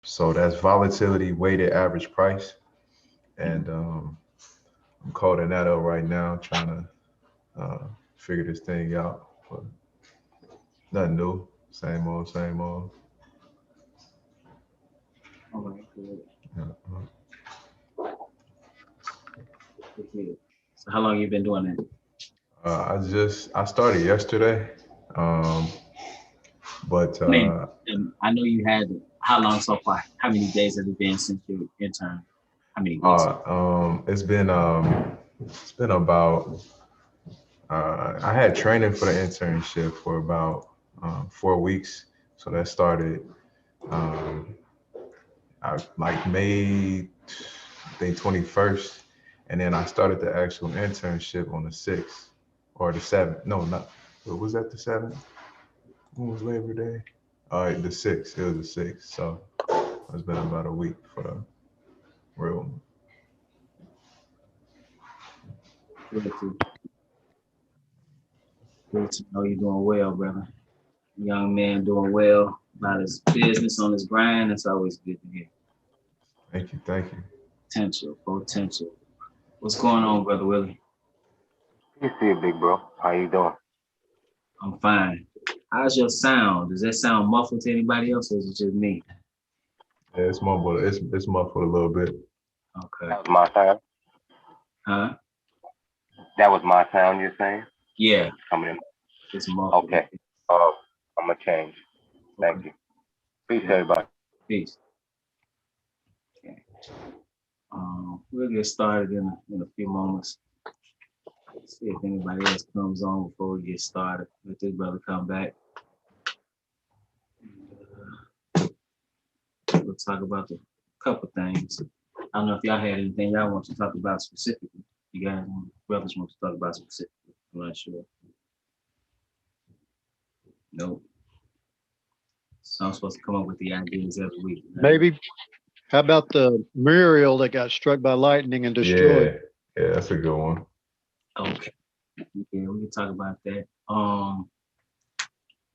So that's volatility weighted average price. And I'm coding that up right now, trying to figure this thing out. But nothing new. Same old, same old. All right, good. Yeah. Good. So how long you been doing that? I started yesterday, um, but I mean, I know you had how long so far? How many days have it been since you interned? How many weeks? it's been about I had training for the internship for about 4 weeks, so that started um, like May, I think 21st, and then I started the actual internship on the 6th or the 7th. No, not. Was that the 7th? When was Labor Day? All right, the 6th. It was the 6th. So it's been about a week for the real. Good to know you're doing well, brother. Young man doing well about his business on his grind. It's always good to hear. Thank you, thank you. Potential. What's going on, brother Willie? You see it, big bro. How you doing? I'm fine. How's your sound? Does that sound muffled to anybody else, or is it just me? Yeah, it's muffled. It's muffled a little bit. Okay. That was my sound. Huh? That was my sound. You're saying? Yeah, Coming in. it's muffled. Okay. I'm gonna change. Thank you. Peace, everybody. Peace. Okay. We'll get started in a few moments. See if anybody else comes on before we get started. Let this brother come back. We'll talk about a couple things. I don't know if y'all had anything y'all want to talk about specifically. You guys, brothers want to talk about specifically. I'm not sure. Nope. So I'm supposed to come up with the ideas every week. Maybe. How about the mural that got struck by lightning and destroyed? Yeah, that's a good one. Okay. Yeah, we can talk about that.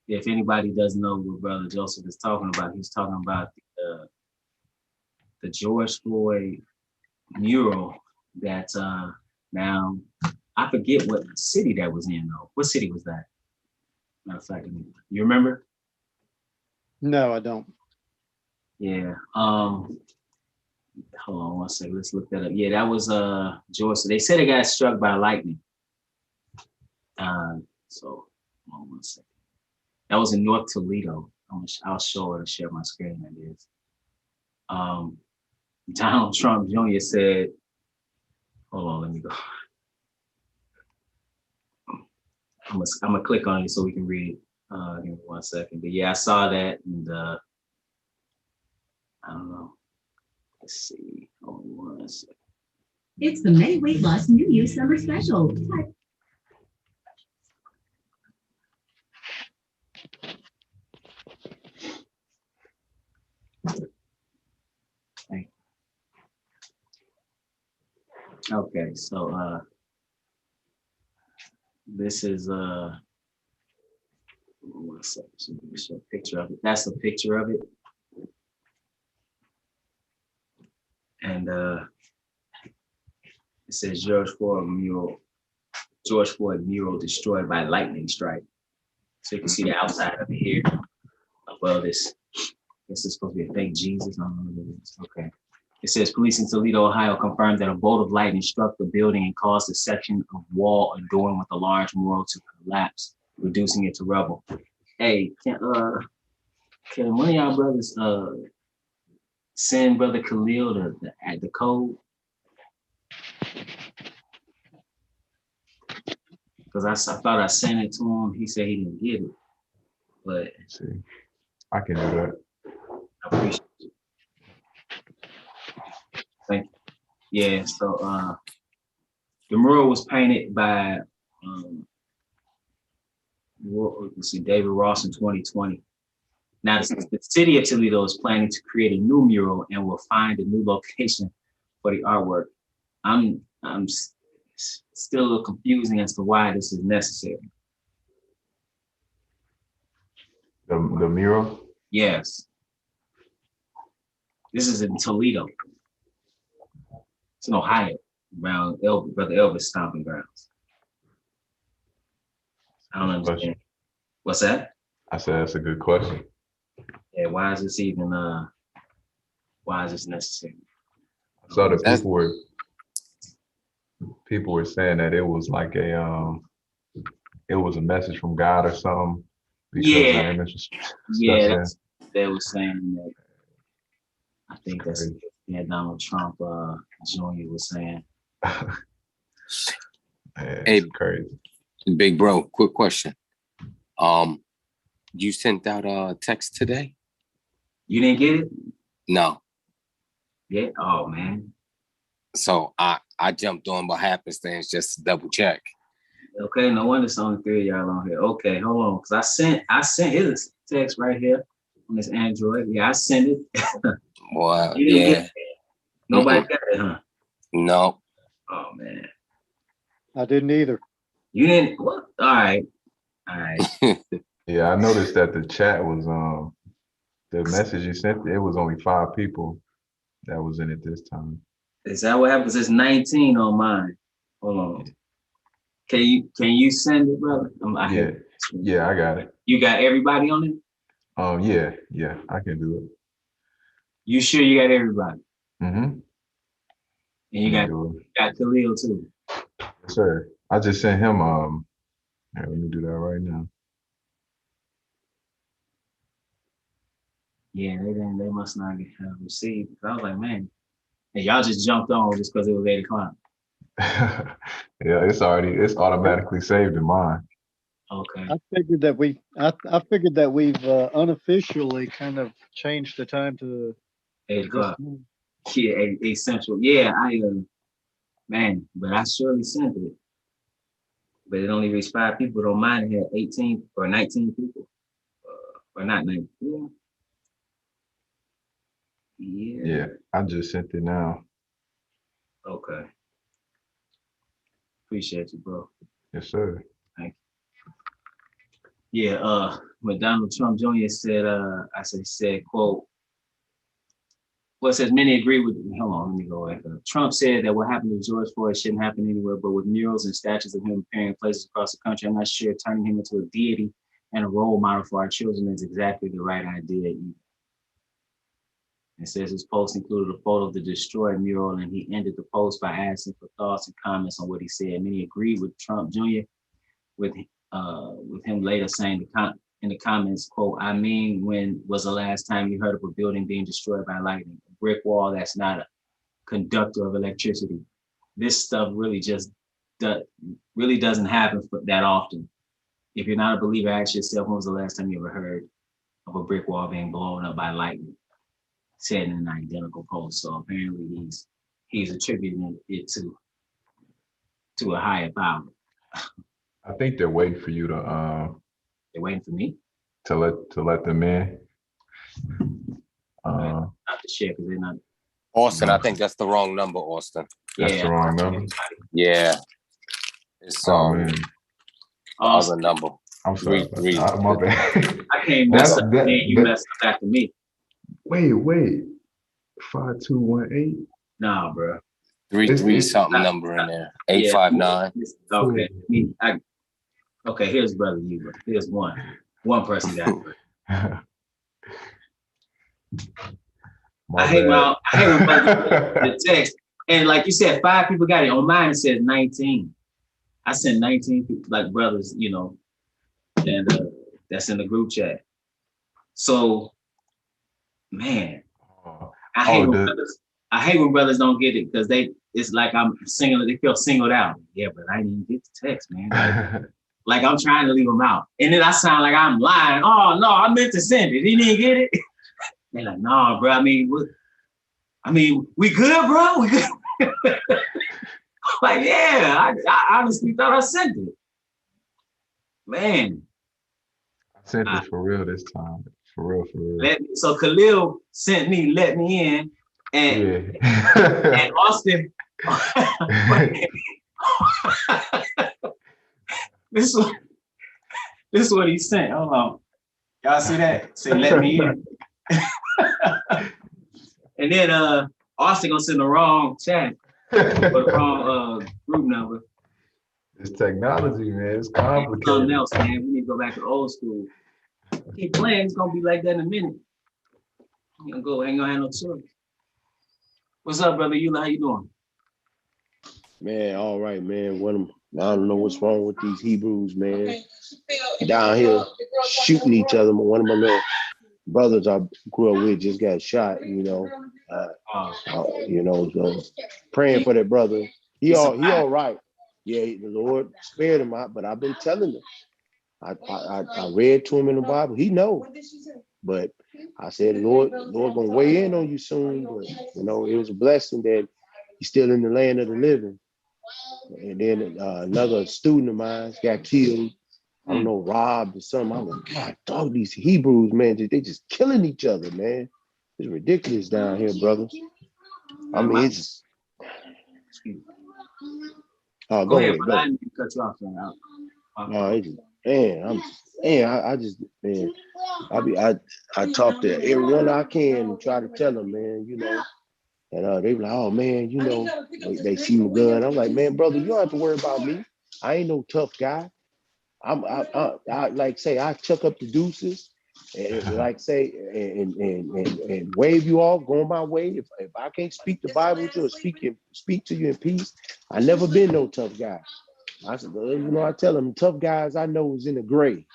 If anybody doesn't know what Brother Joseph is talking about, he's talking about the George Floyd mural that now I forget what city that was in though. What city was that? Matter of fact, you remember? No, I don't. Yeah. Hold on one second. Let's look that up. Yeah, that was George. They said it got struck by lightning. So hold on one second. That was in North Toledo. I'll show her, share my screen. That is. Donald Trump Jr. said, hold on, let me go. I'm gonna click on it so we can read. Give me 1 second. But yeah, I saw that, and I don't know. Let's see. Hold on 1 second. It's the May Weight Loss New You Summer Special. Okay, so this is 1 second. So let me show a picture of it. That's a picture of it. And it says George Floyd mural destroyed by lightning strike. So you can see the outside of it here. Above this. This is supposed to be a fake Jesus. I don't know what it is. Okay. It says police in Toledo, Ohio confirmed that a bolt of lightning struck the building and caused a section of wall adorned with a large mural to collapse, reducing it to rubble. Hey, can one of y'all brothers send Brother Khalil the code? Because I thought I sent it to him. He said he didn't get it. But Let's see, I can do that. I appreciate it. Thank you. Yeah, so the mural was painted by let's see, David Ross in 2020. Now the city of Toledo is planning to create a new mural and will find a new location for the artwork. I'm still a little confusing as to why this is necessary. The mural. Yes. This is in Toledo. It's in Ohio, around Brother Elvis' stomping grounds. I don't understand. What's that? I said that's a good question. Yeah, why is this even why is this necessary? I saw that people were saying that it was like a message from God or something. Yeah, they were saying that. I think that's Donald Trump Jr. was saying. Man, it's crazy. Big bro, quick question. You sent out a text today? You didn't get it? No. Yeah. Oh man. So I jumped on by happenstance just to double check. Okay, no wonder it's only 3 of y'all on here. Okay, hold on, because I sent it a text right here on this Android. Yeah, I sent it. Well, You didn't yeah. get it. Nobody got it, huh? No. Oh man. I didn't either. You didn't what? All right. Yeah, I noticed that the chat was the message you sent, it was only 5 people that was in it this time. Is that what happens? It's 19 on mine. Hold on. Can you send it, brother? Yeah, I got it. You got everybody on it? Yeah, I can do it. You sure you got everybody? Mm-hmm. And you got Khalil too. Yes, sir. I just sent him here, let me do that right now. Yeah, they must not have received. I was like, man, and y'all just jumped on just because it was 8 o'clock. Yeah, it's automatically saved in mine. Okay. I figured that we've unofficially kind of changed the time to 8 o'clock. Yeah, 8 Central. Yeah, man, but I surely sent it. But it only reached 5 people. Don't mind it had 18 or 19 people. Or not 19. Yeah, I just sent it now. Okay. Appreciate you, bro. Yes, sir. Thank you. Yeah, when Donald Trump Jr. said, quote, well, it says many agree with, hold on, let me go back. Trump said that what happened to George Floyd shouldn't happen anywhere, but with murals and statues of him appearing in places across the country, I'm not sure turning him into a deity and a role model for our children is exactly the right idea either. It says his post included a photo of the destroyed mural, and he ended the post by asking for thoughts and comments on what he said. Many agreed with Trump Jr., with him later saying in the comments, quote, I mean, when was the last time you heard of a building being destroyed by lightning? A brick wall that's not a conductor of electricity. This stuff really doesn't happen that often. If you're not a believer, ask yourself, when was the last time you ever heard of a brick wall being blown up by lightning? Said in an identical post. So apparently he's attributing it to a higher power. I think they're waiting for you to They're waiting for me to let them in. not to share because they're not. Austin, I think that's the wrong number, Austin. That's the wrong number. Yeah. It's man. other number. I'm sorry. Three. My bad. I can't mess up. You messed up after me. Wait. 5218. Nah, bro. 33 something number in there. 859. Okay. Okay, here's brother you. Here's one person got it. I hate when the text. And like you said, 5 people got it. On mine it says 19. I sent 19 people, like brothers, and that's in the group chat. So, man, I hate when brothers don't get it because it's like they feel singled out. Yeah, but I didn't get the text, man. Like I'm trying to leave them out. And then I sound like I'm lying. Oh no, I meant to send it. He didn't get it. They're like, no, bro. We good, bro? We good. Like, yeah, I honestly thought I sent it. Man. I sent it for real this time. For real. So Khalil sent me, let me in, and Austin. This is what he sent. Hold on. Y'all see that? Say, let me in. And then Austin gonna send the wrong chat or the wrong group number. It's technology, man. It's Something complicated. else, man. We need to go back to old school. Keep playing. It's gonna be like that in a minute. Ain't gonna have no choice. What's up, brother? How you doing? Man, all right, man. I don't know what's wrong with these Hebrews, man. Down here shooting each other. One of my little brothers I grew up with just got shot, you know. So praying for that brother. He all right. Yeah, the Lord spared him out, but I've been telling him. I read to him in the Bible. He knows. But I said, Lord gonna weigh in on you soon. But you know, it was a blessing that he's still in the land of the living. And then another student of mine got killed. I don't know, robbed or something. I'm like, God, dog, these Hebrews, man, they just killing each other, man. It's ridiculous down here, brother. I mean, it's just... Go ahead. But I didn't mean to cut you off. I talk to everyone I can and try to tell them, man, you know. And they be like, oh man, you know, they see my gun. I'm like, man, brother, you don't have to worry about me. I ain't no tough guy. I like say I chuck up the deuces and like say and wave you off, going my way. If I can't speak the Bible to you or speak to you in peace, I never been no tough guy. I said, you know, I tell them tough guys I know is in the gray.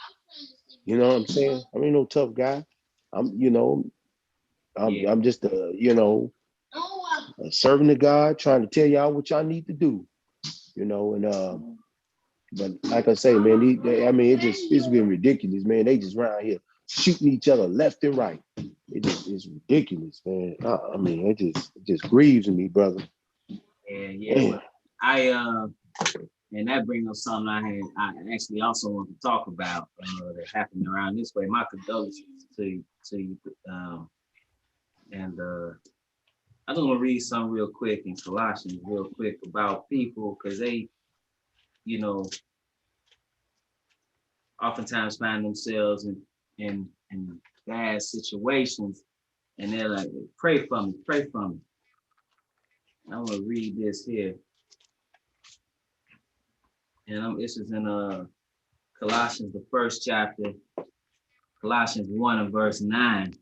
You know what I'm saying? I ain't no tough guy. I'm just a servant of God, trying to tell y'all what y'all need to do. You know, and but like I say, man, it's been ridiculous, man. They just around here shooting each other left and right. It's ridiculous, man. I mean, it just grieves me, brother. Yeah. And that brings up something I actually also want to talk about that happened around this way. My condolences to you. I just want to read something real quick in Colossians real quick about people, because they, you know, oftentimes find themselves in bad situations, and they're like, pray for me. I want to read this here. And this is in Colossians, the first chapter, Colossians 1 and verse 9.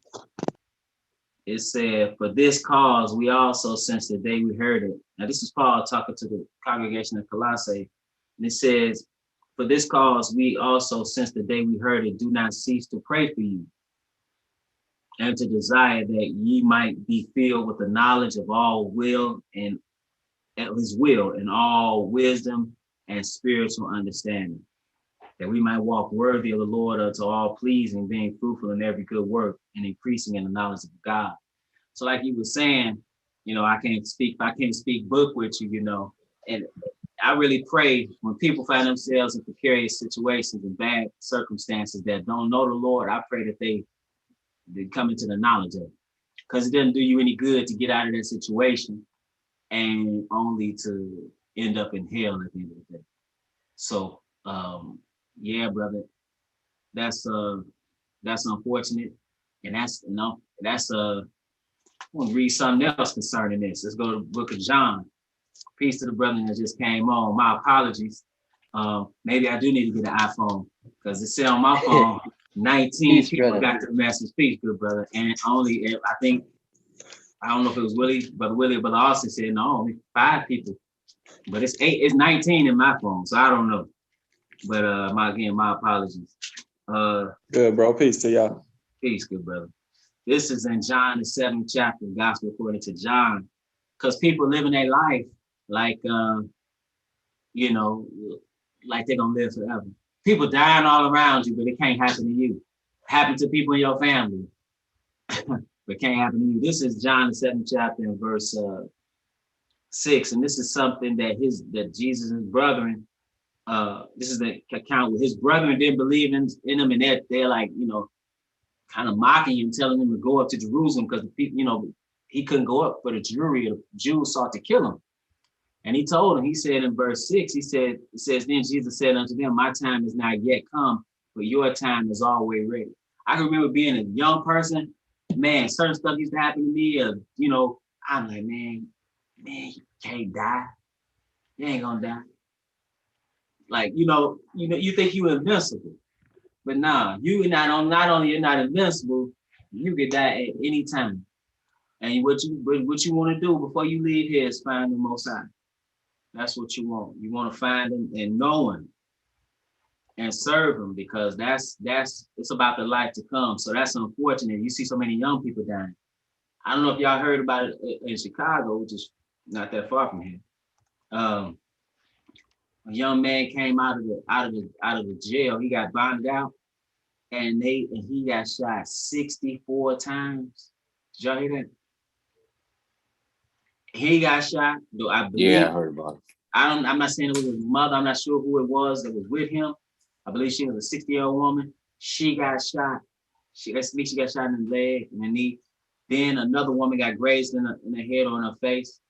It said, for this cause we also, since the day we heard it. Now this is Paul talking to the congregation of Colossae. And it says, for this cause we also, since the day we heard it, do not cease to pray for you, and to desire that ye might be filled with the knowledge of all will and his will and all wisdom and spiritual understanding, that we might walk worthy of the Lord unto all pleasing, being fruitful in every good work and increasing in the knowledge of God. So like you were saying, you know, I can't speak book with you, you know, and I really pray when people find themselves in precarious situations and bad circumstances that don't know the Lord, I pray that they come into the knowledge of it, because it doesn't do you any good to get out of that situation and only to end up in hell at the end of the day. So, yeah, brother, that's unfortunate, and I'm gonna read something else concerning this. Let's go to the book of John. Peace to the brother that just came on. My apologies. Maybe I do need to get an iPhone, because it said on my phone 19 people got the message. Peace, good brother, and only I don't know if it was Willie, but Austin said no, only 5 people. But it's 19 in my phone, so I don't know. But my apologies. Good, bro. Peace to y'all. Peace, good brother. This is in John, the 7th chapter, Gospel according to John, because people living their life like, you know, like they're gonna live forever. People dying all around you, but it can't happen to you. Happen to people in your family, but can't happen to you. This is John, the 7th chapter, and verse 6, and this is something that Jesus' brethren. This is the account where his brethren didn't believe in him, and they're like, you know, kind of mocking him, telling him to go up to Jerusalem because the people, you know, he couldn't go up for the Jewry. The Jews sought to kill him. And he told him, he said in verse 6, it says, then Jesus said unto them, my time is not yet come, but your time is always ready. I can remember being a young person man, certain stuff used to happen to me. You know, I'm like, man, you can't die. You ain't gonna die. Like, you think you invincible, but nah, not only you're not invincible, you could die at any time. And what you want to do before you leave here is find the Most High. That's what you want. You want to find him and know him and serve him, because it's about the life to come. So that's unfortunate. You see so many young people dying. I don't know if y'all heard about it in Chicago, which is not that far from here. A young man came out of the jail. He got bonded out, and he got shot 64 times. Did y'all hear that? He got shot. Though I believe. Yeah, I heard about it. I'm not saying it was his mother. I'm not sure who it was that was with him. I believe she was a 60-year-old woman. She got shot. She got shot in the leg and the knee. Then another woman got grazed in the head or in her face.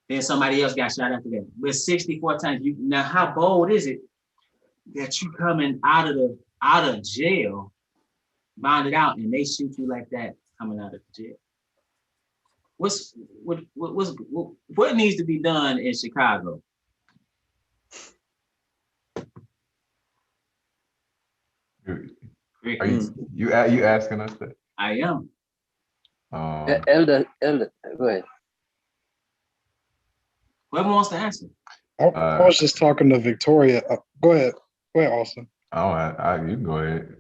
Then somebody else got shot after that. But 64 times. Now, how bold is it that you coming out of jail, bonded out, and they shoot you like that coming out of jail? What needs to be done in Chicago? Are you asking us that? I am. Elder, go ahead. Whoever wants to answer. I was just talking to Victoria. Go ahead, Austin. You can go ahead.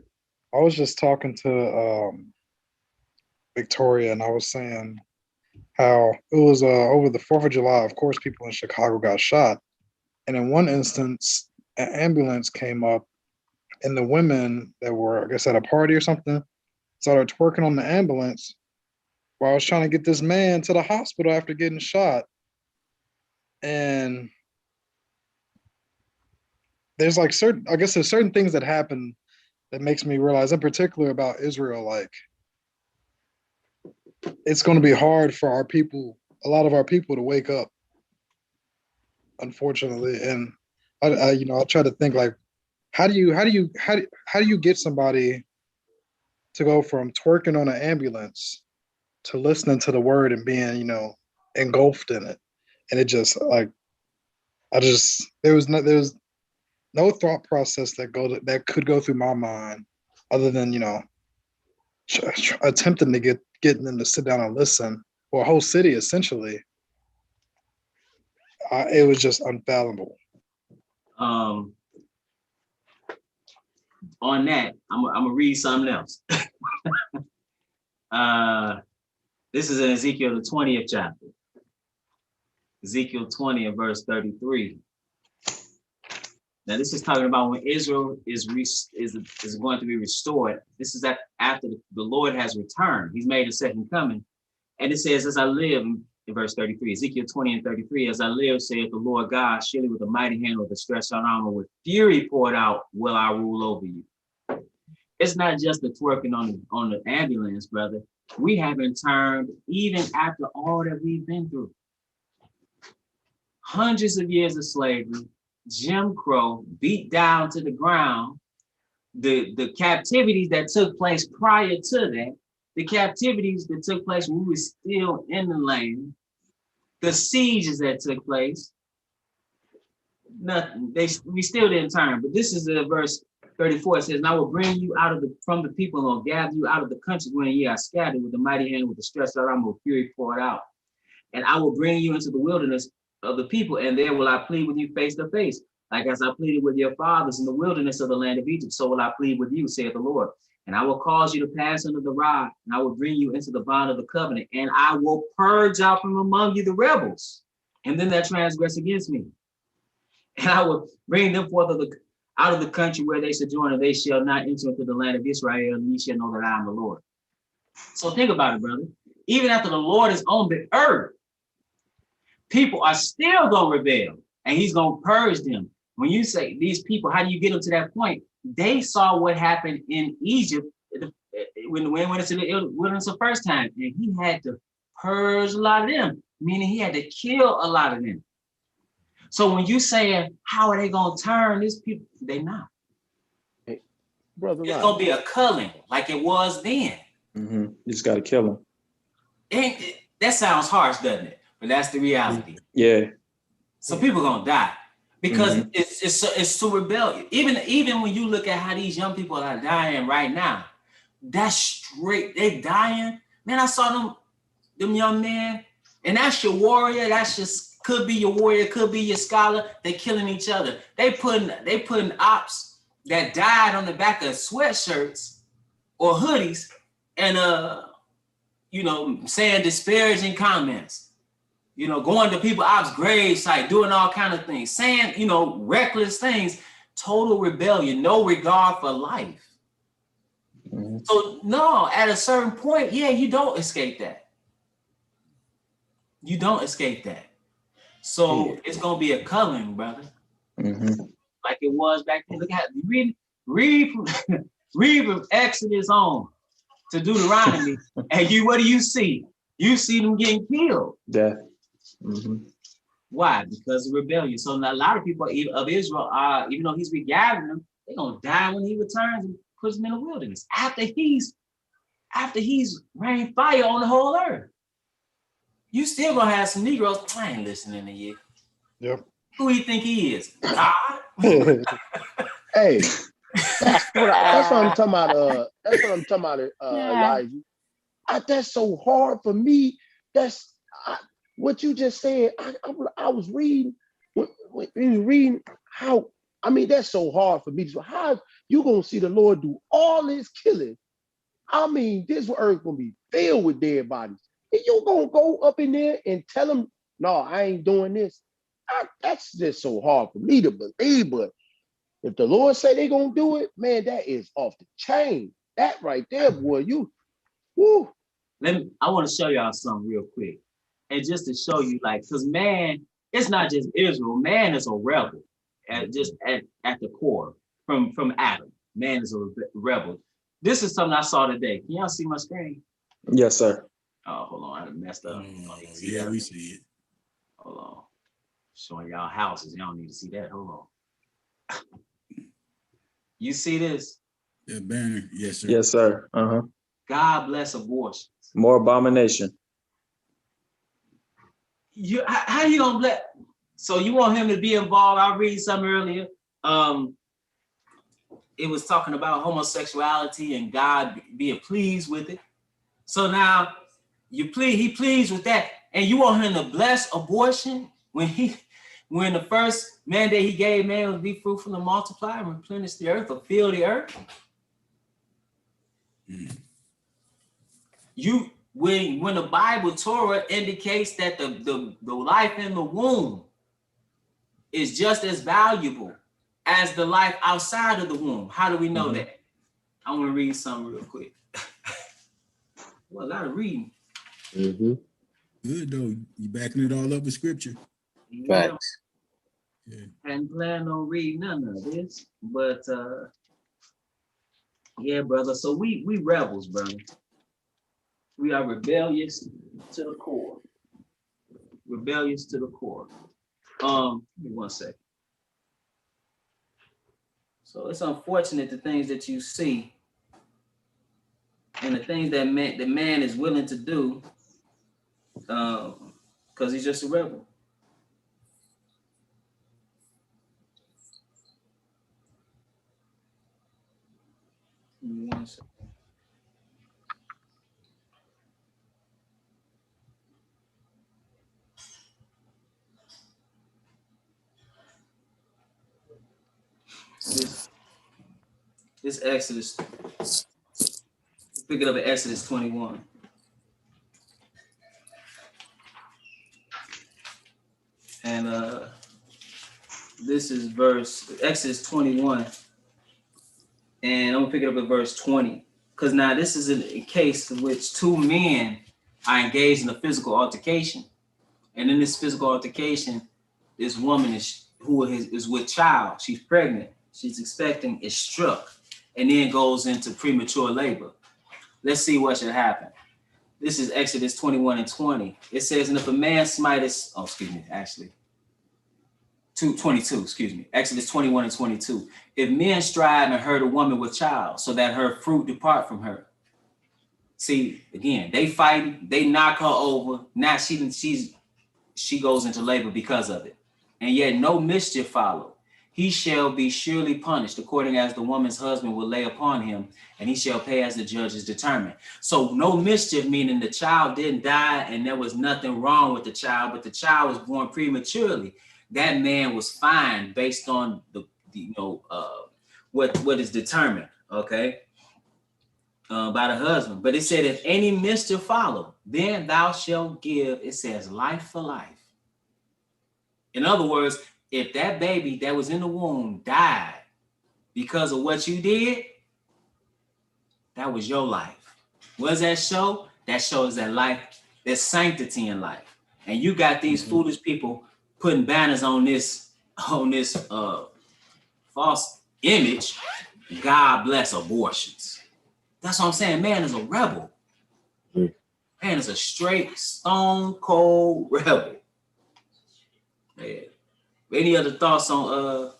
I was just talking to Victoria, and I was saying how it was over the 4th of July. Of course, people in Chicago got shot, and in one instance, an ambulance came up, and the women that were, I guess, at a party or something, started twerking on the ambulance while I was trying to get this man to the hospital after getting shot. And there's like there's certain things that happen that makes me realize, in particular about Israel, like it's going to be hard for our people, a lot of our people, to wake up, unfortunately. And I try to think, like, how do you get somebody to go from twerking on an ambulance to listening to the word and being, engulfed in it? And it just like, there was no thought process that could go through my mind other than, attempting to getting them to sit down and listen, or a whole city essentially. It was just unfathomable. On that, I'm gonna read something else. This is in Ezekiel, the 20th chapter. Ezekiel 20 and verse 33. Now, this is talking about when Israel is going to be restored. This is after the Lord has returned. He's made a second coming. And it says, as I live, in verse 33, Ezekiel 20 and 33, as I live, saith the Lord God, surely with a mighty hand, with a stretched out arm, and with fury poured out, will I rule over you. It's not just the twerking on the ambulance, brother. We haven't turned even after all that we've been through. Hundreds of years of slavery, Jim Crow, beat down to the ground, the captivities that took place prior to that, the captivities that took place when we were still in the land, the sieges that took place, nothing. We still didn't turn. But this is verse 34. It says, and I will bring you from the people, and will gather you out of the country wherein ye are scattered, with the mighty hand, with the stretched out arm, with fury poured out. And I will bring you into the wilderness of the people, and there will I plead with you face to face. Like as I pleaded with your fathers in the wilderness of the land of Egypt, so will I plead with you, saith the Lord. And I will cause you to pass under the rod, and I will bring you into the bond of the covenant, and I will purge out from among you the rebels, and then that transgress against me. And I will bring them forth out of the country where they sojourn, and they shall not enter into the land of Israel, and ye shall know that I am the Lord. So think about it, brother. Even after the Lord is on the earth, people are still going to rebel, and he's going to purge them. When you say these people, how do you get them to that point? They saw what happened in Egypt when they went into the wilderness the first time, and he had to purge a lot of them, meaning he had to kill a lot of them. So when you say, how are they going to turn these people? They not. Hey, brother, it's going to be a culling like it was then. You just got to kill them. That sounds harsh, doesn't it? But that's the reality. Yeah. So people gonna die because it's too rebellious. Even when you look at how these young people are dying right now, that's straight. They dying. Man, I saw them young men, and that's your warrior. That's just could be your warrior, could be your scholar. They killing each other. They putting ops that died on the back of sweatshirts or hoodies, and saying disparaging comments. Going to people's ops grave site, doing all kind of things, saying, reckless things, total rebellion, no regard for life. So no, at a certain point, you don't escape that. You don't escape that. So it's gonna be a coloring, brother. Like it was back then. Look at read from Exodus on to Deuteronomy, and what do you see? You see them getting killed. Death. Why? Because of rebellion. So a lot of people of Israel are, even though he's regathering them, they're gonna die when he returns and puts them in the wilderness. After he's rained fire on the whole earth. You still gonna have some Negroes. I ain't listening to you. Yep. Who you think he is? God? Hey, that's what I'm talking about. That's what I'm talking about, Elijah. That's so hard for me. What you just said. I was reading. How. I mean, that's so hard for me. So how you gonna see the Lord do all this killing? I mean, this earth gonna be filled with dead bodies. And you gonna go up in there and tell them, no, I ain't doing this. That's just so hard for me to believe. But if the Lord say they gonna do it, man, that is off the chain. That right there, boy, woo. I want to show y'all something real quick. And just to show you, because man, it's not just Israel. Man is a rebel at the core from Adam. Man is a rebel. This is something I saw today. Can y'all see my screen? Yes, sir. Oh, hold on. I messed up. Yeah, we see it. Hold on. Showing y'all houses. Y'all need to see that. Hold on. You see this? The banner. Yes, sir. Yes, sir. God bless abortion. More abomination. How you gonna bless? So you want him to be involved? I'll read something earlier. It was talking about homosexuality and God being pleased with it. So now he pleased with that, and you want him to bless abortion when the first mandate he gave man was be fruitful and multiply and replenish the earth or fill the earth. When the Bible Torah indicates that the life in the womb is just as valuable as the life outside of the womb. How do we know that? I want to read something real quick. Well, a lot of reading. Good though. You backing it all up with scripture. Facts. Yeah. Hadn't planned on reading none of this, but yeah, brother. So we rebels, brother. We are rebellious to the core. Rebellious to the core. Give me 1 second. So it's unfortunate the things that you see and the things that man is willing to do because he's just a rebel. Give me 1 second. This Exodus, pick it up at Exodus 21. And this is Exodus 21. And I'm gonna pick it up at verse 20. Because now this is a case in which two men are engaged in a physical altercation. And in this physical altercation, this woman is with child. She's pregnant. She's expecting, is struck, and then goes into premature labor. Let's see what should happen. This is Exodus 21 and 20. It says, and if a man smiteth, Exodus 21 and 22. If men strive and hurt a woman with child, so that her fruit depart from her, See, again, they fight, they knock her over. Now she goes into labor because of it. And yet no mischief followed. He shall be surely punished according as the woman's husband will lay upon him, and he shall pay as the judges determine. So no mischief, meaning the child didn't die and there was nothing wrong with the child, but the child was born prematurely. That man was fined based on what is determined, okay, by the husband. But it said, if any mischief follow, then thou shalt give, it says, life for life. In other words, if that baby that was in the womb died because of what you did, that was your life. What does that show? That shows that life, there's sanctity in life. And you got these foolish people putting banners on this false image. God bless abortions. That's what I'm saying. Man is a rebel. Man is a straight, stone cold rebel. Yeah. Any other thoughts on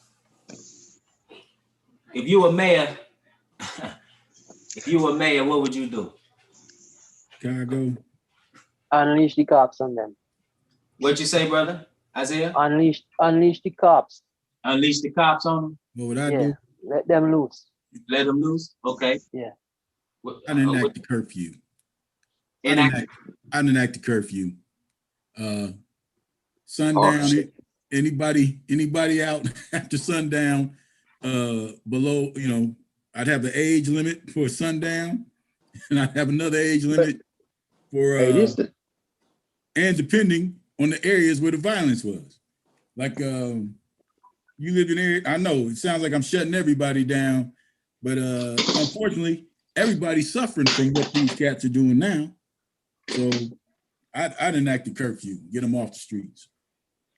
if you were mayor, what would you do? Can I go? Unleash the cops on them. What'd you say, brother? Isaiah? Unleash the cops. Unleash the cops on them? What would I do? Let them loose. Let them loose? Okay. Yeah. I'd enact the curfew. I'd enact the curfew. Sundown, anybody out after sundown, below, I'd have the age limit for sundown, and I'd have another age limit for, and depending on the areas where the violence was. Like, you live in area, I know it sounds like I'm shutting everybody down, but unfortunately, everybody's suffering from what these cats are doing now. So I'd enact the curfew, get them off the streets.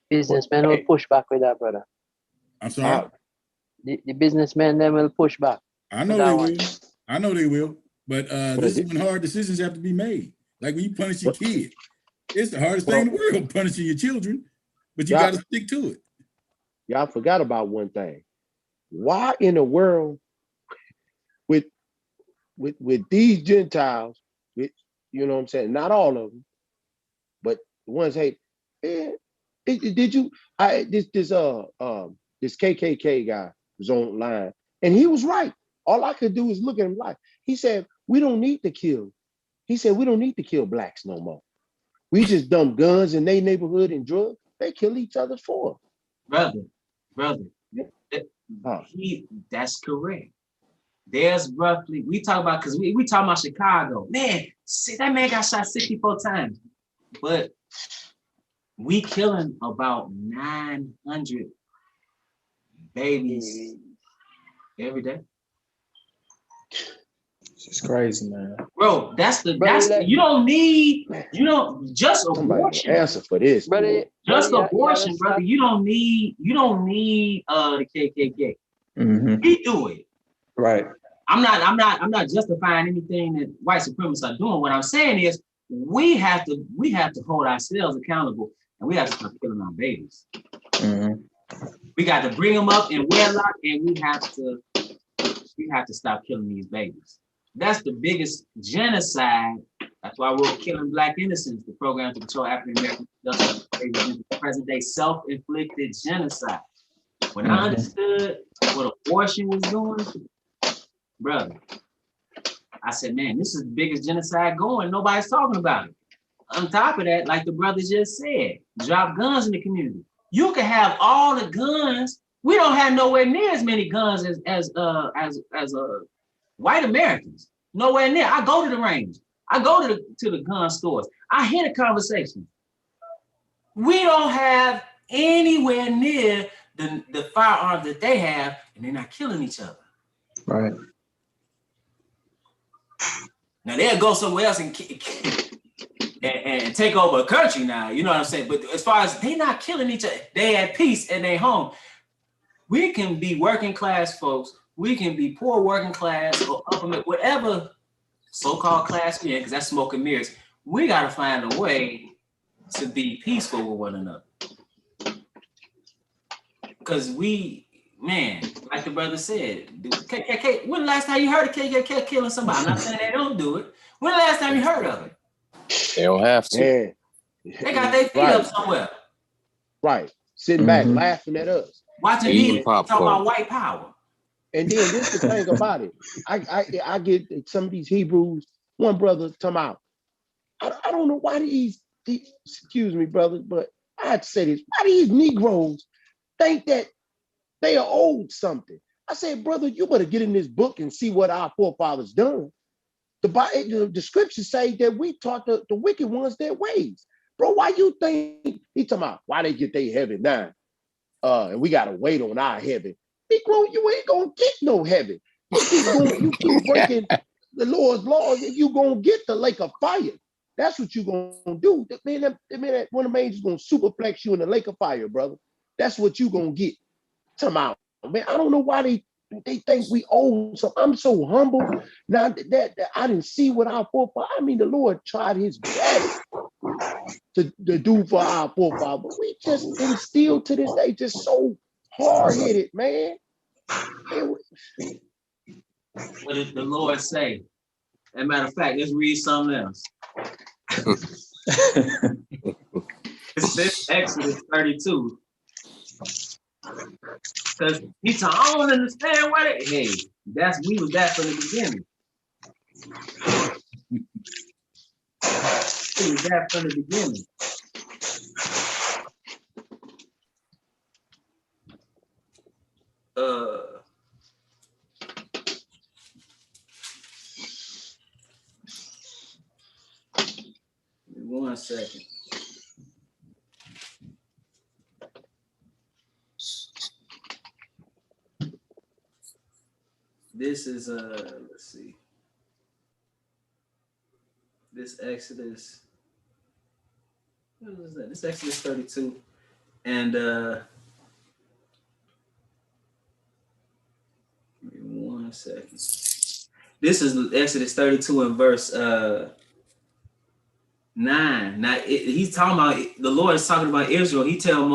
Businessmen will push back with that, brother. I'm sorry? The businessmen, then will push back. I know they will. I know they will. But this is when hard decisions have to be made. Like when you punish your kid. It's the hardest thing in the world, punishing your children, but you got to stick to it. Y'all forgot about one thing. Why in the world with these Gentiles, you know what I'm saying? Not all of them, but the ones, hey, did you? This KKK guy was online, and he was right. All I could do is look at him like he said, we don't need to kill. He said we don't need to kill blacks no more. We just dump guns in their neighborhood and drugs. They kill each other for them. Brother. That's correct. There's roughly, we talk about, because we talk about Chicago. Man, see, that man got shot 64 times. But we killing about 900 babies every day. It's crazy, man. Bro, you don't need just abortion. Answer for this, brother. Just abortion, brother. You don't need the KKK. We do it. Right. I'm not justifying anything that white supremacists are doing. What I'm saying is we have to hold ourselves accountable, and we have to start killing our babies. We got to bring them up in wedlock, and we have to stop killing these babies. That's the biggest genocide. That's why we're killing Black innocents, the program to control African American present day self-inflicted genocide. When I understood what abortion was doing, brother, I said, man, this is the biggest genocide going. Nobody's talking about it. On top of that, like the brother just said, drop guns in the community. You can have all the guns. We don't have nowhere near as many guns as white Americans. Nowhere near. I go to the range. I go to the gun stores. I hear the conversation. We don't have anywhere near the firearms that they have, and they're not killing each other. Right. Now they'll go somewhere else and take over a country now, you know what I'm saying? But as far as they're not killing each other, they at peace and they home. We can be working class folks, we can be poor working class or upper middle, whatever so-called class we in, because that's smoke and mirrors. We gotta find a way to be peaceful with one another. Because man, like the brother said, KKK, when the last time you heard of KKK killing somebody? I'm not saying they don't do it. When the last time you heard of it? They don't have to. Yeah. They got their feet Right. up somewhere. Right. Sitting back, Mhm. laughing at us. Watching Eating these talk popcorn. about white power. And then this is the thing about it. I get some of these Hebrews, one brother talking about, I don't know why these, excuse me, brothers, but I had to say this. Why these Negroes think that they are owed something? I said, brother, you better get in this book and see what our forefathers done. The scriptures say that we taught the wicked ones their ways. Bro, why you think he talking about why they get their heaven now? And we gotta wait on our heaven. Negro, you ain't gonna get no heaven. You keep breaking the Lord's laws, and you gonna get the lake of fire. That's what you gonna do. Man, one of the angels gonna superplex you in the lake of fire, brother. That's what you gonna get. Tomorrow, man, I don't know why they think we owe something. I'm so humble now that I didn't see what our forefathers. I mean, the Lord tried His best to do for our forefathers, but we just instill to this day just so hard-headed, man. What did the Lord say? As a matter of fact, let's read something else. It's Exodus 32. Because he said, I don't understand what it. Hey, we was that from the beginning. We was that from the beginning. One second. This is let's see. This Exodus. What is that? This Exodus 32. And give me 1 second. This is Exodus 32 and verse 9. Now he's talking about, the Lord is talking about Israel. He tells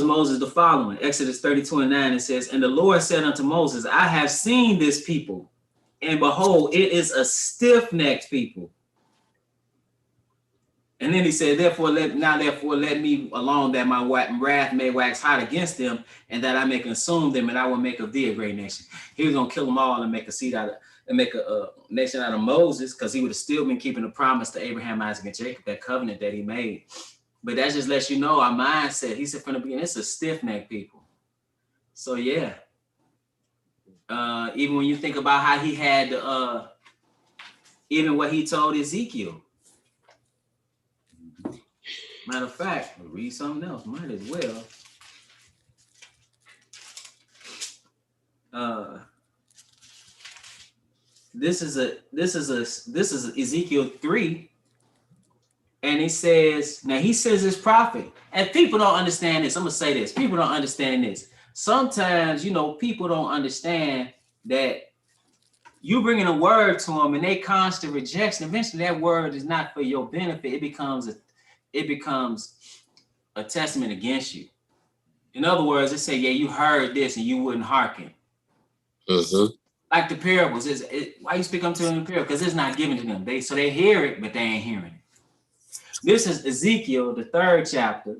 Moses the following, Exodus 32 and 9, it says, and the Lord said unto Moses, I have seen this people, and behold, it is a stiff-necked people. And then he said, therefore let me alone, that my wrath may wax hot against them, and that I may consume them, and I will make of thee a great nation. He was gonna kill them all and make a nation out of Moses, because he would have still been keeping the promise to Abraham, Isaac, and Jacob, that covenant that he made. But that just lets you know our mindset. He said from the beginning, it's a stiff-necked people. So yeah. Even when you think about how he had even what he told Ezekiel. Matter of fact, we'll read something else. Might as well. This is Ezekiel 3. And he says this prophet, and people don't understand this. I'm gonna say this. People don't understand this. Sometimes, people don't understand that you bringing a word to them and they constant rejection. Eventually, that word is not for your benefit. It becomes a testament against you. In other words, they say, yeah, you heard this and you wouldn't hearken. Mm-hmm. Like the parables, why you speak unto them in the parable? Because it's not given to them. They hear it, but they ain't hearing it. This is Ezekiel, the 3rd chapter.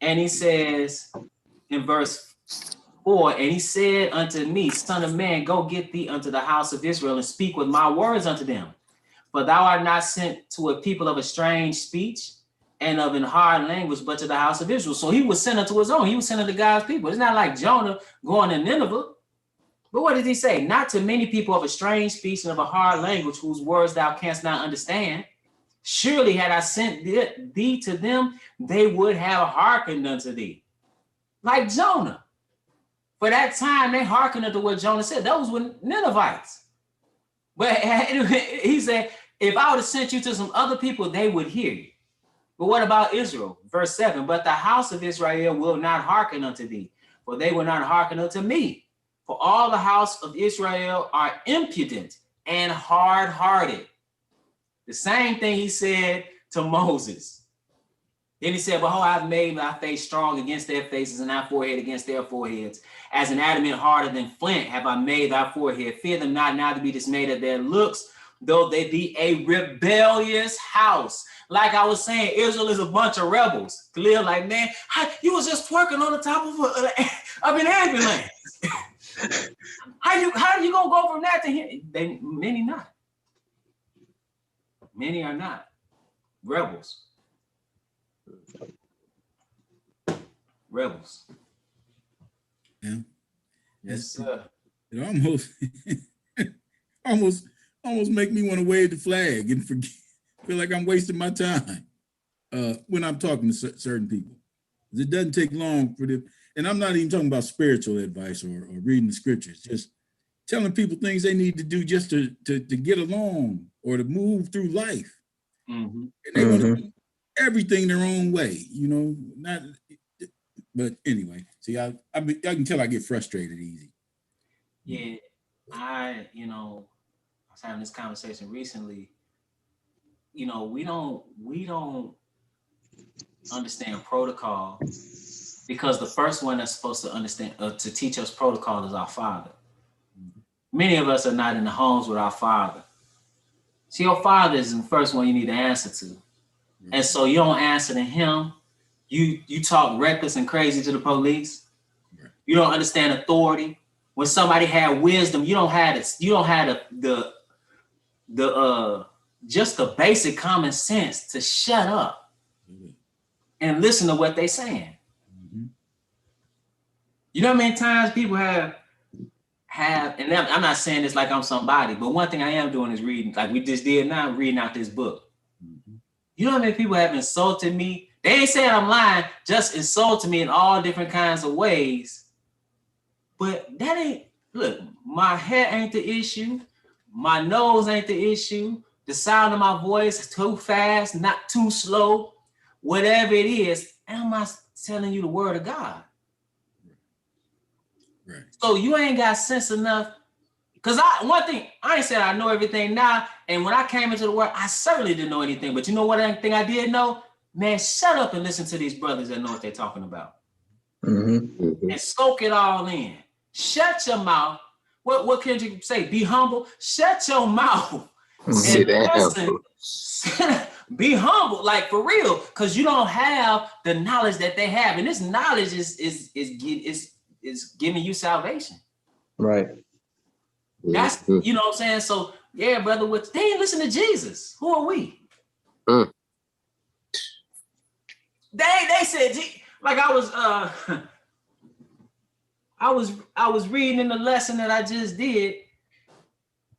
And he says in verse 4, and he said unto me, Son of man, go get thee unto the house of Israel and speak with my words unto them. For thou art not sent to a people of a strange speech and of an hard language, but to the house of Israel. So he was sent unto his own. He was sent unto God's people. It's not like Jonah going to Nineveh. But what did he say? Not to many people of a strange speech and of a hard language, whose words thou canst not understand. Surely had I sent thee to them, they would have hearkened unto thee. Like Jonah. For that time, they hearkened unto what Jonah said. Those were Ninevites. But he said, if I would have sent you to some other people, they would hear you. But what about Israel? Verse 7, but the house of Israel will not hearken unto thee, for they will not hearken unto me. For all the house of Israel are impudent and hard-hearted. The same thing he said to Moses. Then he said, behold, I've made thy face strong against their faces and thy forehead against their foreheads. As an adamant harder than flint have I made thy forehead. Fear them not, now to be dismayed at their looks, though they be a rebellious house. Like I was saying, Israel is a bunch of rebels. Khalil, like, man, you was just twerking on the top of an ambulance. How you gonna go from that to here? Many not. Many are not rebels. Rebels. Yeah. Yes, sir. It almost make me want to wave the flag and feel like I'm wasting my time when I'm talking to certain people. It doesn't take long for them. And I'm not even talking about spiritual advice or reading the scriptures, just telling people things they need to do just to get along or to move through life. Mm-hmm. And they want to do everything their own way, you know, not. But anyway, see, I can tell I get frustrated easy. Yeah, I was having this conversation recently. You know, we don't understand protocol because the first one that's supposed to understand to teach us protocol is our Father. Many of us are not in the homes with our Father. See, your Father is the first one you need to answer to, and so you don't answer to Him. You talk reckless and crazy to the police. You don't understand authority. When somebody had wisdom, you don't have it. You don't have the just the basic common sense to shut up and listen to what they're saying. You know how many times people have, and I'm not saying this like I'm somebody, but one thing I am doing is reading, like we just did now, reading out this book. You know how many people have insulted me? They ain't saying I'm lying, just insulted me in all different kinds of ways. But that ain't, look, my hair ain't the issue. My nose ain't the issue. The sound of my voice is too fast, not too slow. Whatever it is, am I telling you the word of God? Right. So you ain't got sense enough. Because one thing, I ain't said I know everything now. And when I came into the world, I certainly didn't know anything. But you know what thing I did know? Man, shut up and listen to these brothers that know what they're talking about. And soak it all in. Shut your mouth. What can you say? Be humble. Shut your mouth. Sit down. Listen. Be humble, like for real, because you don't have the knowledge that they have, and this knowledge is giving you salvation. Right. That's you know what I'm saying. So yeah, brother, they ain't listen to Jesus. Who are we? They said, like I was reading in the lesson that I just did,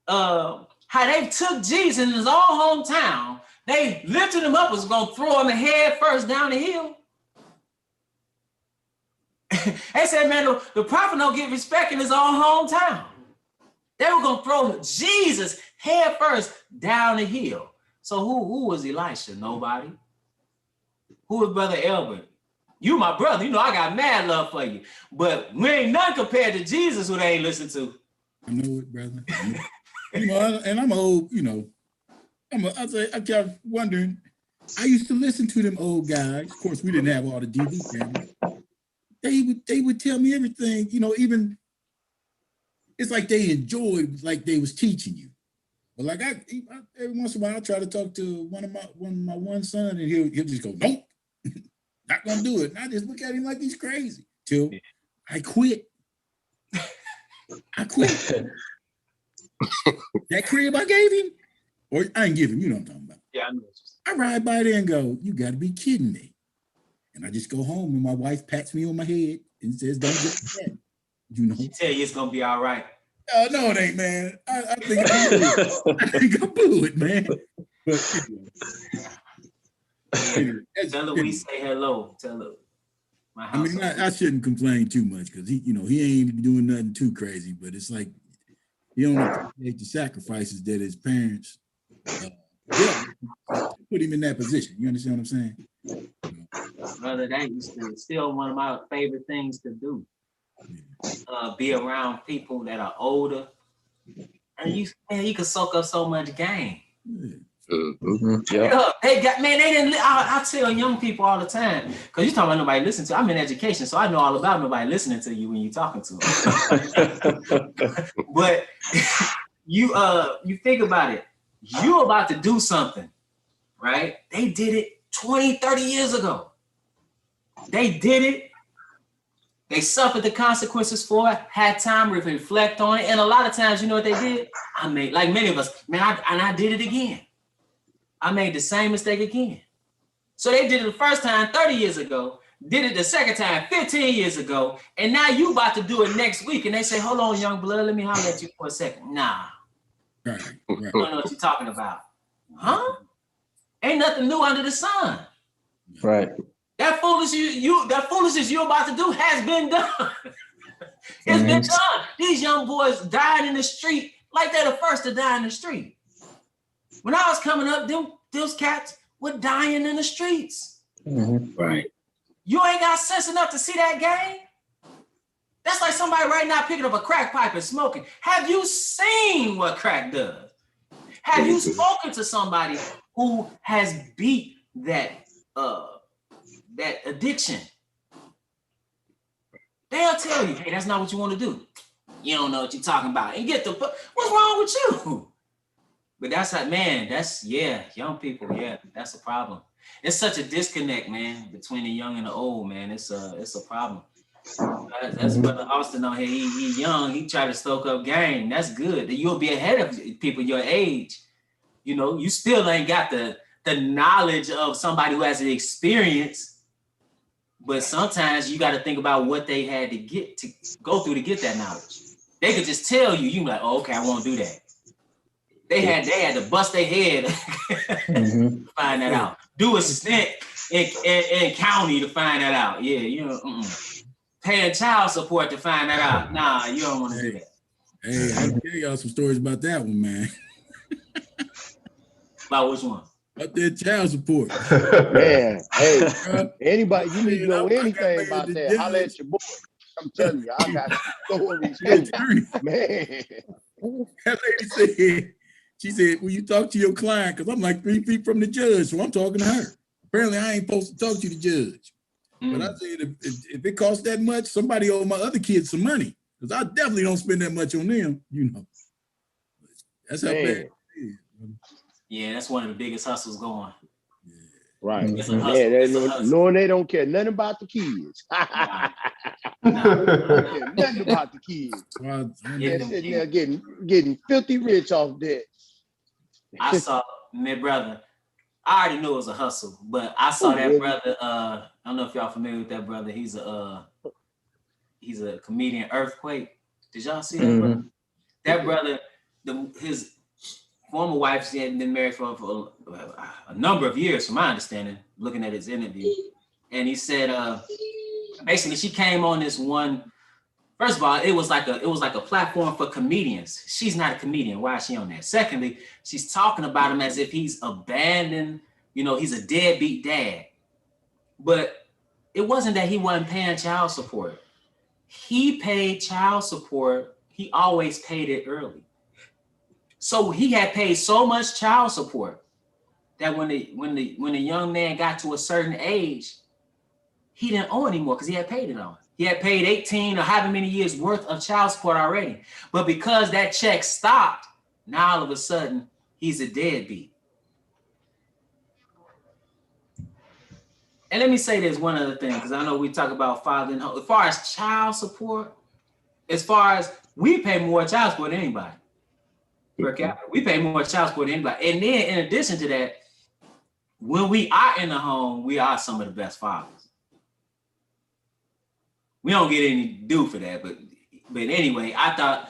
how they took Jesus in his own hometown, they lifted him up, was gonna throw him head first down the hill. They said, man, the prophet don't get respect in his own hometown. They were gonna throw Jesus head first down the hill. So who was Elisha? Nobody. Who was Brother Elbert? You my brother, you know I got mad love for you. But we ain't none compared to Jesus who they ain't listen to. I know it, brother. You know, and I'm old, you know. I kept wondering, I used to listen to them old guys. Of course, we didn't have all the DV cameras. They would tell me everything, you know, even it's like they enjoyed like they was teaching you. But like every once in a while I try to talk to one of my son and he'll just go, nope, not gonna do it. And I just look at him like he's crazy. Till I quit. I quit. That crib I gave him, or I ain't give him, you know what I'm talking about. Yeah, I know. I ride by there and go, you gotta be kidding me. And I just go home and my wife pats me on my head and says, don't get upset. You know. She tell you it's gonna be all right. No, it ain't, man. I think I blew it, man. But anyway, tell her we say hello. Tell her. I mean, I shouldn't complain too much because he ain't doing nothing too crazy, but it's like he don't appreciate the sacrifices that his parents put him in that position. You understand what I'm saying? Brother, that used to still one of my favorite things to do. Be around people that are older, and you can soak up so much game. Yeah. They didn't. I tell young people all the time, because you talking about nobody listening to. I'm in education, so I know all about nobody listening to you when you're talking to them. But you think about it. you about to do something, right? They did it 20, 30 years ago. They did it. They suffered the consequences for it, had time to reflect on it. And a lot of times, you know what they did? I made, like many of us, man, I did it again. I made the same mistake again. So they did it the first time 30 years ago, did it the second time 15 years ago, and now you about to do it next week. And they say, hold on, young blood, let me holler at you for a second. Nah. Right. You don't know what you're talking about. Huh? Ain't nothing new under the sun. Right. That foolishness you're about to do has been done. It's been done. These young boys died in the street like they're the first to die in the street. When I was coming up, those cats were dying in the streets. Right. You ain't got sense enough to see that game? That's like somebody right now picking up a crack pipe and smoking. Have you seen what crack does? Have you spoken to somebody who has beat that addiction? They'll tell you, hey, that's not what you want to do. You don't know what you're talking about. And what's wrong with you? But that's like, man, young people, that's a problem. It's such a disconnect, man, between the young and the old, man. It's a problem. That's Brother Austin on here. He young, he try to stoke up game. That's good. You'll be ahead of people your age. You know, you still ain't got the knowledge of somebody who has the experience. But sometimes you got to think about what they had to go through to get that knowledge. They could just tell you, you be like, oh, okay, I won't do that. They had to bust their head to find that out. Do a stint in county to find that out. Yeah, you know, paying child support to find that out. Nah, you don't want to do that. Hey, I can tell y'all some stories about that one, man. About which one? About that child support. Man, hey, anybody, you need to know anything about that, holla at your boy. I'm telling you, I got stories too. Man. That lady said, she said, well, you talk to your client, because I'm like 3 feet from the judge, so I'm talking to her. Apparently, I ain't supposed to talk to the judge. But I said, if it costs that much, somebody owe my other kids some money, because I definitely don't spend that much on them, you know. That's how bad it is. Yeah, that's one of the biggest hustles going. Right. Man, knowing they don't care nothing about the kids. Nothing about the kids. They're sitting there getting filthy rich off that. I saw, man, brother, I already knew it was a hustle, but I saw that brother, I don't know if y'all familiar with that brother. He's a comedian, Earthquake. Did y'all see that brother? That brother, his former wife, she had been married for a number of years, from my understanding, looking at his interview. And he said, basically, she came on this one. First of all, it was like a platform for comedians. She's not a comedian. Why is she on that? Secondly, she's talking about him as if he's abandoned. You know, he's a deadbeat dad. But it wasn't that he wasn't paying child support. He paid child support. He always paid it early. So he had paid so much child support that when the young man got to a certain age, he didn't owe anymore because he had paid it on. He had paid 18 or however many years worth of child support already. But because that check stopped, now all of a sudden he's a deadbeat. And let me say this one other thing, because I know we talk about father and home. As far as child support, we pay more child support than anybody. Per capita. We pay more child support than anybody. And then in addition to that, when we are in the home, we are some of the best fathers. We don't get any due for that, but anyway, I thought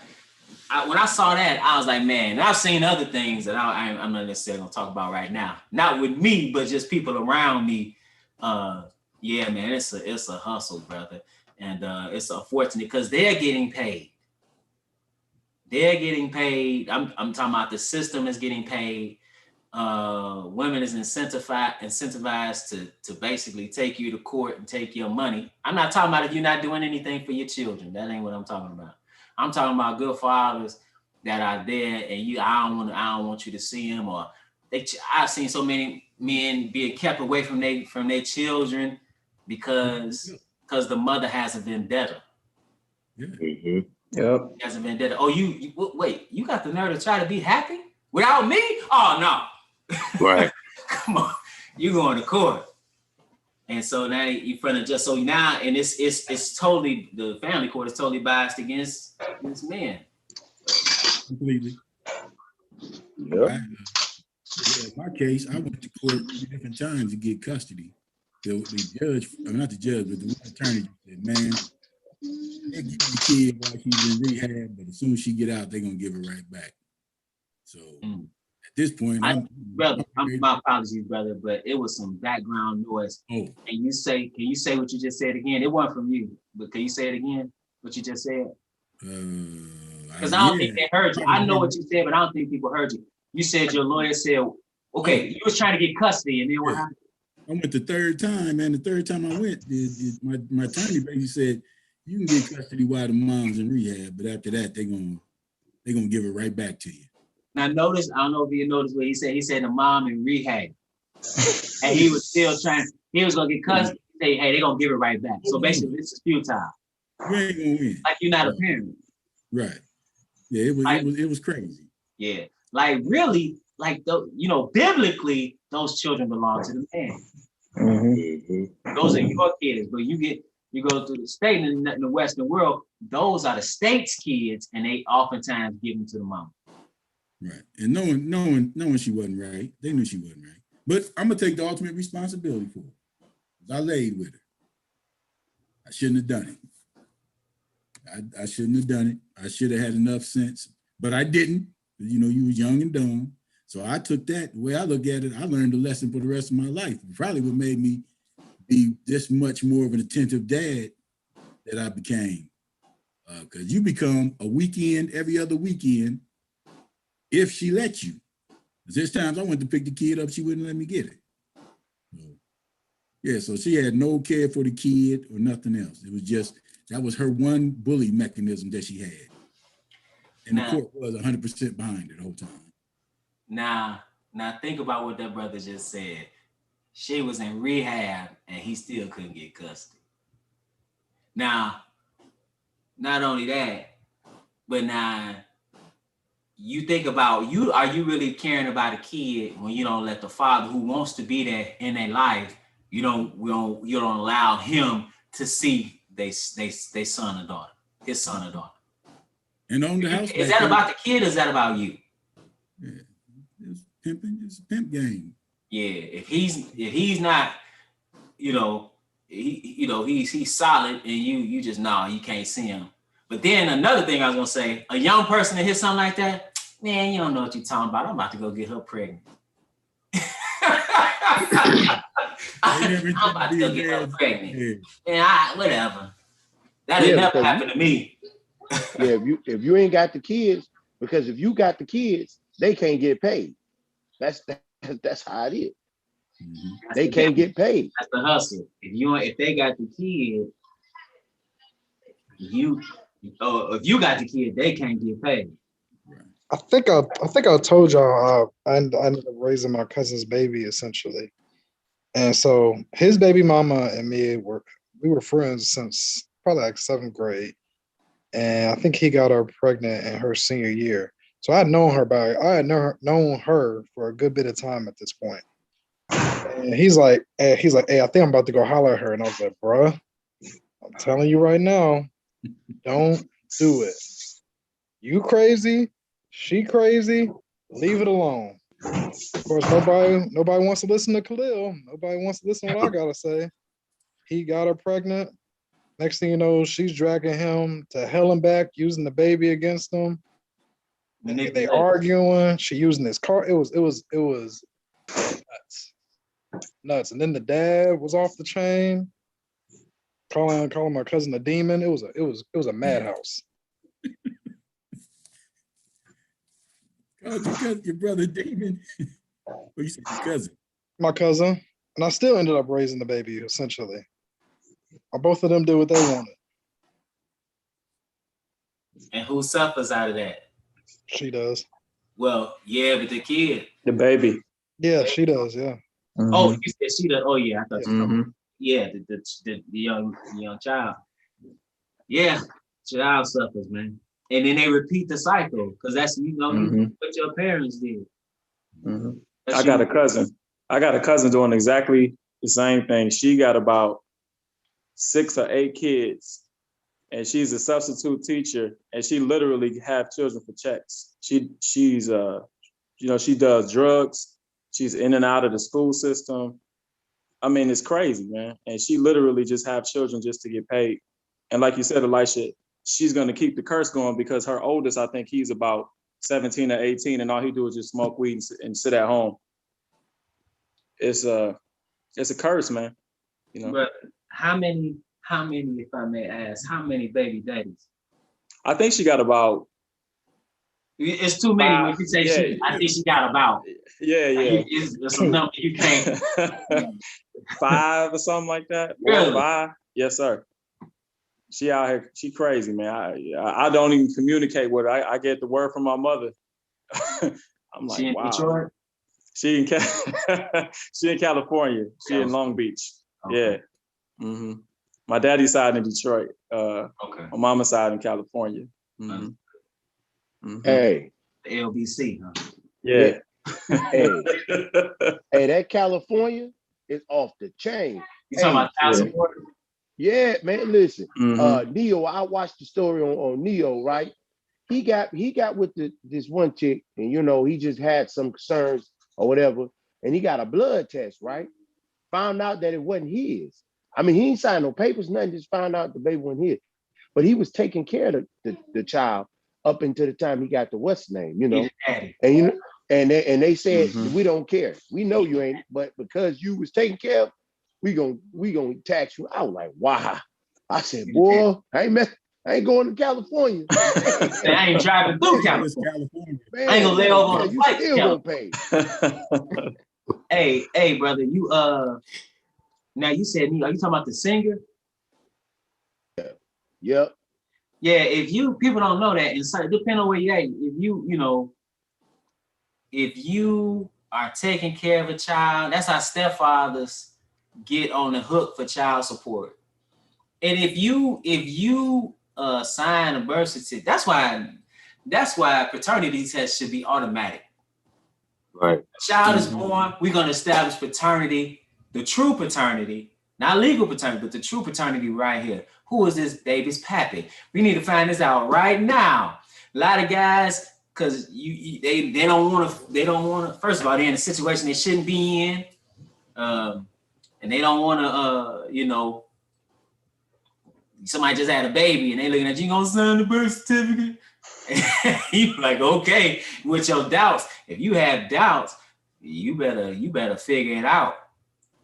when I saw that, I was like, man, and I've seen other things that I'm not necessarily gonna talk about right now. Not with me, but just people around me. Yeah, man, it's a hustle, brother, and it's unfortunate because they're getting paid. They're getting paid. I'm talking about the system is getting paid. Women is incentivized to basically take you to court and take your money. I'm not talking about if you're not doing anything for your children. That ain't what I'm talking about. I'm talking about good fathers that are there and I don't want you to see them, or I've seen so many men being kept away from their children because the mother has a vendetta. Yep. Has a vendetta. Oh, wait, you got the nerve to try to be happy? Without me? Oh no. Right. Come on, you going to court. And so now you front of just so now, and it's totally, the family court is totally biased against men. Completely. Yep. In my case, I went to court 3 different times to get custody. The judge, I mean, not the judge, but the one attorney said, man, they'll give you the kid while she's in rehab, but as soon as she get out, they're gonna give her right back. So at this point, my apologies, brother, but it was some background noise. Oh. And can you say what you just said again? It wasn't from you, but can you say it again? What you just said? Because I don't think they heard you. I know what you said, but I don't think people heard you. You said your lawyer said, okay, you was trying to get custody, and then what happened? I went the third time, and the third time I went, my attorney basically said, you can get custody while the mom's in rehab, but after that, they're gonna give it right back to you. Now notice, I don't know if you noticed what he said the mom in rehab. And he was still he was gonna get custody, say, hey, they're gonna give it right back. So basically this is futile. You ain't gonna win. Like you're not a parent. Right. Yeah, it was crazy. Yeah. Like really, like biblically, those children belong to the man. Mm-hmm. Those are your kids, but you go to the state in the Western world, those are the state's kids, and they oftentimes give them to the mom. Right. And knowing she wasn't right, they knew she wasn't right. But I'm gonna take the ultimate responsibility for it. I laid with her. I shouldn't have done it. I shouldn't have done it. I should have had enough sense, but I didn't. You was young and dumb. So I took that. The way I look at it, I learned a lesson for the rest of my life. Probably what made me be this much more of an attentive dad that I became. Because you become a weekend, every other weekend, if she lets you. There's times I went to pick the kid up, she wouldn't let me get it. So she had no care for the kid or nothing else. It was just, that was her one bully mechanism that she had. And the court was 100% behind it the whole time. Now think about what that brother just said. She was in rehab and he still couldn't get custody. Now, not only that, but now you think about are you really caring about a kid when you don't let the father who wants to be there in their life, you don't allow him to see they son or daughter, his son or daughter. And on the house, is that about the kid or is that about you? Yeah, it's pimping. It's a pimp game. Yeah, if he's not, he's solid, and you just you can't see him. But then another thing I was gonna say, a young person that hits something like that, man, you don't know what you're talking about. I'm about to go get her pregnant. I'm about to go get her pregnant. And whatever. That ain't never happened to me. Yeah, if you ain't got the kids, because if you got the kids, they can't get paid. That's how it is. Mm-hmm. They can't get paid. That's the hustle. If they got the kid, if you got the kid, they can't get paid. I think I told y'all I ended up raising my cousin's baby essentially, and so his baby mama and me we were friends since probably like 7th grade, and I think he got her pregnant in her senior year. So I had known her for a good bit of time at this point. And he's like, hey, I think I'm about to go holler at her, and I was like, bruh, I'm telling you right now, don't do it. You crazy. She crazy, leave it alone. Of course, nobody wants to listen to Khalil. Nobody wants to listen to what I gotta say. He got her pregnant. Next thing you know, she's dragging him to hell and back, using the baby against him. They arguing. She using his car. It was nuts. And then the dad was off the chain, calling my cousin a demon. It was a madhouse. Your brother David. Or you said your cousin? My cousin. And I still ended up raising the baby, essentially. Both of them did what they wanted. And who suffers out of that? She does. Well, yeah, but the kid. The baby. Yeah, she does, yeah. Mm-hmm. Oh, you said she does. Oh, yeah, I thought you were talking Mm-hmm. yeah, the young child. Yeah, child suffers, man. and then they repeat the cycle because that's Mhm. what your parents did. Mhm. That's I got a you. cousin. I got a cousin doing exactly the same thing. She got about 6 or 8 kids, and she's a substitute teacher, and she literally have children for checks. She's she does drugs. She's in and out of the school system. I mean, it's crazy, man. And she literally just have children just to get paid. And like you said, Elisha, she's going to keep the curse going because her oldest, I think he's about 17 or 18, and all he do is just smoke weed and sit at home. It's a curse, man. You know. But how many, if I may ask, how many baby daddies? I think she got about. It's too many when you say she. I think she got about. Yeah. It's a number you can't. 5 or something like that. 4 or 5. Yes, sir. She out here. She crazy, man. I don't even communicate with her. I get the word from my mother. I'm like, she in wow. Detroit? She in California. She in Long Beach. Okay. Yeah. Mm-hmm. My daddy's side in Detroit. Okay. My mama's side in California. Mm-hmm. Mm-hmm. Hey. The LBC, huh? Yeah. Hey, that California is off the chain. You talking about child support? Yeah, man. Listen, Mm-hmm. Neo. I watched the story on Neo. Right, he got with this one chick, and he just had some concerns or whatever, and he got a blood test. Right, found out that it wasn't his. I mean, he ain't signed no papers, nothing. Just found out the baby wasn't his, but he was taking care of the child up until the time he got the what's name, and and they said we don't care. We know you ain't, but because you was taking care of, we gonna tax you. I was like, wow. I said, boy, I ain't going to California. I ain't driving through California. Man, I ain't gonna lay over on a flight. Still gonna pay. Hey, brother, you now you said me. Are you talking about the singer? Yep. Yeah, if people don't know that, and depending on where you're at, if you are taking care of a child, that's how stepfathers get on the hook for child support. And if you sign a birth certificate, that's why paternity test should be automatic. Right. A child is born, we're gonna establish paternity, the true paternity, not legal paternity, but the true paternity right here. Who is this baby's pappy? We need to find this out right now. A lot of guys, because they don't want to. First of all, they're in a situation they shouldn't be in, and they don't want to. Somebody just had a baby and they looking at you, gonna sign the birth certificate. You like, okay, with your doubts. If you have doubts, you better figure it out.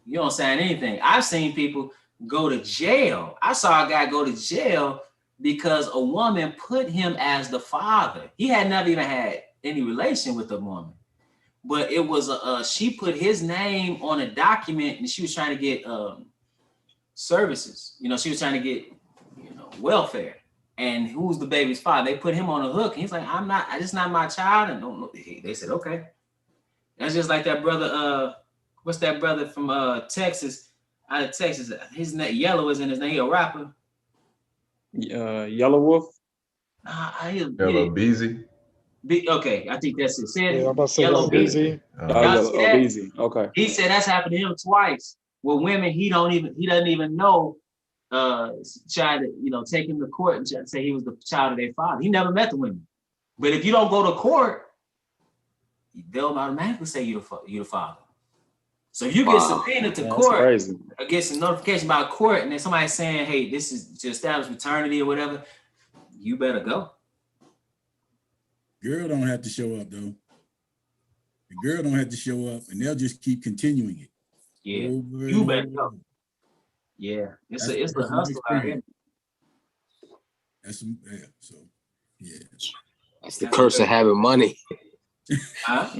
You don't sign anything. I've seen people go to jail. I saw a guy go to jail because a woman put him as the father. He had never even had any relation with a woman, but it was she put his name on a document and she was trying to get services. She was trying to get welfare. And who's the baby's father? They put him on a hook. And he's like, it's not my child. And don't. They said, okay. That's just like that brother. What's that brother from Texas? Out of Texas, his name Yellow is in his name. He a rapper. Yellow Wolf. Yellow Beezy. Okay, I think that's it. Yeah, I'm about to say Yellow Beezy. Beezy. Okay. He said that's happened to him twice. With women, he doesn't even know. Tried to take him to court and say he was the child of their father. He never met the women. But if you don't go to court, they'll automatically say you the father. So if you get subpoenaed to court or get some notification about court and then somebody saying, hey, this is to establish paternity or whatever, you better go. Girl don't have to show up though. The girl don't have to show up and they'll just keep continuing it. Yeah, you better go. Yeah, it's a hustle out here. That's the curse of having money. Huh?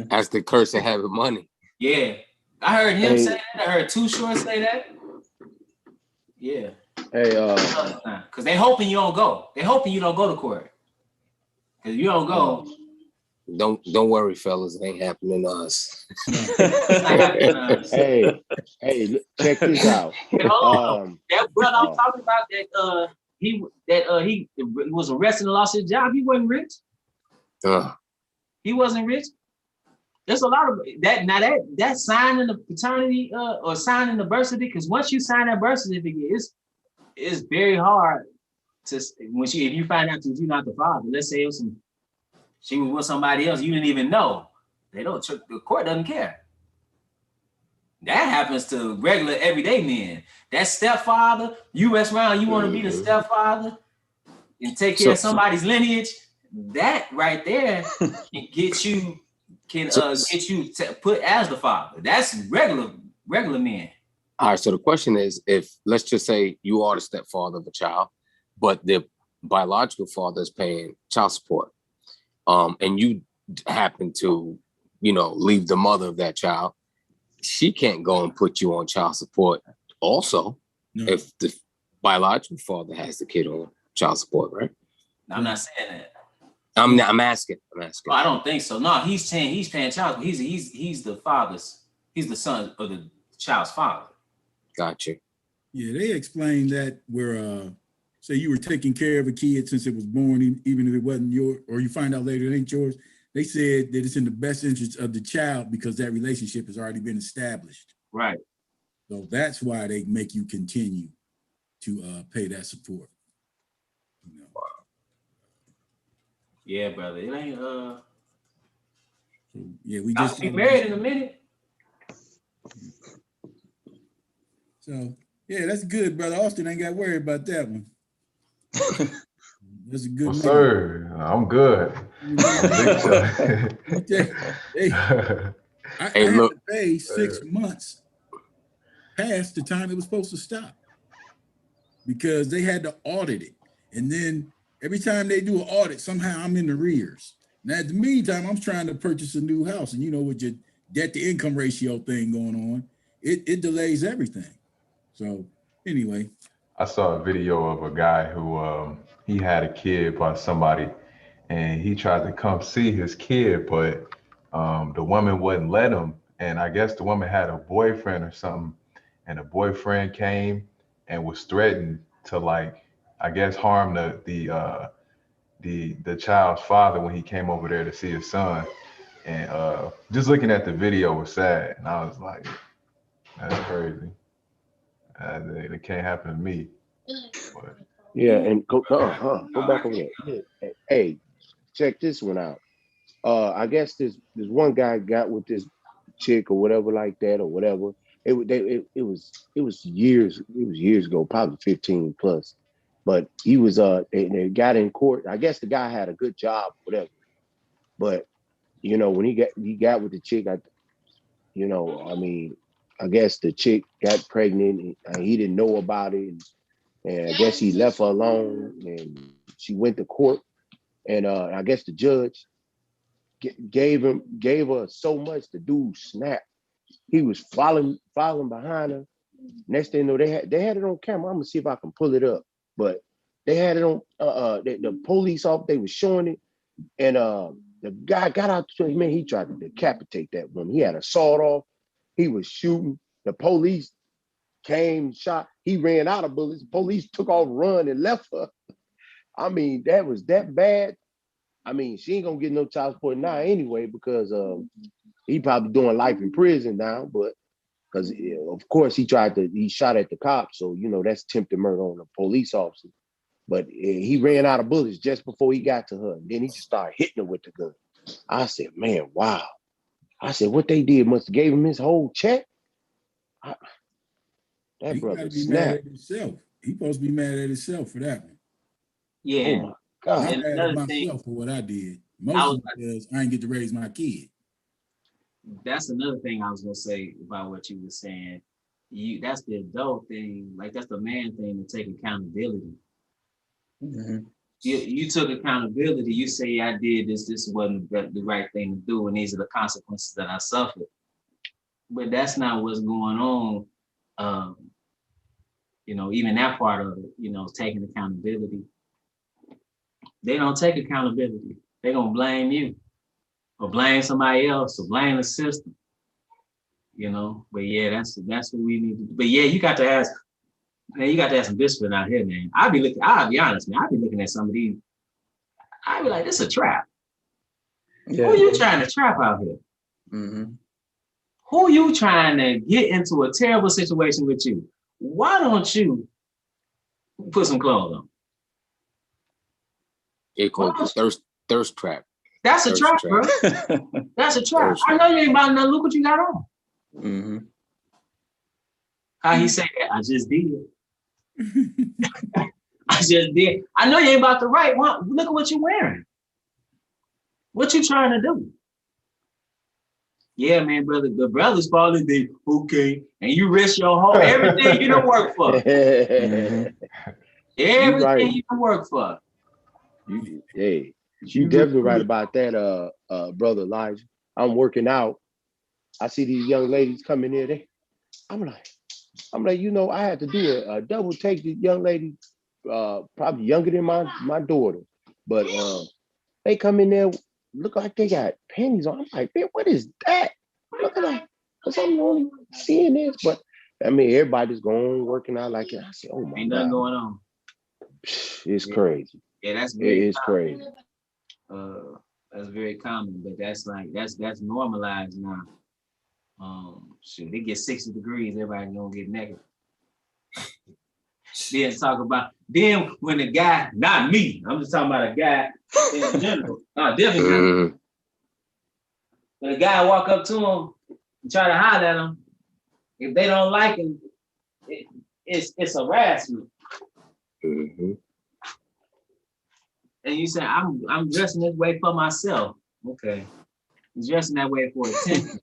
That's the curse of having money. Yeah, I heard him say that. I heard Too Short say that. Yeah. Hey, because they hoping you don't go. They hoping you don't go to court. Because you don't go. Don't worry, fellas. It ain't happening to us. Hey, check this out. That brother I'm talking about that he was arrested and lost his job. He wasn't rich. He wasn't rich. There's a lot of that. Now that signing the paternity or signing the birth certificate, because once you sign that birth certificate, it's very hard to if you find out that you're not the father. Let's say she was with somebody else you didn't even know. The court doesn't care. That happens to regular everyday men. That stepfather, you mess around, you want to be the stepfather and take care of somebody's lineage. That right there can get you put as the father. That's regular men. All right. So the question is, if let's just say you are the stepfather of a child, but the biological father is paying child support, and you happen to, leave the mother of that child, she can't go and put you on child support. Also, if the biological father has the kid on child support, right? I'm not saying that. I'm asking. Oh, I don't think so. No, he's paying child. He's the father's. He's the son of the child's father. Gotcha. Yeah, they explained that where say you were taking care of a kid since it was born, even if it wasn't yours, or you find out later it ain't yours. They said that it's in the best interest of the child because that relationship has already been established. Right. So that's why they make you continue to pay that support. Yeah, brother. It ain't So, yeah, we I'll just be married in a minute. So yeah, that's good, brother. Austin ain't got to worry about that one. That's a good Well, man. sir, I'm good. I had to pay 6 months past the time it was supposed to stop because they had to audit it. And then every time they do an audit, somehow I'm in the rears. Now, at the meantime, I'm trying to purchase a new house. And with your debt to income ratio thing going on, it delays everything. So anyway. I saw a video of a guy who he had a kid by somebody and he tried to come see his kid, but the woman wouldn't let him. And I guess the woman had a boyfriend or something, and the boyfriend came and was threatened to harm the child's father when he came over there to see his son. And just looking at the video was sad. And I was like, that's crazy. It can't happen to me. But. Yeah, and go back over there. Yeah. Hey, check this one out. I guess this one guy got with this chick or whatever like that or whatever. It was years ago, probably 15 plus. But he was they got in court. I guess the guy had a good job, whatever. But when he got with the chick, I guess the chick got pregnant and he didn't know about it. And I guess he left her alone and she went to court. And I guess the judge gave her so much, the dude snapped. He was following behind her. Next thing you know, they had it on camera. I'm gonna see if I can pull it up. But they had it on the police off, they was showing it. And the guy got out, man, he tried to decapitate that woman. He had a sawed off, he was shooting. The police came, shot, he ran out of bullets. The police took off, run, and left her. I mean, that was that bad. I mean, she ain't gonna get no child support now anyway, because he probably doing life in prison now, but because of course he shot at the cops, so that's attempted murder on a police officer. But he ran out of bullets just before he got to her, and then he just started hitting her with the gun. I said, man, wow. I said, what they did must have gave him his whole check. That brother snapped. He's supposed to be mad at himself for that one. Yeah. Oh my God. I'm mad at myself for what I did. Mostly because I didn't get to raise my kid. That's another thing I was gonna say about what you were saying. That's the adult thing, like that's the man thing, to take accountability. Mm-hmm. You took accountability. You say, I did this wasn't the right thing to do, and these are the consequences that I suffered. But that's not what's going on. Even that part of it, taking accountability. They don't take accountability. They're gonna blame you, or blame somebody else, or blame the system. But yeah, that's what we need to do. But yeah, you got to ask Man, you got to have some discipline out here, man. I'll be honest, man. I'll be looking at some of these. I'll be like, this is a trap. Yeah. Who are you trying to trap out here? Mm-hmm. Who are you trying to get into a terrible situation with you? Why don't you put some clothes on? It called thirst trap. That's a Thirst trap, trap. bro. That's a trap. Thirst I know you ain't about nothing. Look what you got on. Mm-hmm. How he say that? I just did. I just did. I know you ain't about the right one. Look at what you're wearing. What you trying to do? Yeah, man, brother. The brothers falling deep. Okay. And you risk your whole everything you don't work for. Mm-hmm. Everything right. you can work for. You definitely right about that, brother Elijah. I'm working out. I see these young ladies coming in. I'm like, you know, I had to do a double take. The young lady, probably younger than my daughter, but they come in there, look like they got panties on. I'm like, man, what is that? Look at that. Because I'm only seeing this, but I mean, everybody's going working out like it. I said, oh my Ain't God. nothing going on. It's crazy. Yeah, that's very crazy. That's very common, but that's normalized now. Shit, they get 60 degrees, everybody gonna get naked. Then when the guy, not me, I'm just talking about a guy in general. Definitely. When a guy walk up to him and try to holler at him, if they don't like him, it's harassment. Mm-hmm. And you say, I'm dressing this way for myself. Okay. I'm dressing that way for attention.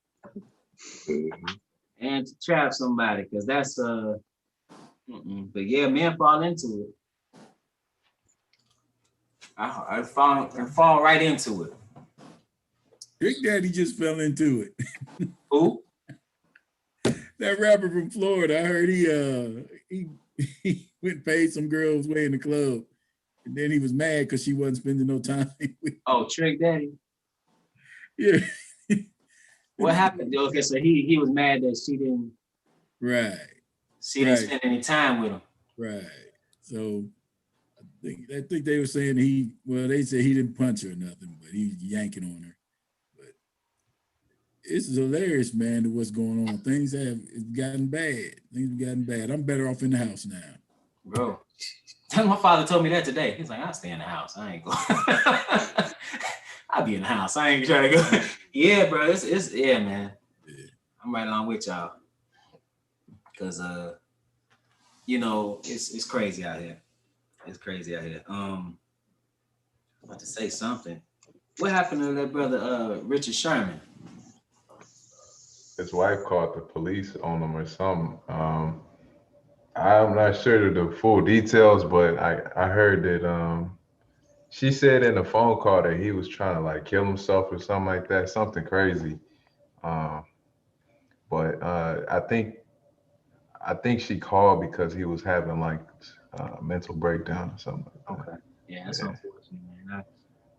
Mm-hmm. And to trap somebody, because that's but yeah, men fall into it. I fall right into it. Big Daddy just fell into it. Who? That rapper from Florida. I heard he went and paid some girl's way in the club. And then he was mad because she wasn't spending no time with him. Oh, Trick Daddy? Yeah. What happened? Okay, so he was mad that she didn't spend any time with him. Right. So I think they were saying they said he didn't punch her or nothing, but he's yanking on her. But it's hilarious, man, to what's going on. Things have gotten bad. I'm better off in the house now. Bro. My father told me that today. He's like, I'll stay in the house. I ain't going. I'll be in the house. I ain't trying to go. Yeah, bro. It's yeah, man. Yeah. I'm right along with y'all. Because you know, it's crazy out here. It's crazy out here. I'm about to say something. What happened to that brother Richard Sherman? His wife called the police on him or something. I'm not sure of the full details, but I heard that she said in the phone call that he was trying to like kill himself or something like that, something crazy. But I think she called because he was having like mental breakdown or something like that. Okay. Yeah, that's unfortunate, man.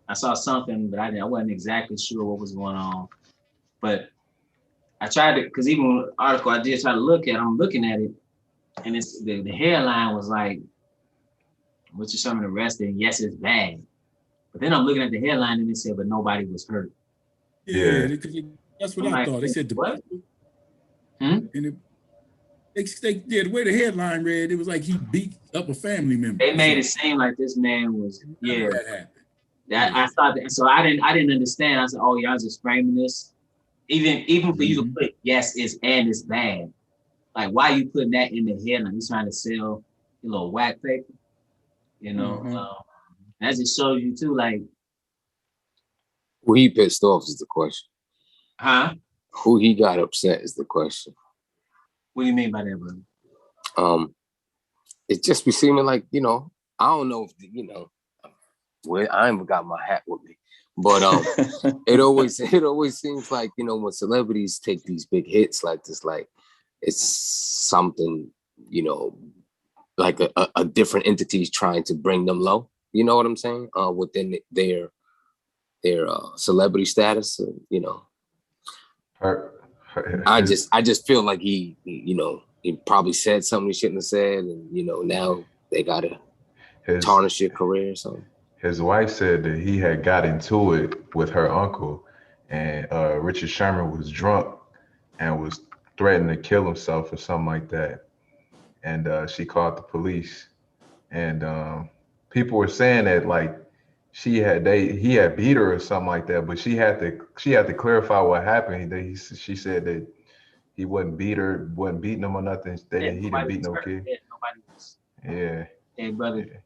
I saw something, but I wasn't exactly sure what was going on. But I tried to, because even the article I did try to look at, I'm looking at it, and it's the headline was like, Richard Sherman arrested, and yes, it's bad. But then I'm looking at the headline and it said, but nobody was hurt. Yeah. That's what I thought. They said what? And the way the headline read, it was like he beat up a family member. They made it seem like this man was, yeah. That happened. I thought that, so I didn't understand. I said, oh, y'all just framing this. Even for you to put yes, it's bad. Like, why are you putting that in the headline? You trying to sell your little whack paper? You know, that just shows you too, like, Who he pissed off is the question. Huh? Who he got upset is the question. What do you mean by that, brother? It just be seeming like, you know, I don't know if, you know, well, I ain't even got my hat with me, but it always seems like, you know, when celebrities take these big hits like this, like it's something, you know, like a different entities trying to bring them low. You know what I'm saying? Within their celebrity status, you know. I just feel like he, you know, he probably said something he shouldn't have said, and you know, now they gotta His tarnish your career or something. his wife said that he had got into it with her uncle, and Richard Sherman was drunk and was threatening to kill himself or something like that. And she called the police, and people were saying that like he had beat her or something like that, but she had to clarify what happened. She said that he wasn't beating him or nothing. He didn't beat no kid. Yeah, nobody was. Yeah. Hey, brother,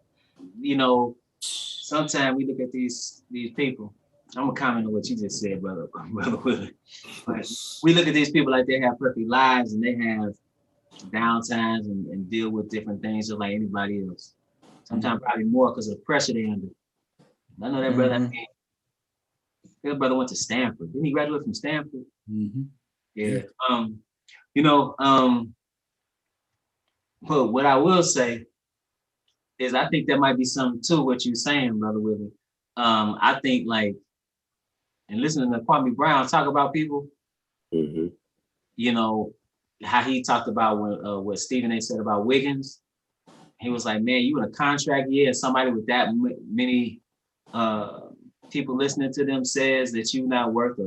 you know, sometimes we look at these people. I'm gonna comment on what you just said, brother Willie. But we look at these people like they have perfect lives and they have downtimes and deal with different things just like anybody else. Sometimes probably more because of the pressure they under. I know that brother. That brother went to Stanford. Didn't he graduate from Stanford? Yeah. You know, but what I will say is I think there might be something to what you're saying, brother Willie. I think like, and listening to Kwame Brown talk about people, you know, how he talked about what Stephen A said about Wiggins. He was like, man, you in a contract year and somebody with that many people listening to them says that you're not worth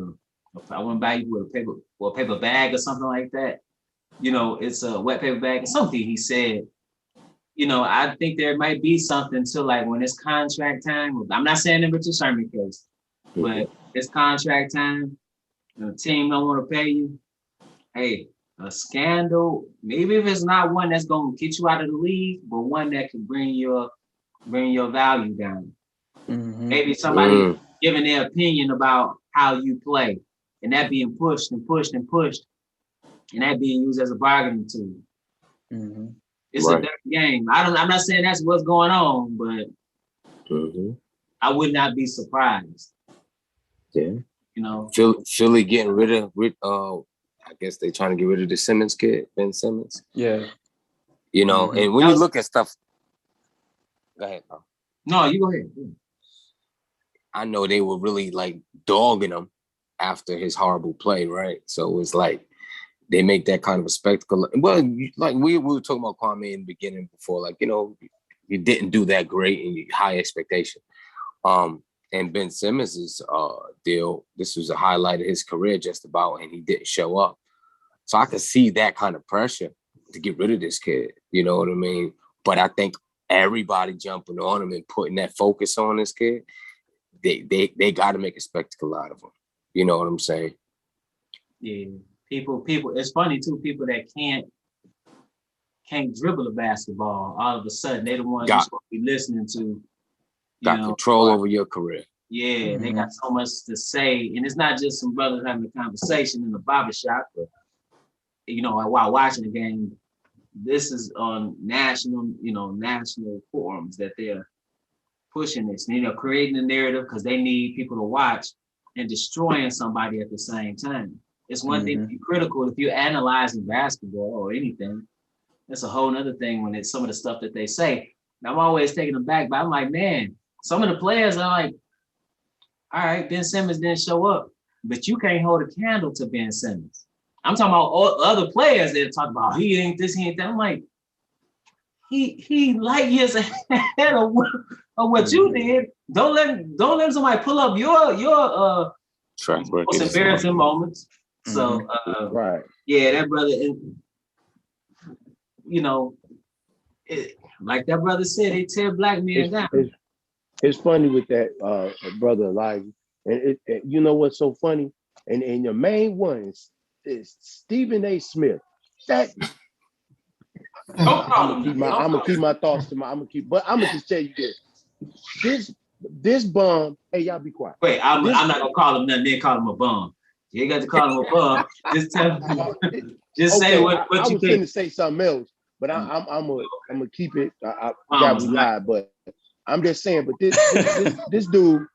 I want to buy you with a paper bag or something like that. You know, it's a wet paper bag or something he said. You know, I think there might be something to like when it's contract time. I'm not saying the Richard Sherman case, but it's contract time and the team don't want to pay you. Hey, a scandal, maybe if it's not one that's going to get you out of the league, but one that can bring your value down. Maybe somebody giving their opinion about how you play and that being pushed and pushed and pushed and that being used as a bargaining tool. It's a different game. I'm not saying that's what's going on, but I would not be surprised. Yeah. You know, Philly getting rid of I guess they trying to get rid of the Simmons kid, Ben Simmons. Yeah. You know, and when you look at stuff, go ahead, bro. No, you go ahead. I know they were really like dogging him after his horrible play, right? So it's like they make that kind of a spectacle. Well, like we were talking about Kwame in the beginning before, like, you know, you didn't do that great and you high expectation. And Ben Simmons's deal, this was a highlight of his career just about, and he didn't show up. So I could see that kind of pressure to get rid of this kid, you know what I mean? But I think everybody jumping on him and putting that focus on this kid, they got to make a spectacle out of him. You know what I'm saying? Yeah, people. It's funny too. People that can't dribble a basketball, all of a sudden they the ones you're supposed to be listening to. Got control over your career. Yeah, they got so much to say, and it's not just some brothers having a conversation in the barbershop, but you know, while watching the game. This is on national forums that they're pushing this, you know, creating a narrative because they need people to watch and destroying somebody at the same time. It's one thing to be critical if you're analyzing basketball or anything. That's a whole nother thing when it's some of the stuff that they say. Now, I'm always taken aback, but I'm like, man, some of the players are like, all right, Ben Simmons didn't show up, but you can't hold a candle to Ben Simmons. I'm talking about all other players that talk about he ain't this, he ain't that. I'm like, he light years ahead of what you did. Don't let somebody pull up your track record, most embarrassing moments. So yeah, that brother, you know, like that brother said, they tear black men down. It's funny with that brother Elijah, and you know what's so funny, and your main one is Stephen A. Smith. That I'm gonna keep my thoughts to but I'm gonna just tell you this bum. Hey, y'all be quiet. Wait, I'm not gonna call him nothing. Then call him a bum. You ain't got to call him a bum. Just tell him. Just say what you think. I was going to say something else, but I'm gonna keep it. I got me live, but I'm just saying. But this dude.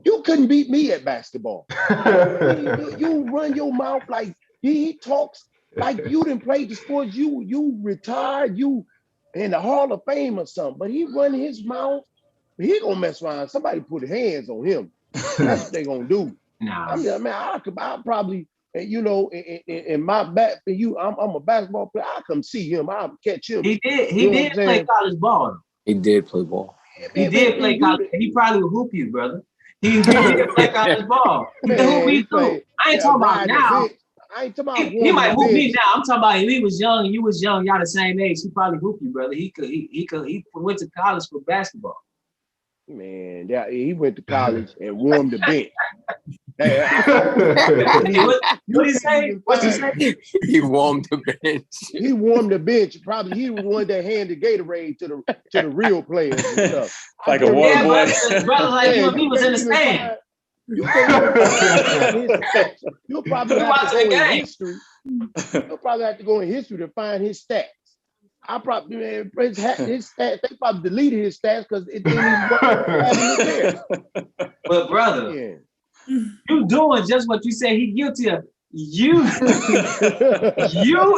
You couldn't beat me at basketball. You run your mouth like he talks like you didn't play the sports. You retired. You in the Hall of Fame or something. But he run his mouth. He gonna mess around. Somebody put hands on him. That's what they gonna do. Nah. I mean, I probably And you know, in my back, I'm a basketball player. I come see him. I'll catch him. He did play college ball. He did play ball. He did play college. He probably would hoop you, brother. He did play college ball. He can hoop me too. I ain't talking about now. I ain't talking about he might hoop me now. I'm talking about if he was young and you was young, y'all the same age. He probably hoop you, brother. He went to college for basketball. Man, yeah, he went to college and warmed the bench. What he say? What's he say? He warmed the bench. He warmed the bench. Probably he was one that handed Gatorade to the real players and stuff. Like a water boy. Brother, like you, he was in the stand. You'll probably have to go in history. You'll probably have to go in history to find his stats. I probably his stats. They probably deleted his stats because it didn't even work. But brother, you doing just what you say he guilty of. You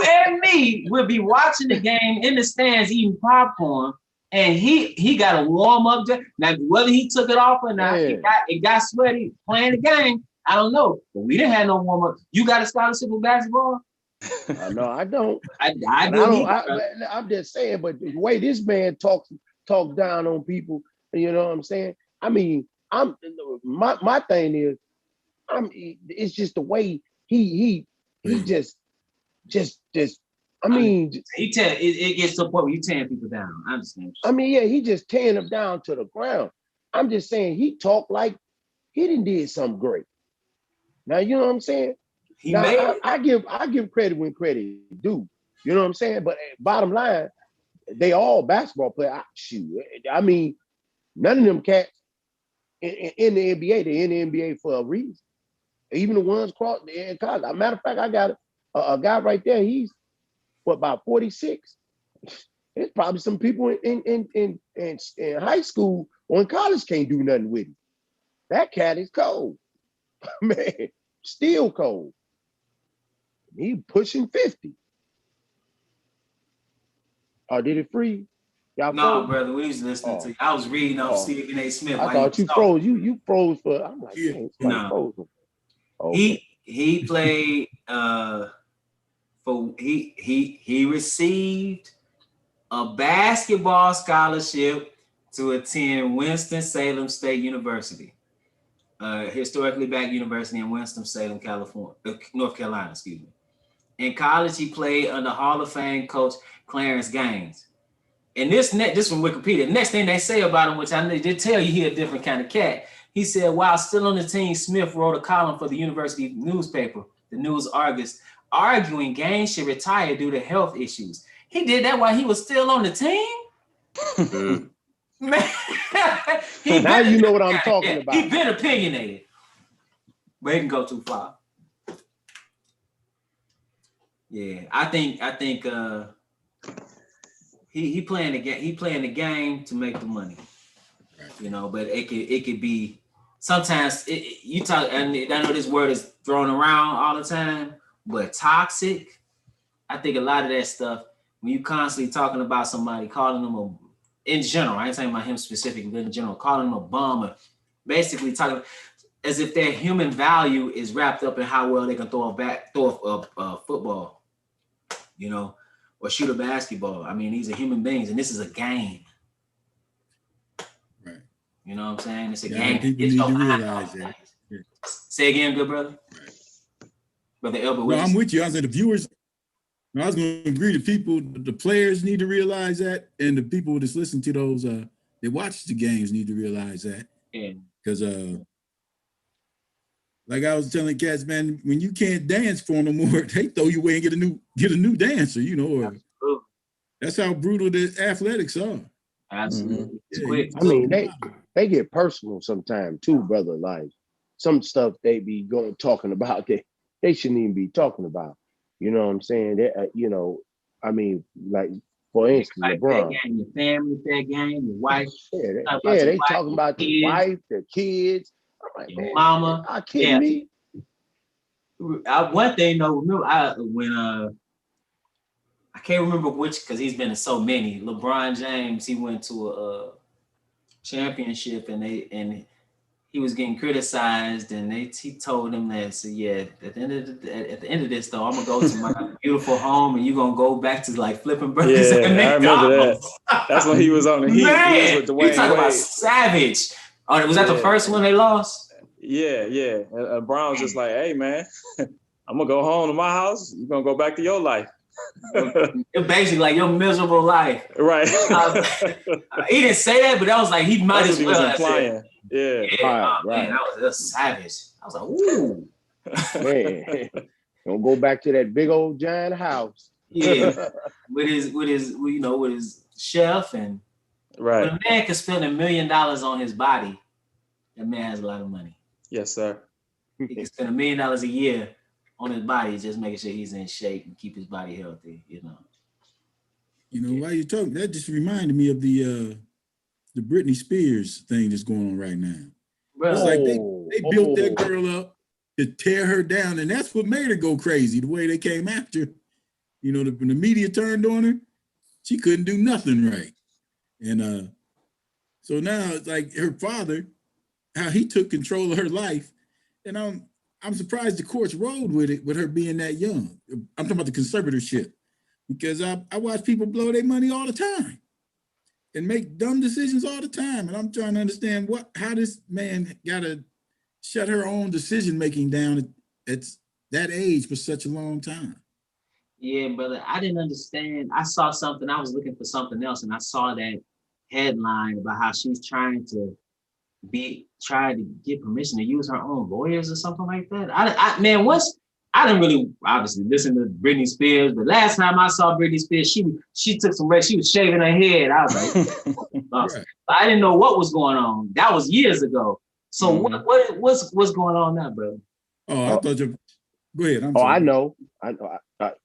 and me will be watching the game in the stands eating popcorn, and he got to warm up. Now whether he took it off or not, it got sweaty playing the game. I don't know, but we didn't have no warm up. You got a scholarship for basketball? No, I don't. I don't. I'm just saying, but the way this man talks down on people, you know what I'm saying? I mean, my thing is, it's just the way he just. I mean, it gets to the point where you tearing people down. I understand. I mean, yeah, he just tearing them down to the ground. I'm just saying he talked like he didn't did something great. Now you know what I'm saying? I give credit when credit is due. You know what I'm saying? But bottom line, they all basketball players. Shoot, I mean, none of them cats in the NBA. They're in the NBA for a reason. Even the ones in college. As a matter of fact, I got a guy right there. He's about 46. There's probably some people in high school or in college can't do nothing with him. That cat is cold, man. Still cold. He pushing 50. Oh, did it freeze? No, brother, we was listening to you. I was reading off Stephen A. Smith. I thought you froze. You froze for. I'm like, no. Okay. He played he received a basketball scholarship to attend Winston-Salem State University, historically black university in Winston-Salem, North Carolina, excuse me. In college, he played under Hall of Fame coach Clarence Gaines. And this from Wikipedia. Next thing they say about him, which I know they tell you he a different kind of cat. He said, while still on the team, Smith wrote a column for the university newspaper, the News Argus, arguing Gaines should retire due to health issues. He did that while he was still on the team? Man, now you know what I'm talking about. He's been opinionated, but he can go too far. Yeah, I think he playing the game. He playing the game to make the money, you know. But it could be sometimes you talk, and I know this word is thrown around all the time, but toxic. I think a lot of that stuff when you constantly talking about somebody, calling them in general. I ain't talking about him specifically, but in general, calling them a bum, or basically talking as if their human value is wrapped up in how well they can throw a football, you know, or shoot a basketball. I mean, these are human beings, and this is a game. Right. You know what I'm saying? It's a game. People need to realize that. Yeah. Say again, good brother. Right. Brother Elbert. No, I'm with you. I said the viewers. I was going to agree. The players need to realize that, and the people that's listening to those, that watch the games need to realize that. Yeah. Because, like I was telling cats, man, when you can't dance for them no more, they throw you away and get a new dancer, you know. Or, that's how brutal the athletics are. Absolutely. Yeah, I mean, they get personal sometimes too, brother. Like some stuff they be talking about that they shouldn't even be talking about. You know what I'm saying? That, you know, I mean, like for instance, like LeBron. Game, your family, fair game, your wife. Yeah, they talking about the wife, the kids. I'm like, man, mama. Are you kidding me? One thing though, remember I can't remember which, because he's been in so many. LeBron James, he went to a championship and he was getting criticized, and he told him that, so yeah, at the end of this though, I'm gonna go to my beautiful home, and you're gonna go back to like flipping burgers Yeah, and I remember that. McDonald's. That's when he was on the Heat. Man, He was with you Dwayne talk about Wade. savage. Oh, was that the first one they lost? Yeah. And Brown was just like, hey man, I'm gonna go home to my house. You're gonna go back to your life. It's basically like your miserable life. Right. He didn't say that, but that was like he might That's as what he well was implying. Yeah. Man, that was savage. I was like, ooh. Man, don't go back to that big old giant house. Yeah, with his chef, and right. When a man can spend $1 million on his body, that man has a lot of money. Yes, sir. He can spend $1 million a year on his body, just making sure he's in shape and keep his body healthy. You know, while you're talking, that just reminded me of the Britney Spears thing that's going on right now. It's like they built that girl up to tear her down, and that's what made her go crazy. The way they came after her. You know, when the media turned on her, she couldn't do nothing right. And so now it's like her father, how he took control of her life. And I'm surprised the courts rolled with it, with her being that young. I'm talking about the conservatorship, because I watch people blow their money all the time and make dumb decisions all the time. And I'm trying to understand how this man got to shut her own decision-making down at that age for such a long time. Yeah, brother, I didn't understand. I saw something, I was looking for something else, and I saw that headline about how she's trying to get permission to use her own lawyers or something like that. I didn't really obviously listen to Britney Spears, but last time I saw Britney Spears, she took some rest, she was shaving her head. I was like, I didn't know what was going on. That was years ago. So what's going on now, brother? Oh, I thought you. Go ahead. I know.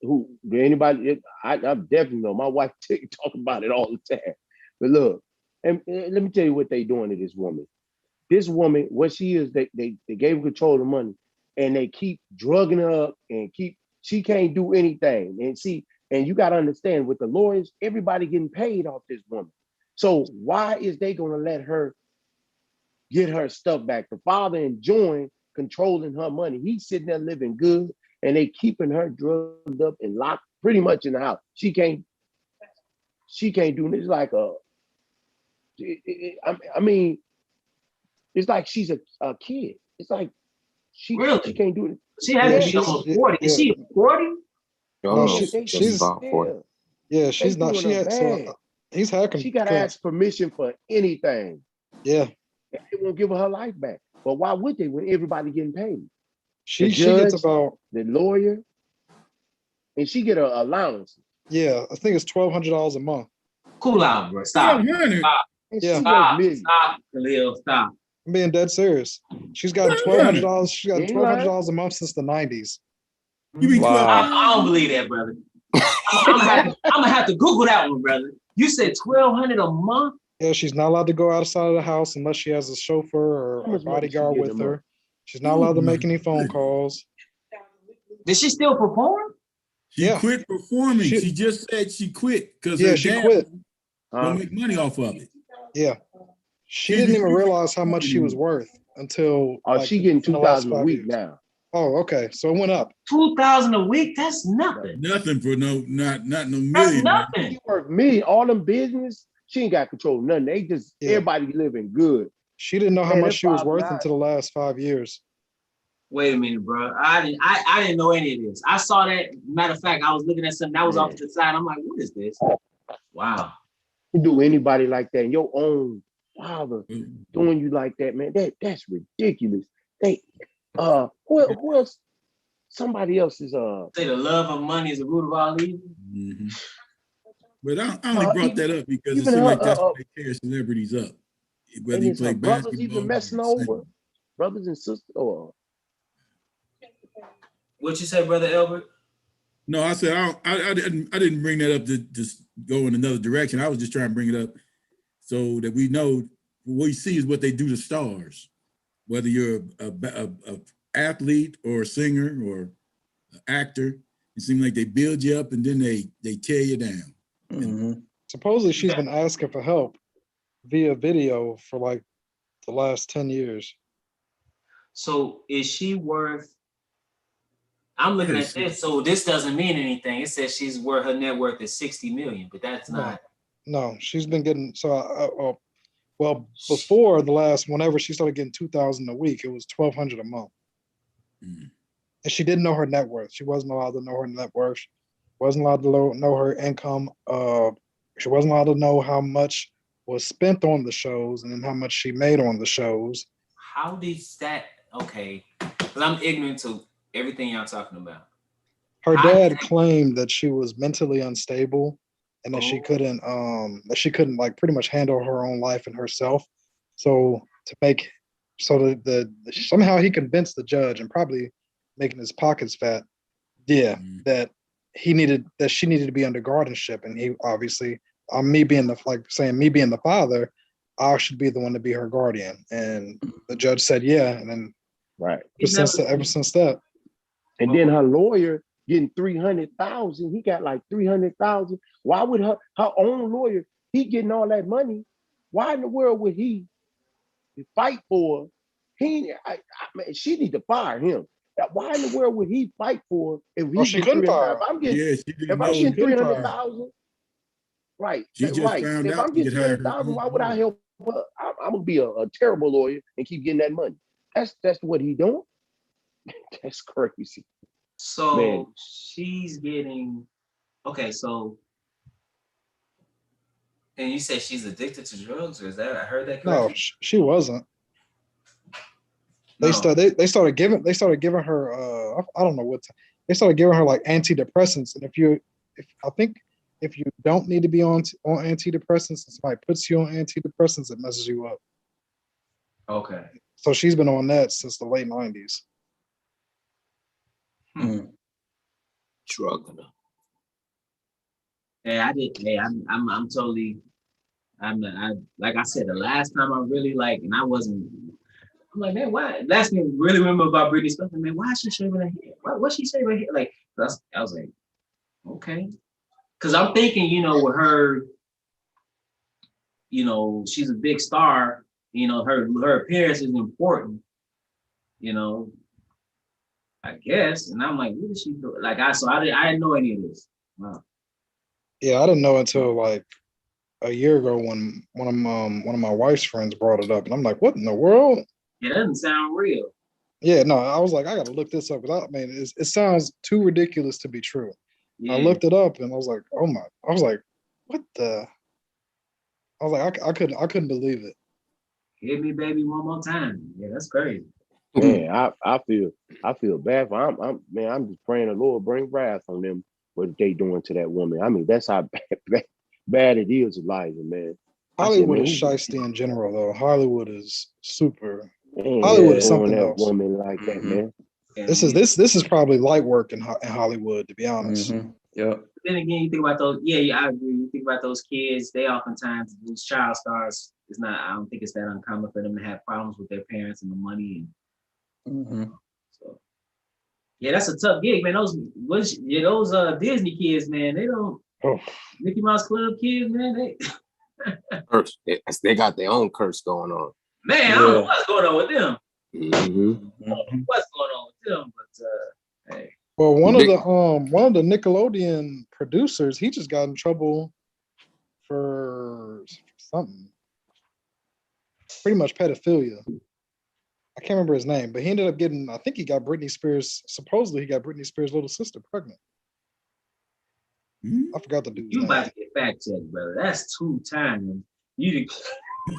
Who anybody? I definitely know. My wife talk about it all the time. But look, and let me tell you what they doing to this woman. This woman, what she is, they gave her control of the money, and they keep drugging her up and she can't do anything. And you got to understand, with the lawyers, everybody getting paid off this woman. So why is they going to let her get her stuff back? The father enjoying controlling her money. He's sitting there living good, and they keeping her drugged up and locked pretty much in the house. She can't do this. Like I mean, it's like she's a kid. It's like she can't do it. She has to be almost 40. Is she 40? No, she's about 40. Yeah, she's not. She had he's had. She got to ask permission for anything. Yeah, they won't give her life back. But why would they when everybody getting paid? She gets about the lawyer, and she get her allowance. Yeah, I think it's $1,200 a month. Cool out, bro. Stop. Yeah. Stop, Khalil. Stop. I'm being dead serious. She's got $1,200. She's got $1,200 a month since the 90s. I don't believe that, brother. I'm gonna have to Google that one, brother. You said $1,200 a month? Yeah, she's not allowed to go outside of the house unless she has a chauffeur or a bodyguard with her. She's not allowed to make any phone calls. Did she still perform? She quit performing. She just said she quit because she quit. Don't make money off of it. Yeah, she didn't even realize how much she was worth until. She getting $2,000 a week now. Oh, okay, so it went up. $2,000 a week? That's nothing. Nothing for not no million. That's nothing. She work million. All them business, she ain't got control of nothing. They just everybody living good. She didn't know how much she was worth until the last 5 years. Wait a minute, bro. I didn't know any of this. I saw that. Matter of fact, I was looking at something that was off to the side. I'm like, what is this? Wow. You do anybody like that, and your own father doing you like that, man? That's ridiculous. Who else? Somebody else is say the love of money is the root of all evil. Mm-hmm. But I only brought that up because it seems like that's what they tear celebrities up. Whether you play basketball, brothers even messing over brothers and sisters. Or what you say, Brother Elbert? No, I said I didn't bring that up to just go in another direction. I was just trying to bring it up so that we know what we see is what they do to stars. Whether you're a athlete or a singer or an actor, it seems like they build you up and then they tear you down. Mm-hmm. Supposedly she's been asking for help via video for like the last 10 years. So is she worth? I'm looking at this. So this doesn't mean anything. It says she's worth her net worth is 60 million, but that's not. No, she's been getting well before the last whenever she started getting 2,000 a week, it was 1,200 a month. Mm. And she didn't know her net worth. She wasn't allowed to know her net worth. She wasn't allowed to know her income. She wasn't allowed to know how much was spent on the shows and then how much she made on the shows. How did that? Okay, because I'm ignorant to everything y'all talking about. Her dad claimed that she was mentally unstable and that she Oh. couldn't like pretty much handle her own life and herself. So that somehow he convinced the judge and probably making his pockets fat, that she needed to be under guardianship. And he obviously, me being the father, I should be the one to be her guardian. And the judge said, yeah. And then ever since that. And then her lawyer getting 300,000. He got like 300,000. Why would her own lawyer, he getting all that money? Why in the world would he fight for? She need to fire him. Why in the world would he fight for if he couldn't fire? If I'm getting 300,000, right? She just found if out I'm getting 300,000, why would I help her? I'm gonna be a terrible lawyer and keep getting that money. That's what he doing. That's crazy. So Man. she's getting okay. So, and you said she's addicted to drugs, or is that I heard that correctly? No, she wasn't. They started giving her I don't know what they started giving her like antidepressants, and if you don't need to be on antidepressants, and somebody puts you on antidepressants, it messes you up. Okay. So she's been on that since the late 90s. Drug. Yeah, I did. Hey, I'm totally. I like I said the last time I really like, and I wasn't. I'm like, man, why? Last thing I really remember about Britney Spears, man, why is she shaving her hair? What's she shaving her hair? Like, I was like, okay, because I'm thinking, with her, she's a big star. Her appearance is important. I guess, and I'm like, what is she doing? Like, I didn't know any of this. Wow. Yeah, I didn't know until like a year ago when one of my wife's friends brought it up, and I'm like, what in the world? It doesn't sound real. Yeah, no, I was like, I got to look this up because it sounds too ridiculous to be true. Yeah. I looked it up and I was like, oh my! I was like, what the? I was like, I couldn't believe it. Hit me, baby, one more time. Yeah, that's crazy. Man, I feel bad for I'm just praying the Lord bring wrath on them what they doing to that woman. I mean, that's how bad it is, Elijah, man. Hollywood is shiesty in general, though. Hollywood is super. Man, Hollywood is something that else. Woman like that, man. This is probably light work in Hollywood, to be honest. Yeah. Then again, you think about those. Yeah, I agree. You think about those kids. They oftentimes those child stars. I don't think it's that uncommon for them to have problems with their parents and the money. So, yeah, that's a tough gig, man. Those Disney kids, man. They don't. Mickey Mouse Club kids, man. They curse. They got their own curse going on. Man, I don't know what's going on with them. Mm-hmm. What's going on with them? But hey. Well, one of the Nickelodeon producers, he just got in trouble for something. Pretty much pedophilia. I can't remember his name, but he ended up getting. I think he got Britney Spears. Supposedly, he got Britney Spears' little sister pregnant. I forgot the dude's name. You about to get fact checked, brother. That's 2 times.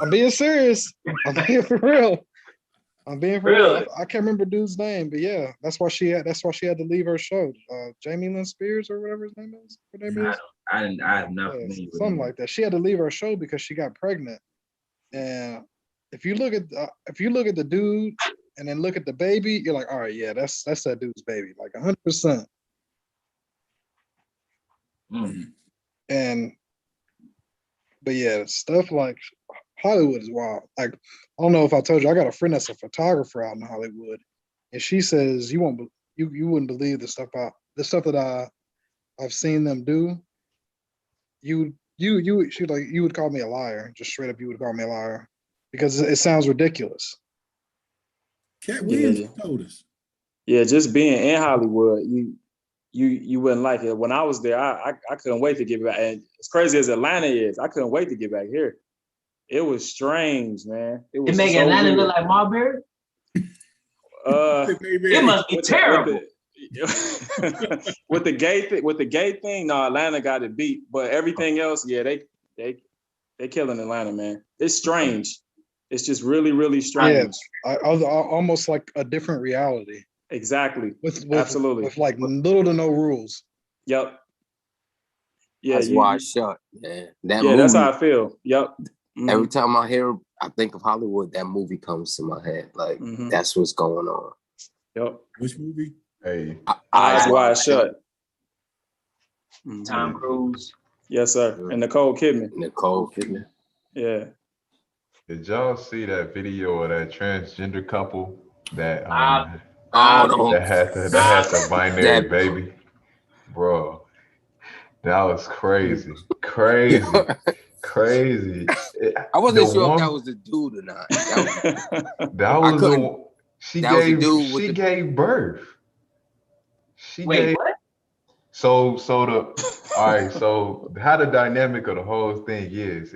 I'm being serious. I'm being for real. I can't remember dude's name, but yeah, that's why she had to leave her show. Jamie Lynn Spears or whatever his name is. I'm not familiar with something like that. She had to leave her show because she got pregnant. And if you look at the dude and then look at the baby, you're like, all right, yeah, that's that dude's baby, like 100%. But yeah, stuff like Hollywood is wild. Like, I don't know if I told you, I got a friend that's a photographer out in Hollywood, and she says you wouldn't believe the stuff that I've seen them do. You would call me a liar, just straight up. You would call me a liar because it sounds ridiculous. Cat Williams told us. Yeah, just being in Hollywood, you wouldn't like it. When I was there, I couldn't wait to get back. And as crazy as Atlanta is, I couldn't wait to get back here. It was strange, man. It was make so Atlanta weird. look like Marbury? It must be terrible. With the gay thing, no, Atlanta got it beat. But everything else, yeah, they killing Atlanta, man. It's strange. It's just really, really strange. Yeah, almost like a different reality. Exactly. Absolutely. With like little to no rules. Yep. Yeah, that's why I shut, man. That movie, that's how I feel. Yep. Every time I think of Hollywood, that movie comes to my head. Like that's what's going on. Yep. Which movie? Hey, Eyes Wide Shut. Tom Cruise. Yes, sir. And Nicole Kidman. Yeah. Did y'all see that video of that transgender couple that that had the binary baby? Bro, that was crazy. Crazy. I wasn't sure if that was a dude or not. She gave birth. Wait, what? So how the dynamic of the whole thing is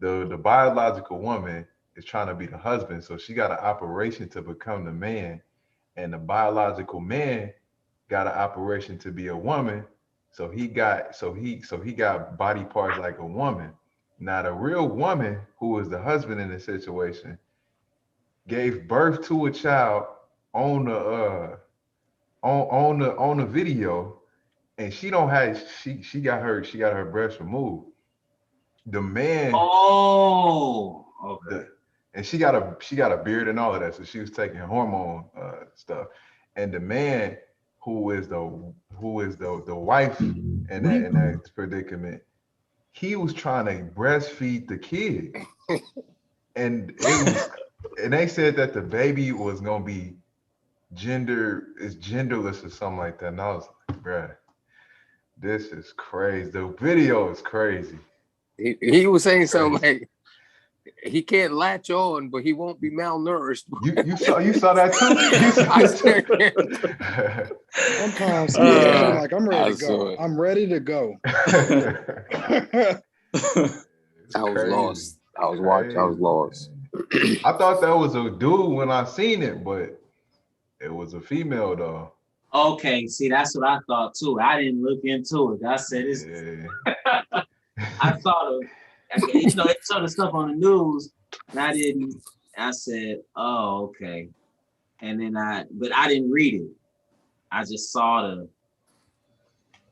the biological woman is trying to be the husband, so she got an operation to become the man, and the biological man got an operation to be a woman, so he got body parts like a woman. Now the real woman, who was the husband in the situation, gave birth to a child on the video, and she got her breast removed. The man. Oh, okay. And she got a beard and all of that, so she was taking hormone stuff. And the man who is the wife in that predicament, he was trying to breastfeed the kid, and they said that the baby was gonna be genderless or something like that. And I was like, bruh, this is crazy. The video is crazy. He was saying something like he can't latch on, but he won't be malnourished. You saw that too? Sometimes like I'm ready to go. I'm ready to go. I was lost. I was watching. I was lost. I thought that was a dude when I seen it, but it was a female though. Okay, see, that's what I thought too. I didn't look into it. I said it's. I saw the stuff on the news, and I didn't. I said, "Oh, okay," and then but I didn't read it. I just saw the.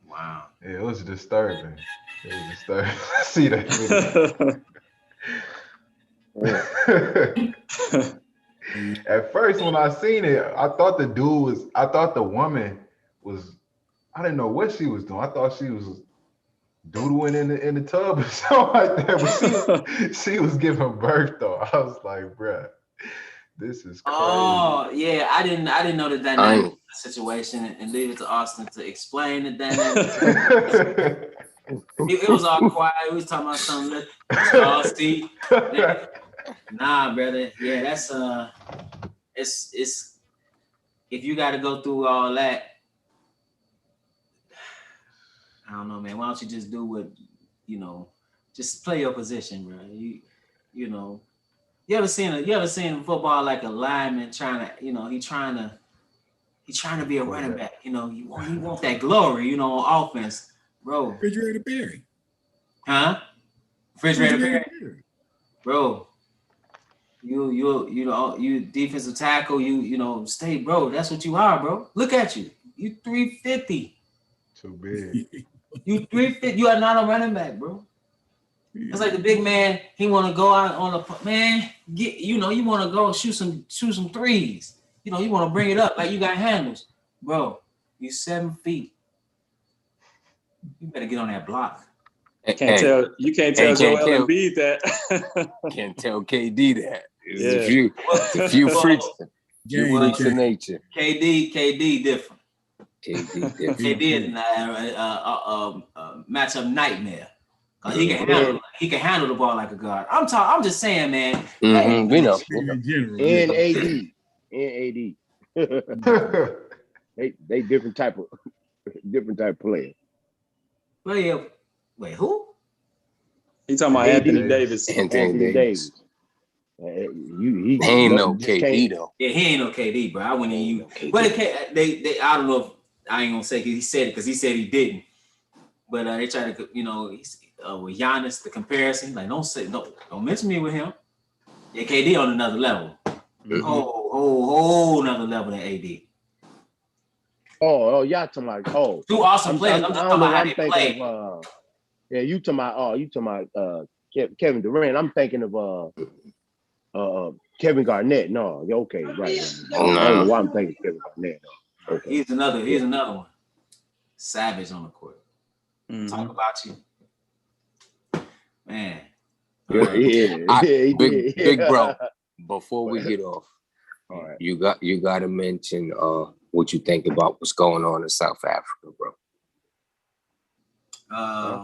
Wow. Yeah, it was disturbing. See that video. At first, when I seen it, I thought the woman was. I didn't know what she was doing. I thought she was doodling in the tub or something like that, but she was giving birth though. I was like, bruh, this is crazy. Oh yeah, I didn't know the dynamic of the situation, and leave it to Austin to explain the dynamic. It was all quiet. We was talking about something. Steve. Nah, brother. Yeah, that's it's if you got to go through all that. I don't know, man. Why don't you just do what, just play your position, bro. You ever seen football like a lineman trying to, he's trying to be a running back. He want that glory, on offense, bro. Refrigerator Perry. Huh? Refrigerator Perry. Bro. You defensive tackle. Stay, bro. That's what you are, bro. Look at you. You 350. Too big. You 350. You are not a running back, bro. It's like the big man. He want to go out on the man. You want to go shoot some threes. You want to bring it up like you got handles, bro. You 7 feet. You better get on that block. You can't tell Joel Embiid that. Can't tell KD that. Yeah. A few freaks of nature. KD different. KD is matchup nightmare. He can handle the ball like a guard. I'm just saying, man. We know. And AD. and AD. They different type of player. Wait, who? He talking about AD. Anthony Davis. Anthony Davis. He ain't no just KD can't- though. Yeah, he ain't no KD, bro. I wouldn't even use. But they I don't know if I ain't gonna say because he said it because he said he didn't. But they try to, with Giannis, the comparison, like don't mention me with him. Yeah, KD on another level. Mhm. Whole another level than AD. Oh, y'all talking about Two awesome players. I'm just talking about how they play. Yeah, you talking about Kevin Durant. I'm thinking of Kevin Garnett. No, okay, right. I don't know why I'm thinking Kevin Garnett. No. Okay. Here's another one. Savage on the court. Talk about you. Man. Big bro, before we get off, all right. you got to mention what you think about what's going on in South Africa, bro.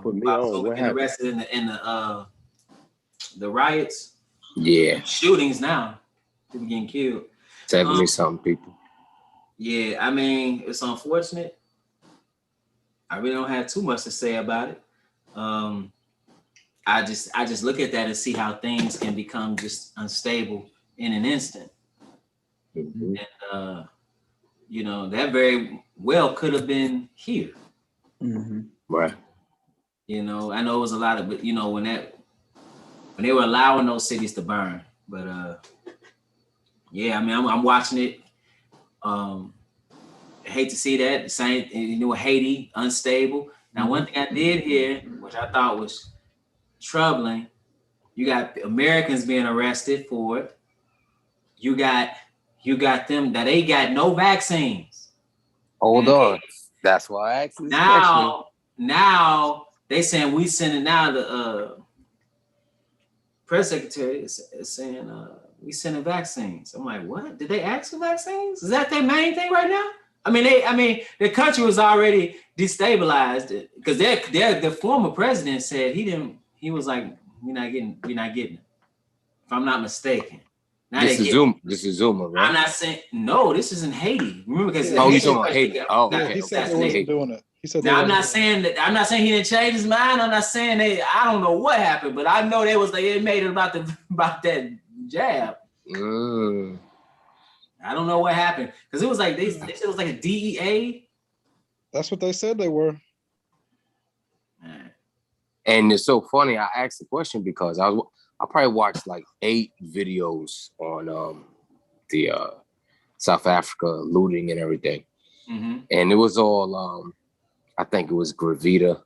Put me on. What happened? Interested in the riots. Yeah. Shootings now. People getting killed. 70-something people. Yeah, I mean, it's unfortunate. I really don't have too much to say about it. I just look at that and see how things can become just unstable in an instant. Mm-hmm. And that very well could have been here. Mm-hmm. Right. I know it was a lot of, but when they were allowing those cities to burn. But yeah, I mean, I'm watching it. I hate to see that. Same, Haiti, unstable. Now, one thing I did hear, which I thought was troubling, you got Americans being arrested for it. You got them that they got no vaccines. Hold on. That's why I asked this question. Now they saying we sending now the press secretary is saying we sending vaccines. I'm like, what? Did they ask for vaccines? Is that their main thing right now? I mean, the country was already destabilized because their former president said he was like, we're not getting it. If I'm not mistaken. Now this is Zuma, right? I'm not saying no. This is in Haiti. Remember, because you talking about Haiti? Oh, okay. He said they wasn't doing it. He said. Now I'm not saying he didn't change his mind. I'm not saying I don't know what happened, but I know they made it about that jab. I don't know what happened because it was like they said it was like a DEA. That's what they said they were. And it's so funny. I asked the question because I probably watched like 8 videos on the South Africa looting and everything. Mm-hmm. And it was all I think it was Gravita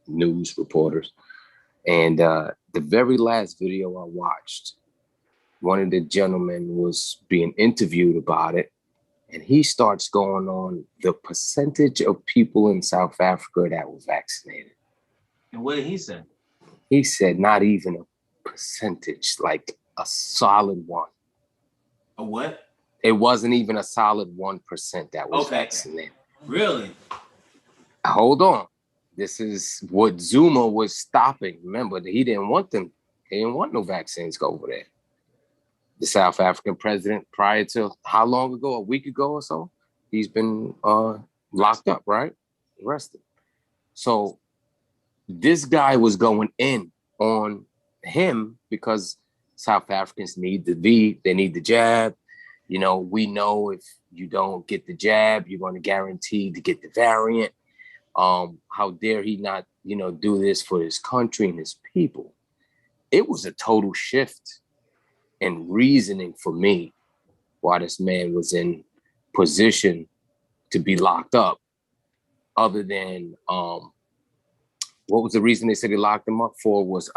news reporters. And the very last video I watched, one of the gentlemen was being interviewed about it. And he starts going on the percentage of people in South Africa that were vaccinated. And what did he say? He said not even a percentage, like a solid one. A what? It wasn't even a solid 1% that was vaccinated. Really? Hold on. This is what Zuma was stopping. Remember, he didn't want them. He didn't want no vaccines go over there. The South African president, prior to how long ago? A week ago or so, he's been locked up, right? Arrested. So this guy was going in on him because South Africans need they need the jab. We know if you don't get the jab, you're going to guarantee to get the variant. How dare he not, do this for his country and his people? It was a total shift in reasoning for me why this man was in position to be locked up, other than what was the reason they said he locked him up for was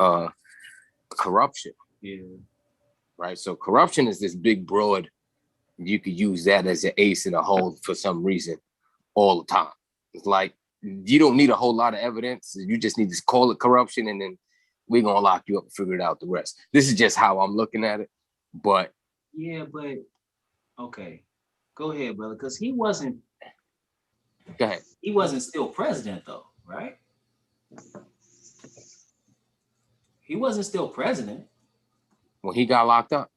corruption. Yeah. Right. So corruption is this big broad. You could use that as an ace in a hole for some reason all the time. It's like you don't need a whole lot of evidence. You just need to call it corruption, and then we're gonna lock you up and figure it out the rest. This is just how I'm looking at it. But yeah, but okay. Go ahead, brother, because he wasn't still president though, right? He wasn't still president when he got locked up.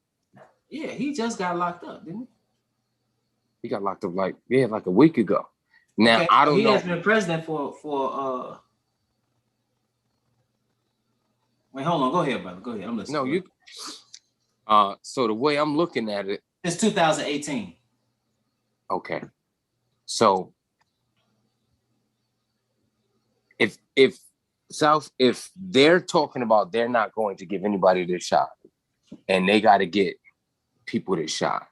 Yeah, he just got locked up, didn't he? He got locked up like a week ago. Now Okay, I don't he know. has been president for wait, hold on, go ahead, brother. Go ahead. I'm listening. No, you. So the way I'm looking at it, it's 2018. okay. So if they're talking about they're not going to give anybody this shot, and they got to get people this shot,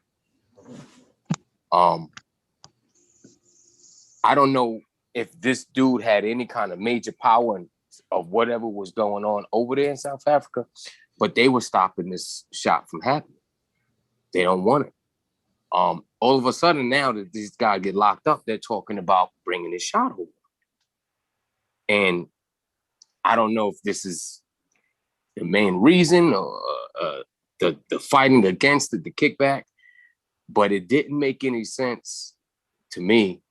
I don't know if this dude had any kind of major power of whatever was going on over there in South Africa, but they were stopping this shot from happening. They don't want it. All of a sudden now that these guys get locked up, they're talking about bringing this shot over. And I don't know if this is the main reason or the fighting against it, the kickback, but it didn't make any sense to me.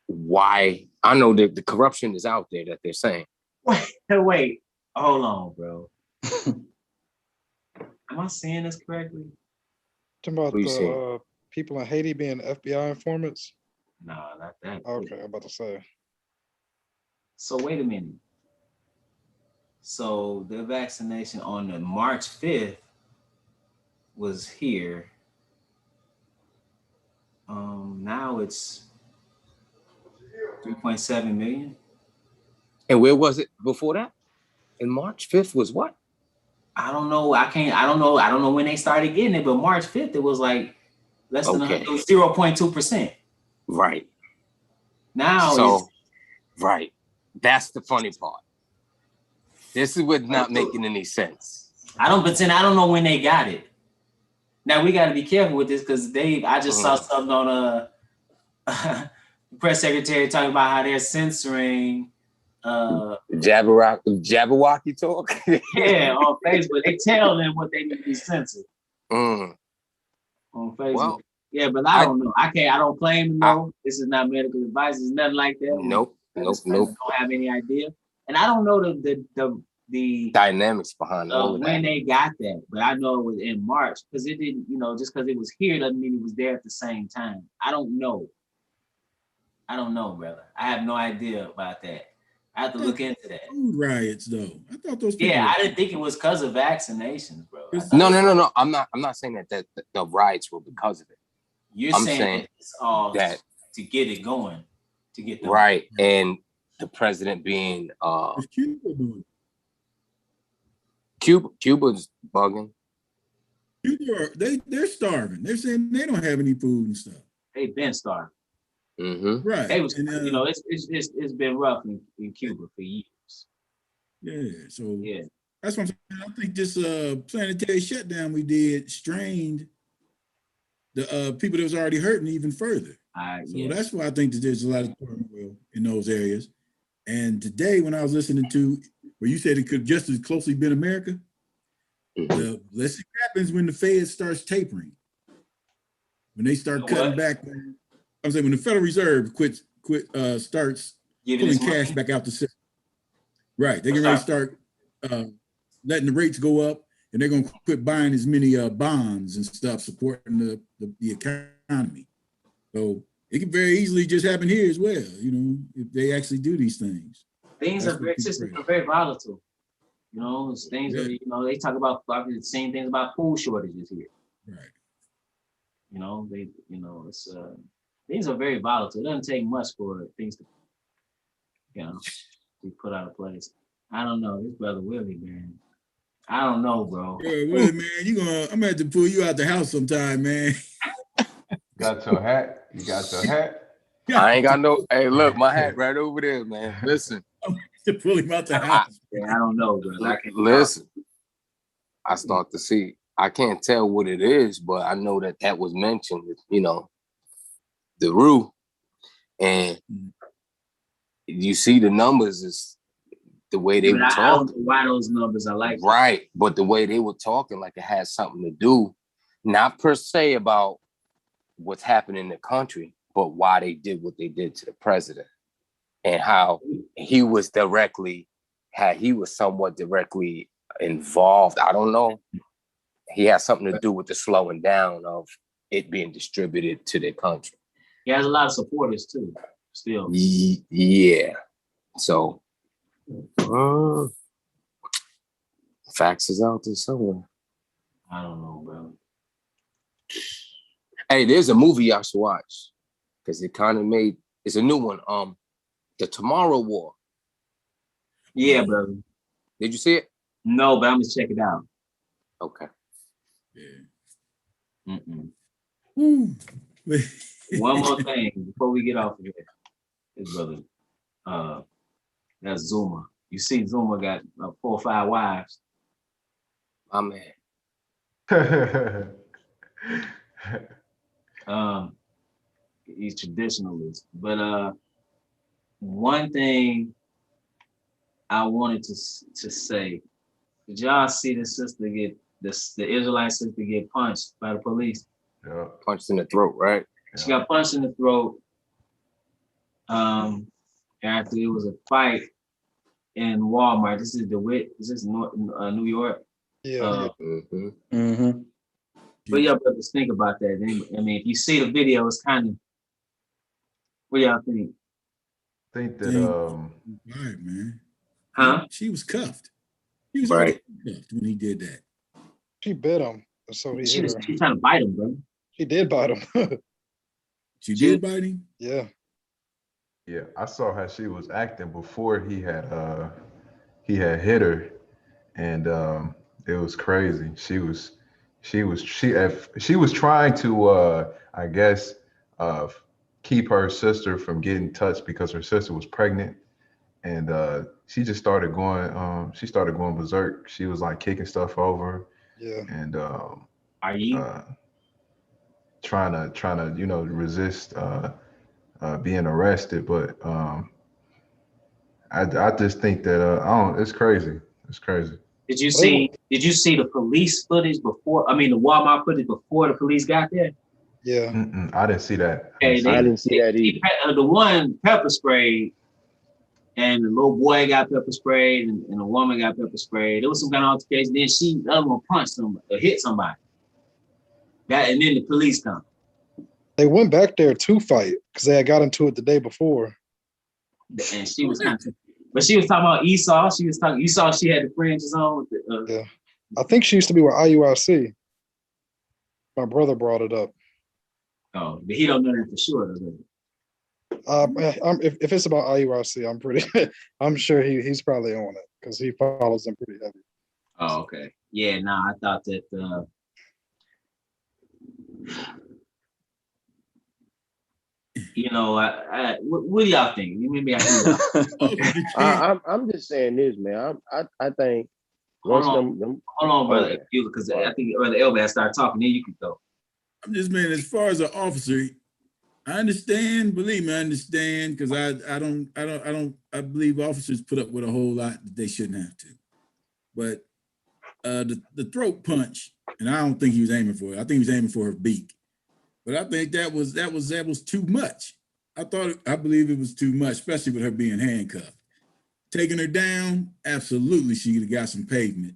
Why? I know that the corruption is out there that they're saying. Wait, hold on, bro. Am I saying this correctly? Talking about the people in Haiti being FBI informants? No, not that. Okay, I'm about to say. So wait a minute. So the vaccination on the March 5th was here. Now it's 3.7 million. And where was it before that? In March 5th was what? I don't know. I don't know when they started getting it, but March 5th, it was like less than it was 0.2%. Right. Now so right. That's the funny part. This is what's not making any sense. I don't know when they got it. Now we got to be careful with this because I just saw something on the press secretary talking about how they're censoring Jabberwocky talk. Yeah, on Facebook. They tell them what they need to be censored. On Facebook. Well, yeah, but I don't know. I don't claim to know. This is not medical advice. It's nothing like that. Nope. I don't have any idea. And I don't know the dynamics behind all of that. When they got that, but I know it was in March because it didn't, just because it was here doesn't mean it was there at the same time. I don't know, brother. I have no idea about that. I have to look into that. Food riots, though. I thought those. Yeah, I didn't think it was because of vaccinations, bro. No. I'm not saying that the riots were because of it. You're saying it's all that to get it going, to get the right, and the president being What's Cuba doing? Cuba's bugging. Cuba, they're starving. They're saying they don't have any food and stuff. They've been starving. Mm-hmm. Right. They was, it's been rough in Cuba for years. Yeah. So that's what I'm saying. I think this planetary shutdown we did strained the people that was already hurting even further. That's why I think that there's a lot of turmoil in those areas. And today, when I was listening to where you said it could just as closely been America, let's see what happens when the Fed starts tapering. When they start cutting back. I'm saying when the Federal Reserve starts pulling cash back out the system. Right. They're going to start letting the rates go up, and they're going to quit buying as many bonds and stuff supporting the economy. So it can very easily just happen here as well, if they actually do these things. Systems are very volatile. Things are, they talk about the same things about food shortages here. Right. It's things are very volatile. It doesn't take much for things to, be put out of place. I don't know. This brother Willie, man. I don't know, bro. Yeah, Willie, man, I'm gonna have to pull you out the house sometime, man. Got your hat? You got your hat? I ain't got no. Hey, look, my hat right over there, man. Listen. I'm to pull him out the house. I don't know, bro. Listen. I start to see. I can't tell what it is, but I know that was mentioned. The rule, and you see the numbers is the way they were talking. I don't know why those numbers are like right, but the way they were talking, like it had something to do, not per se about what's happening in the country, but why they did what they did to the president, and how he was somewhat directly involved. I don't know. he has something to do with the slowing down of it being distributed to their country. He has a lot of supporters too. Still. Yeah. So facts is out there somewhere. I don't know, bro. Hey, there's a movie y'all should watch because it kind of made. It's a new one. The Tomorrow War. Yeah, brother. Did you see it? No, but I'm gonna check it out. Okay. Yeah. Woo. One more thing before we get off of here, his brother. That's Zuma. You see, Zuma got 4 or 5 wives. My man. He's traditionalist. But one thing I wanted to say, did y'all see the sister get the Israelite sister get punched by the police? Yeah. Punched in the throat, right? She got punched in the throat. After it was a fight in Walmart. This is DeWitt. Is this New York? Yeah. What y'all brothers think about that? I mean, if you see the video, it's kind of. What y'all think? Think that Right, man. Huh? She was cuffed. He was right cuffed when he did that. She bit him, so he She hit was her. trying to bite him, bro. She did bite him. She did bite him? Yeah. Yeah, I saw how she was acting before he had hit her, and it was crazy. She was trying to I guess keep her sister from getting touched because her sister was pregnant, and she just started going berserk. She was like kicking stuff over. Yeah. And are you trying to resist being arrested, but I just think that it's crazy. It's crazy. Did you see the police footage before? I mean, the Walmart footage before the police got there? Yeah. I didn't see that. Okay, I didn't see that either. The one pepper sprayed, and the little boy got pepper sprayed, and the woman got pepper sprayed. There was some kind of altercation. Then the other one punched somebody or hit somebody. And then the police come. They went back there to fight because they had got into it the day before. And she was kind of, but she was talking about Esau. She had the fringes on. With the, Yeah. I think she used to be with IUIC. My brother brought it up. Oh, but he don't know that for sure, does he? If it's about IUIC, I'm sure he's probably on it because he follows them pretty heavy. Oh, okay. Yeah, I thought that what do y'all think? Maybe I I'm just saying this, man. I think hold on, brother, because I think Brother Elbert started talking, then you can go. I'm just saying, as far as an officer, I understand. Believe me, I understand because I believe officers put up with a whole lot that they shouldn't have to. But the throat punch, and I don't think he was aiming for it. I think he was aiming for her beak. But I think that was too much. I believe it was too much, especially with her being handcuffed. Taking her down, absolutely, she could have got some pavement.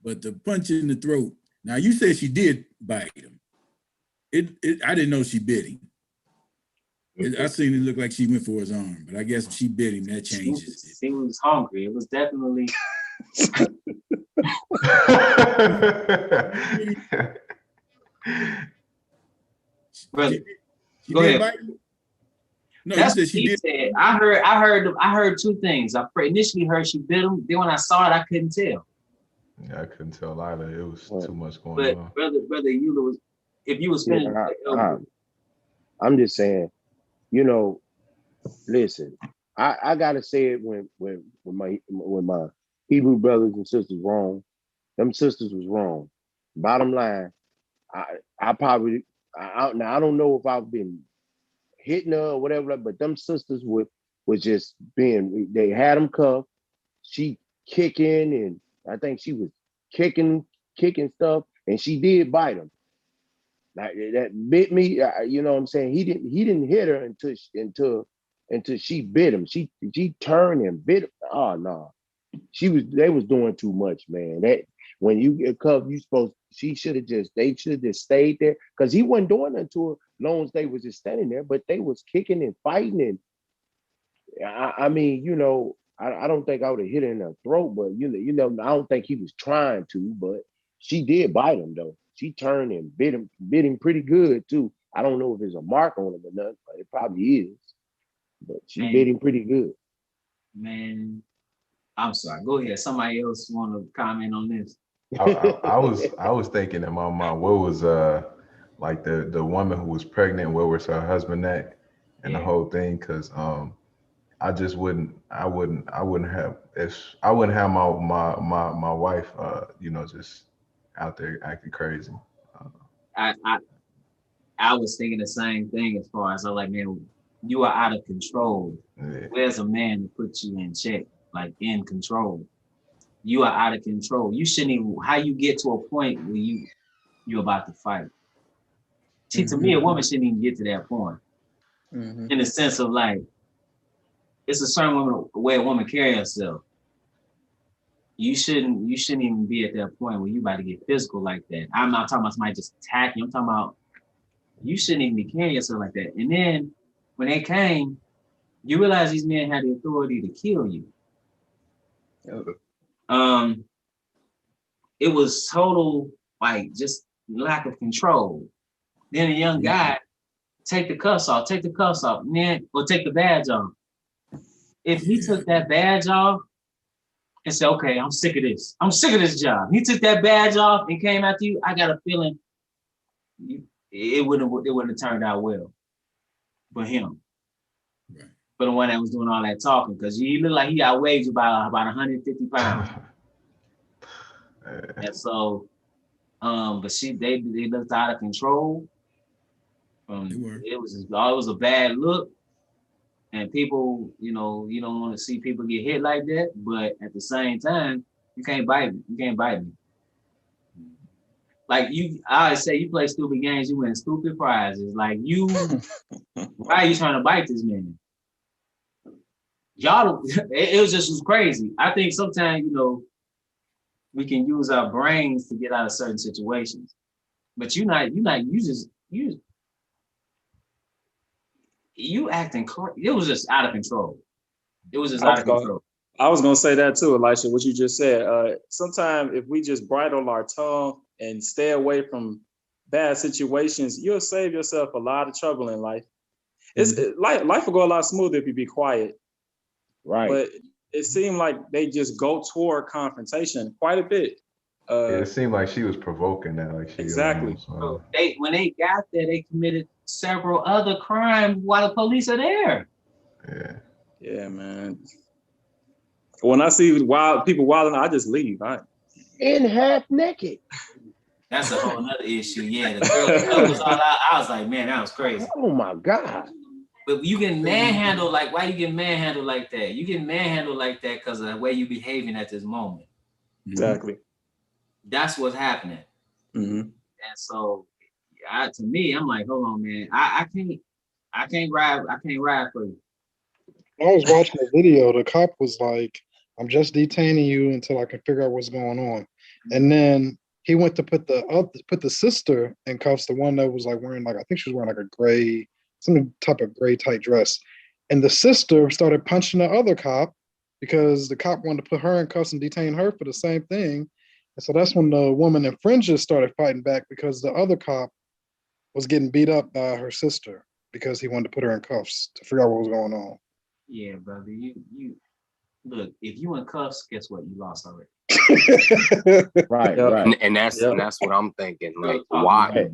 But the punch in the throat. Now you said she did bite him. I didn't know she bit him. I seen it look like she went for his arm, but I guess if she bit him, that changes it. He was hungry. It was definitely. Brother, she go did ahead. bite him? No, That's you said she did. Said. I heard two things. I initially heard she bit him. Then when I saw it, I couldn't tell. Yeah, I couldn't tell either. It was too much going on. Brother Eula was. If you was finished, I'm just saying, listen. I gotta say it when my Hebrew brothers and sisters wrong. Them sisters was wrong. Bottom line, I probably I don't know if I've been hitting her or whatever, but them sisters was just being. They had them cuffed. She kicking, and I think she was kicking stuff, and she did bite him. Like that bit me. You know what I'm saying? He didn't hit her until she bit him. She turned and bit him. Oh no. They was doing too much, man. That When you get cuffed, they should have just stayed there because he wasn't doing nothing to her long as they was just standing there, but they was kicking and fighting. And I mean, I don't think I would have hit her in her throat, but I don't think he was trying to, but she did bite him though. She turned and bit him pretty good too. I don't know if there's a mark on him or nothing, but it probably is. But she bit him pretty good. Man, I'm sorry. Go ahead. Somebody else want to comment on this? I was thinking in my mind, what was like the woman who was pregnant, where was her husband at, and the whole thing, because I just wouldn't have my wife just out there acting crazy. I was thinking the same thing as far as I'm like, man, you are out of control. Yeah. Where's a man to put you in check, like in control? You are out of control. You shouldn't even, how you get to a point where you're about to fight. See, to me, a woman shouldn't even get to that point. In the sense of like, it's a certain way a woman carry herself. You shouldn't even be at that point where you about to get physical like that. I'm not talking about somebody just attacking you. I'm talking about you shouldn't even be carrying yourself like that. And then when they came, you realize these men had the authority to kill you. It was total, like, just lack of control. Then a young guy, take the cuffs off, and then, or take the badge off. If he took that badge off and said, okay, I'm sick of this job. He took that badge off and came after you, I got a feeling it wouldn't have turned out well for him. Right. For the one that was doing all that talking, because you look like he outweighed you by about 150 pounds. And so, but they looked out of control. It was a bad look, and people, you don't want to see people get hit like that. But at the same time, you can't bite me. Like I always say, you play stupid games, you win stupid prizes. Like why are you trying to bite this man? Y'all, it was crazy. I think sometimes, we can use our brains to get out of certain situations, but you acting, it was just out of control. It was just out of control. I was gonna say that too, Elisha, what you just said. Sometimes if we just bridle our tongue and stay away from bad situations, you'll save yourself a lot of trouble in life. Life will go a lot smoother if you be quiet. Right. But it seemed like they just go toward confrontation quite a bit. It seemed like she was provoking that. Like she exactly. When they got there, they committed several other crimes while the police are there. Yeah. Yeah, man. When I see people wilding, I just leave. In half naked. That's a whole other issue. Yeah, the girl was all out. I was like, man, that was crazy. Oh my God. But you get manhandled, like, why you get manhandled like that? You get manhandled like that because of the way you behaving at this moment. Exactly. That's what's happening. And so, to me, I'm like, hold on, man. I can't ride for you. I was watching a video. The cop was like, I'm just detaining you until I can figure out what's going on. And then he went to put the sister in cuffs, the one that was like wearing, like, I think she was wearing like a gray, some type of gray tight dress. And the sister started punching the other cop because the cop wanted to put her in cuffs and detain her for the same thing. And so that's when the woman in fringes started fighting back because the other cop was getting beat up by her sister because he wanted to put her in cuffs to figure out what was going on. Yeah, brother. You look, if you in cuffs, guess what? You lost already. Right. And that's what I'm thinking. Like, why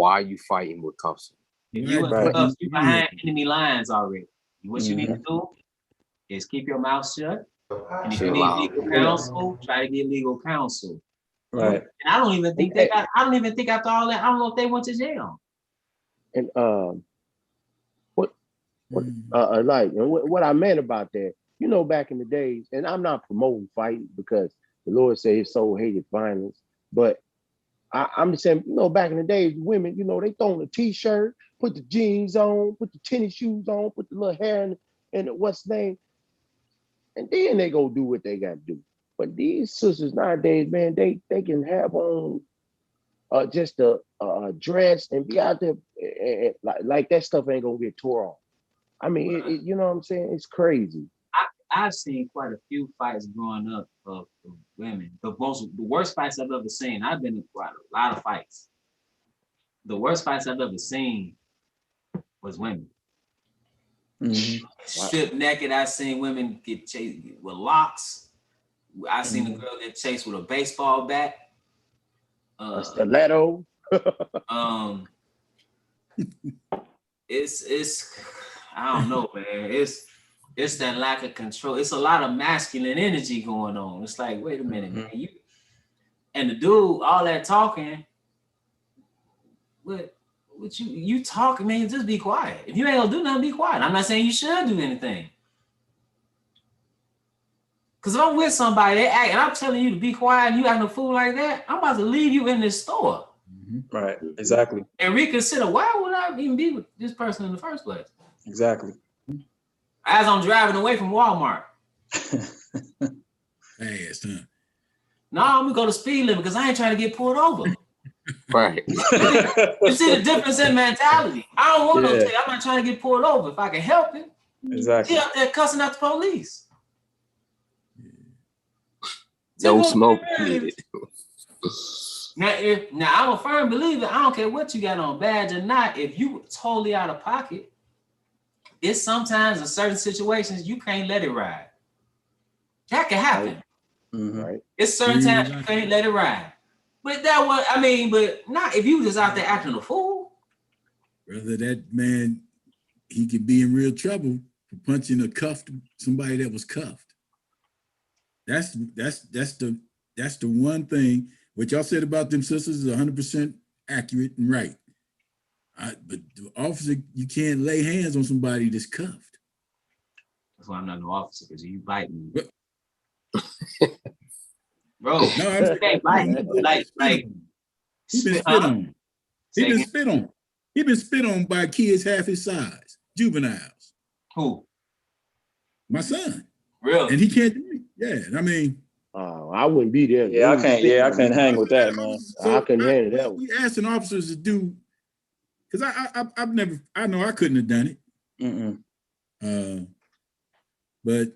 are you fighting with cuffs? If you in cuffs, you behind enemy lines already. What you need to do is keep your mouth shut. And if you need legal counsel, try to get legal counsel. Right. And I don't even think after all that, I don't know if they went to jail. And what I meant about that, back in the days, and I'm not promoting fighting because the Lord said his soul hated violence, but I'm just saying, back in the days, women, they throw on a t-shirt, put the jeans on, put the tennis shoes on, put the little hair in what's the name, and then they go do what they got to do. But these sisters nowadays, man, they can have on just a dress and be out there like that stuff ain't gonna get tore off. I mean, you know what I'm saying? It's crazy. I've seen quite a few fights growing up of women. The worst fights I've ever seen. I've been in quite a lot of fights. The worst fights I've ever seen was women. Mm-hmm. Stripped naked. I've seen women get chased with locks. I've seen a girl get chased with a baseball bat. A stiletto. It's I don't know, man. It's that lack of control. It's a lot of masculine energy going on. It's like, wait a minute, man. You and the dude, all that talking. What you talking, man? Just be quiet. If you ain't gonna do nothing, be quiet. I'm not saying you should do anything. Cause if I'm with somebody, they act, and I'm telling you to be quiet, and you acting a fool like that, I'm about to leave you in this store. Right. Exactly. And reconsider, why would I even be with this person in the first place? Exactly. As I'm driving away from Walmart. Fast, huh? No, I'm gonna go to speed limit because I ain't trying to get pulled over. Right. You see the difference in mentality. I don't want no ticket. I'm not trying to get pulled over. If I can help it, exactly. He out there cussing out the police. No smoke needed. Now I'm a firm believer. I don't care what you got on, badge or not. If you totally out of pocket, it's sometimes in certain situations you can't let it ride. That can happen. Right. It's certain times you can't let it ride. But that was, I mean, but not if you just out there acting a fool. Brother, that man, he could be in real trouble for punching somebody that was cuffed. That's the one thing. What y'all said about them sisters is 100% accurate and right. But the officer, you can't lay hands on somebody that's cuffed. That's why I'm not no officer, because you bite me. Bro, no, I'm can't bite me. Like he been spit on. He been spit on. He been spit on by kids half his size, juveniles. Who? My son. Really? And he can't do it. Yeah, I mean. I wouldn't be there. Yeah, I can't. Yeah, I can't hang with that, man. So I couldn't handle that. We asking officers to do, because I've never. I know I couldn't have done it. But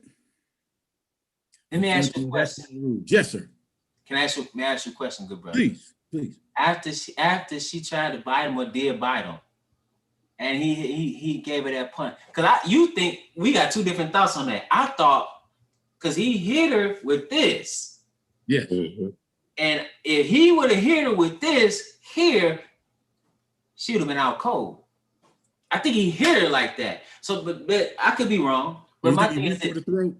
let me ask you a question. Yes, sir. May I ask you a question, good brother? Please. After she tried to bite him or did bite him, and he gave her that punch. Because you think we got two different thoughts on that. I thought because he hit her with this. Yeah. And if he would have hit her with this here, she would have been out cold. I think he hit her like that. So, but I could be wrong. But my thing is that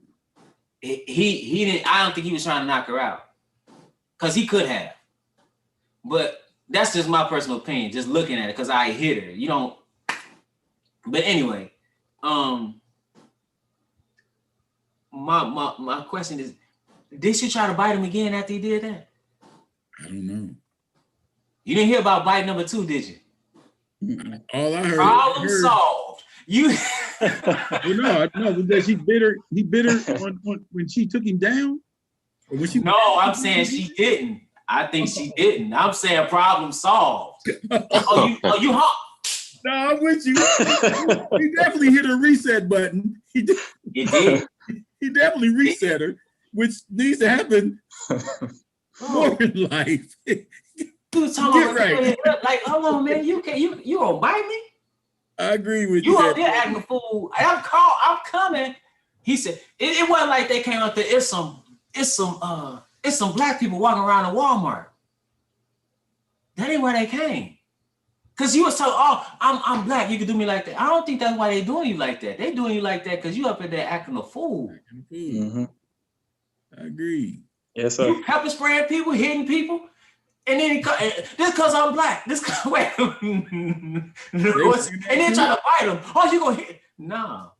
he didn't. I don't think he was trying to knock her out, because he could have. But that's just my personal opinion. Just looking at it, because I hit her. You don't. But anyway, my question is, did she try to bite him again after he did that? I don't know. You didn't hear about bite number 2, did you? All I heard. Problem solved. You. No, because he bit her on when she took him down. Or when she. No, I'm saying she didn't. I think she didn't. I'm saying problem solved. You hung. No, I'm with you. He definitely hit a reset button. He did. He definitely reset her, which needs to happen more in life. You was talking about right. Like, hold on, man. You gonna bite me? I agree with you. You up there acting a fool. I'm coming. He said it wasn't like they came out there. It's some black people walking around in Walmart. That ain't why they came. Cause you was talking, I'm black, you can do me like that. I don't think that's why they doing you like that. They doing you like that because you up in there acting a fool. Mm-hmm. I agree. Yes, sir. You pepper spraying people, hitting people, and then this cause I'm black. This cause, wait, and then try to bite them. Oh, you gonna hit? No.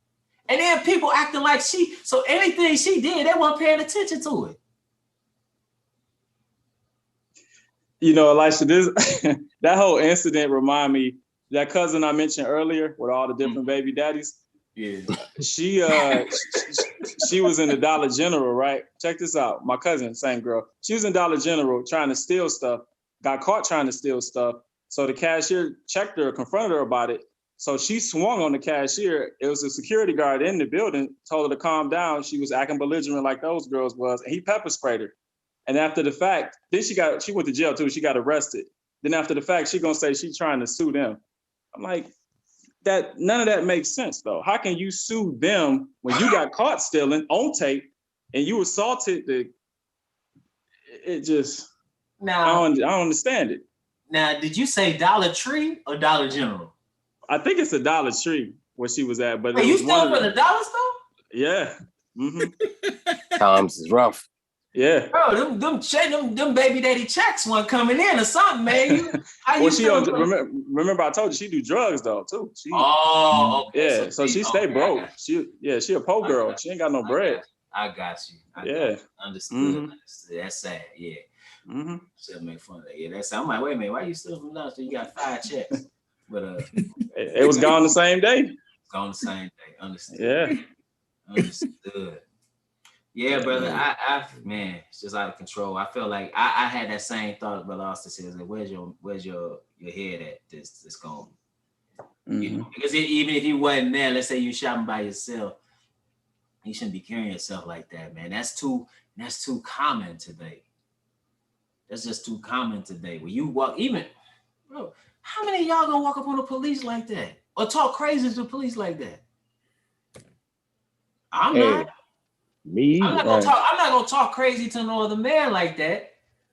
And then people acting like so anything she did, they weren't paying attention to it. You know, Elisha, that whole incident remind me, that cousin I mentioned earlier with all the different baby daddies. Yeah. She was in the Dollar General, right? Check this out. My cousin, same girl. She was in Dollar General trying to steal stuff, got caught trying to steal stuff. So the cashier checked her, confronted her about it. So she swung on the cashier. It was a security guard in the building, told her to calm down. She was acting belligerent like those girls was, and he pepper sprayed her. And after the fact, then she went to jail too. She got arrested. Then after the fact, she gonna say she's trying to sue them. I'm like, that none of that makes sense though. How can you sue them when you got caught stealing on tape and you assaulted it just Now, I don't understand it. Now, did you say Dollar Tree or Dollar General? I think it's a Dollar Tree where she was at, but Are you still for the dollar store? Yeah. Mm-hmm. Times is rough. Yeah. Bro, them baby daddy checks weren't coming in or something, man. Remember I told you she do drugs though too. Okay. Yeah, so she stay broke. She a poor girl. She ain't got no bread. I got you. Understood. Mm-hmm. Understood. That's sad. Yeah. Mm-hmm. Should make fun of that. Yeah, that's. I'm like, wait a minute, why you still from lunch? You got 5 checks, but it was gone the same day. Gone the same day. Understood. Yeah. Understood. Yeah, brother. I man, it's just out of control. I feel like I had that same thought, brother Austin says, like, where's your head at? This going. Mm-hmm. You know, because even if you wasn't there, let's say you shopping by yourself, you shouldn't be carrying yourself like that, man. That's too common today. That's just too common today. When you walk, even, bro, how many of y'all gonna walk up on the police like that? Or talk crazy to the police like that? I'm not. Me I'm not gonna talk crazy to no other man like that.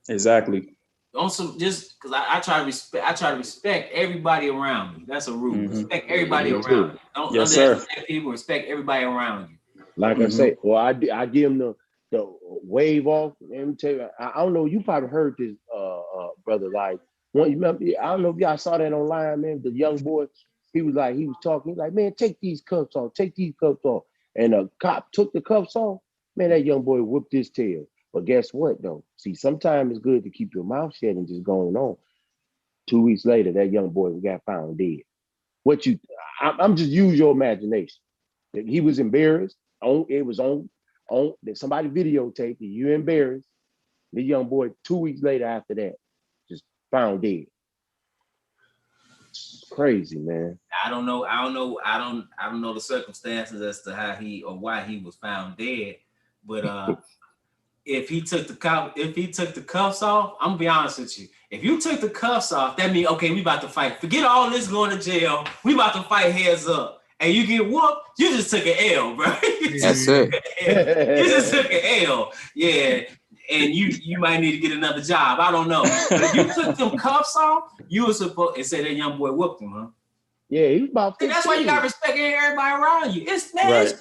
Exactly. On some, just because I try to respect everybody around me. That's a rule. Mm-hmm. Respect everybody around you. Don't underestimate people. Respect everybody around you. Like I say, well, I give him the wave off. Let me tell you, I don't know. You probably heard this, brother. Like, one, you remember? I don't know if y'all saw that online, man. The young boy, he was talking. He's like, man, take these cuffs off. Take these cuffs off. And a cop took the cuffs off. Man, that young boy whooped his tail. But guess what, though? See, sometimes it's good to keep your mouth shut and just going on. 2 weeks later, that young boy got found dead. I'm just use your imagination. He was embarrassed. It was on that somebody videotaped it. You embarrassed. The young boy 2 weeks later after that, just found dead. It's crazy, man. I don't know the circumstances as to how he or why he was found dead. But if he took the cuffs off, I'm gonna be honest with you. If you took the cuffs off, that means okay, we about to fight. Forget all this going to jail. We about to fight heads up. And you get whooped, you just took an L, bro. That's it. You just took an L. Yeah. And you might need to get another job. I don't know. But if you took them cuffs off, you were supposed to say that young boy whooped him, huh? Yeah, he was about 15. And that's why you gotta respect everybody around you. It's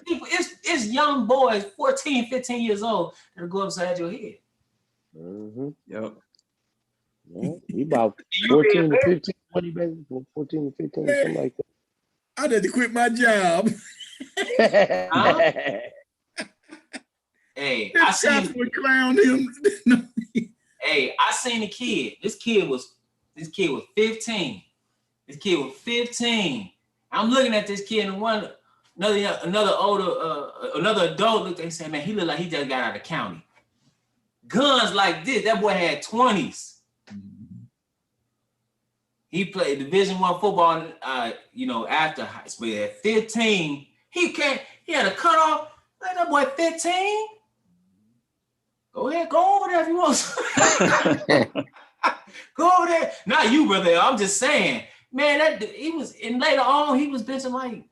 people, it's young boys, 14, 15 years old, that go upside your head. Mm-hmm. Yep. Yeah, he about 14 to 15, 20 baby, 14 to 15, something like that. I had to quit my job. Hey, I seen would clown him. Hey, I seen a kid. This kid was 15. This kid was 15. I'm looking at this kid, and another adult looked and said, "Man, he looked like he just got out of the county." Guns like this. That boy had 20s. He played Division I football. After high school, at 15, he had a cutoff. Like that boy 15. Go ahead, go over there if you want. Go over there. Not you, brother. I'm just saying. Man, and later on, he was benching like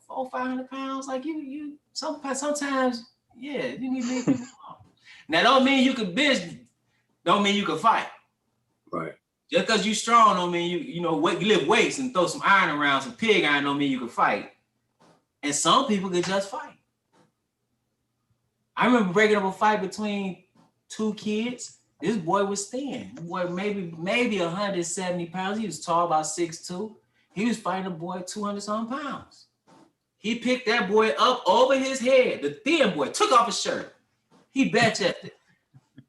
400-500 pounds. Like you sometimes, yeah, you need to leave people alone. Now, don't mean you can bench, don't mean you can fight. Right. Just because you strong don't mean you lift weights and throw some iron around, some pig iron don't mean you can fight. And some people can just fight. I remember breaking up a fight between 2 kids. This boy was thin. Boy, maybe 170 pounds. He was tall, about 6'2". He was fighting a boy 200-something pounds. He picked that boy up over his head. The thin boy took off his shirt. He back-chested.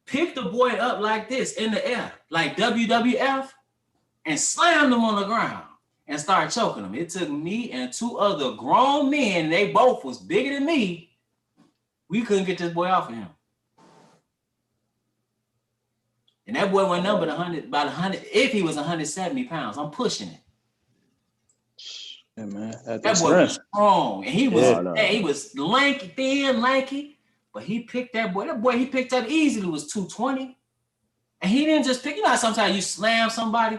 Picked the boy up like this in the air, like WWF, and slammed him on the ground. and started choking him. It took me and 2 other grown men, they both was bigger than me. We couldn't get this boy off of him. And that boy went up about 100, if he was 170 pounds, I'm pushing it. Yeah, man. That boy was strong, and he was he was lanky, thin, lanky, but he picked that boy. That boy he picked up easily was 220, and he didn't just pick. You know how sometimes you slam somebody,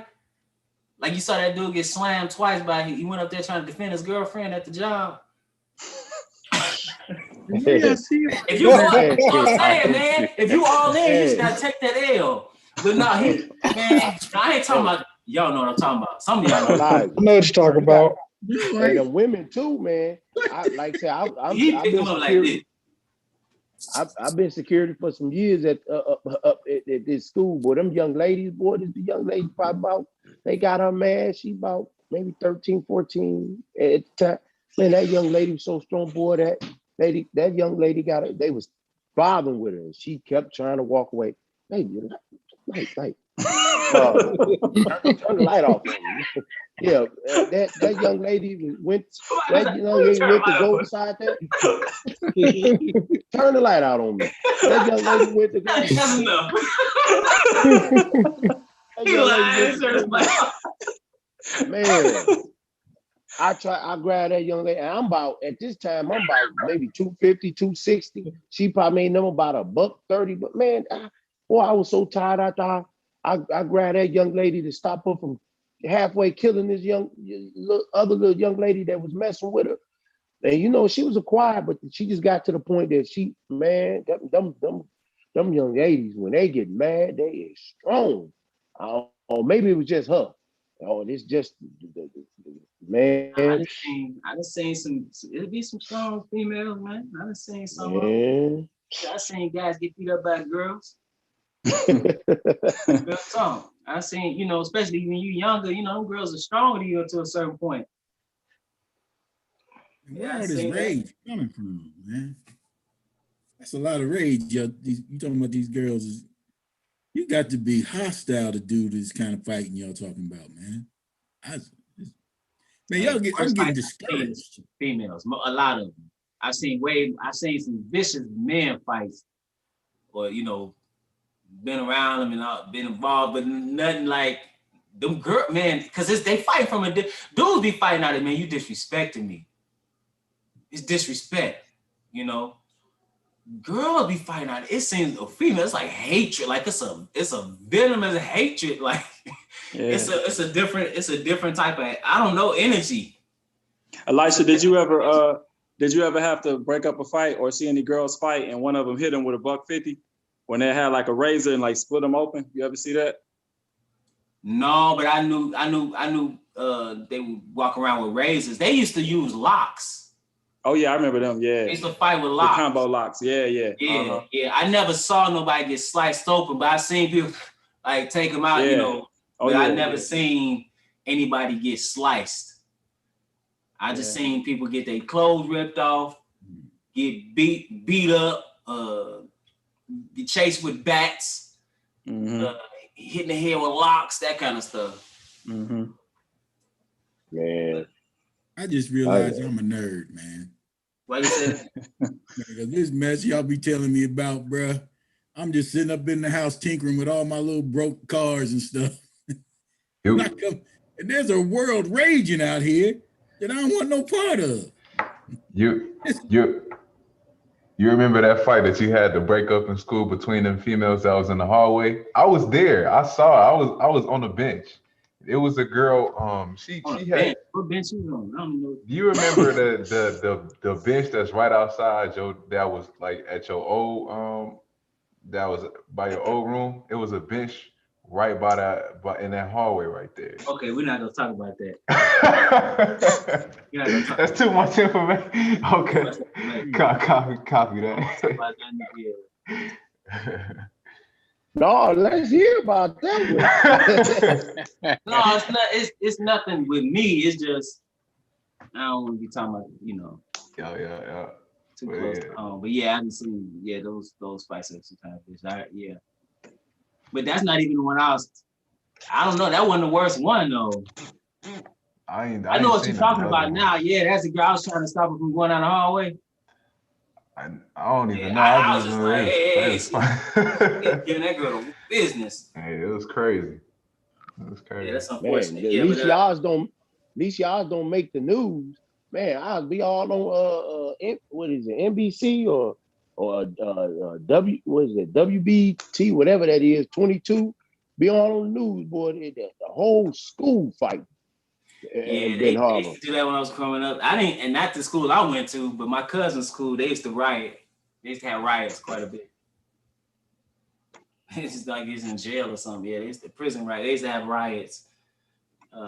like you saw that dude get slammed twice by he went up there trying to defend his girlfriend at the job. If you all, I'm saying, man, if you all in, you just gotta take that L. But no, man, I ain't talking about y'all know what I'm talking about. Some of y'all know. I know what you're talking about. And the women too, man. I've been security for some years at this school. Boy, them young ladies, the young lady probably about, they got her mad. She about maybe 13, 14 at the time. Man, that young lady was so strong, boy. That young lady got her. They was bothering with her. She kept trying to walk away. Baby, turn the light off. Yeah, that young lady went. That young lady went to go inside there. Turn the light out on me. That young lady went to go. That's enough. Man, I grabbed that young lady, and I'm about, at this time, I'm about maybe 250, 260. She probably made them about $130, but man, I was so tired. I thought I grabbed that young lady to stop her from halfway killing this other little young lady that was messing with her. And you know, she was a quiet, but she just got to the point that them young ladies, when they get mad, they is strong. Or maybe it was just her. Oh, it's just man. I done seen some. It'll be some strong females, man. I done seen some. I seen guys get beat up by girls. Real talk. I seen, you know, especially when you younger, you know, them girls are stronger than you to a certain point. Where all this rage coming from, man? That's a lot of rage. You talking about these girls? You got to be hostile to do this kind of fighting y'all talking about, man. I'm getting discouraged. Females, a lot of them. I've seen some vicious men fights, or you know, been around them and been involved, but nothing like them girl, man. Because they fight from a dudes be fighting out of, man, you disrespecting me. It's disrespect, you know. Girls be fighting out. It seems a female. It's like hatred. Like it's a venomous hatred. Like it's a different type of, I don't know, energy. Elisha, did you ever have to break up a fight or see any girls fight and one of them hit them with a $150 when they had like a razor and like split them open? You ever see that? No, but I knew they would walk around with razors. They used to use locks. Oh yeah, I remember them. Yeah, they used to fight with locks. The combo locks. Yeah. Yeah. I never saw nobody get sliced open, but I seen people like take them out, you know. But I never seen anybody get sliced. I just seen people get their clothes ripped off, get beat up, get chased with bats, hitting the head with locks, that kind of stuff. Man. I just realized I'm a nerd, man. What you said? This mess y'all be telling me about, bruh. I'm just sitting up in the house tinkering with all my little broke cars and stuff. And there's a world raging out here that I don't want no part of. You remember that fight that you had to break up in school between them females that was in the hallway? I was there. I saw it. I was on the bench. It was a girl. She had. What bench you on? I don't know. Do you remember the bench that's right outside that was like at your old that was by your old room? It was a bench right in that hallway right there. Okay, we're not gonna talk about that. That's too much information. Okay, copy that. No, let's hear about that one. No, it's not. It's nothing with me. It's just I don't want to be talking about, you know. Yeah. Too close to home. But yeah, I haven't seen those fights at some time. Yeah. But that's not even the one I don't know. That wasn't the worst one though. I know ain't what seen you're talking another about one. now. Yeah, that's the girl. I was trying to stop her from going down the hallway. I don't even Yeah, know. I I was just just know like, it hey, was fun. giving that girl the business. Hey, it was crazy. It was Yeah, crazy. that's Man, unfortunate. at Yeah, least y'all don't make the news. Man, I'll be all on what is it, NBC or what is it, WBT, whatever that is, 22. Be all on the news, boy. The whole school fight yeah, in they Ben Harbor. used to do that when I was growing up. I didn't, and not the school I went to, but my cousin's school, they used to riot. They used to have riots quite a bit. It's just like it's in jail or something. Yeah, they used to prison riot. They used to have riots. Yeah.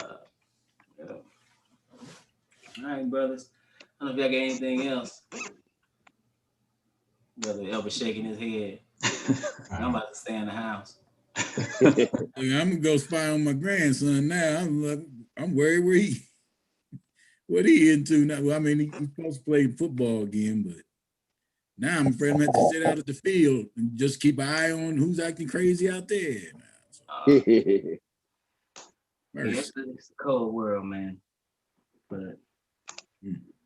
All right, brothers. I don't know if y'all got anything else. Brother Elber shaking his head. I'm about to stay in the house. I'm gonna go spy on my grandson now. I'm worried what he into now. Well, I mean, he's supposed to play football again, but now I'm afraid I'm gonna have to sit out at the field and just keep an eye on who's acting crazy out there. It's a cold world, man. But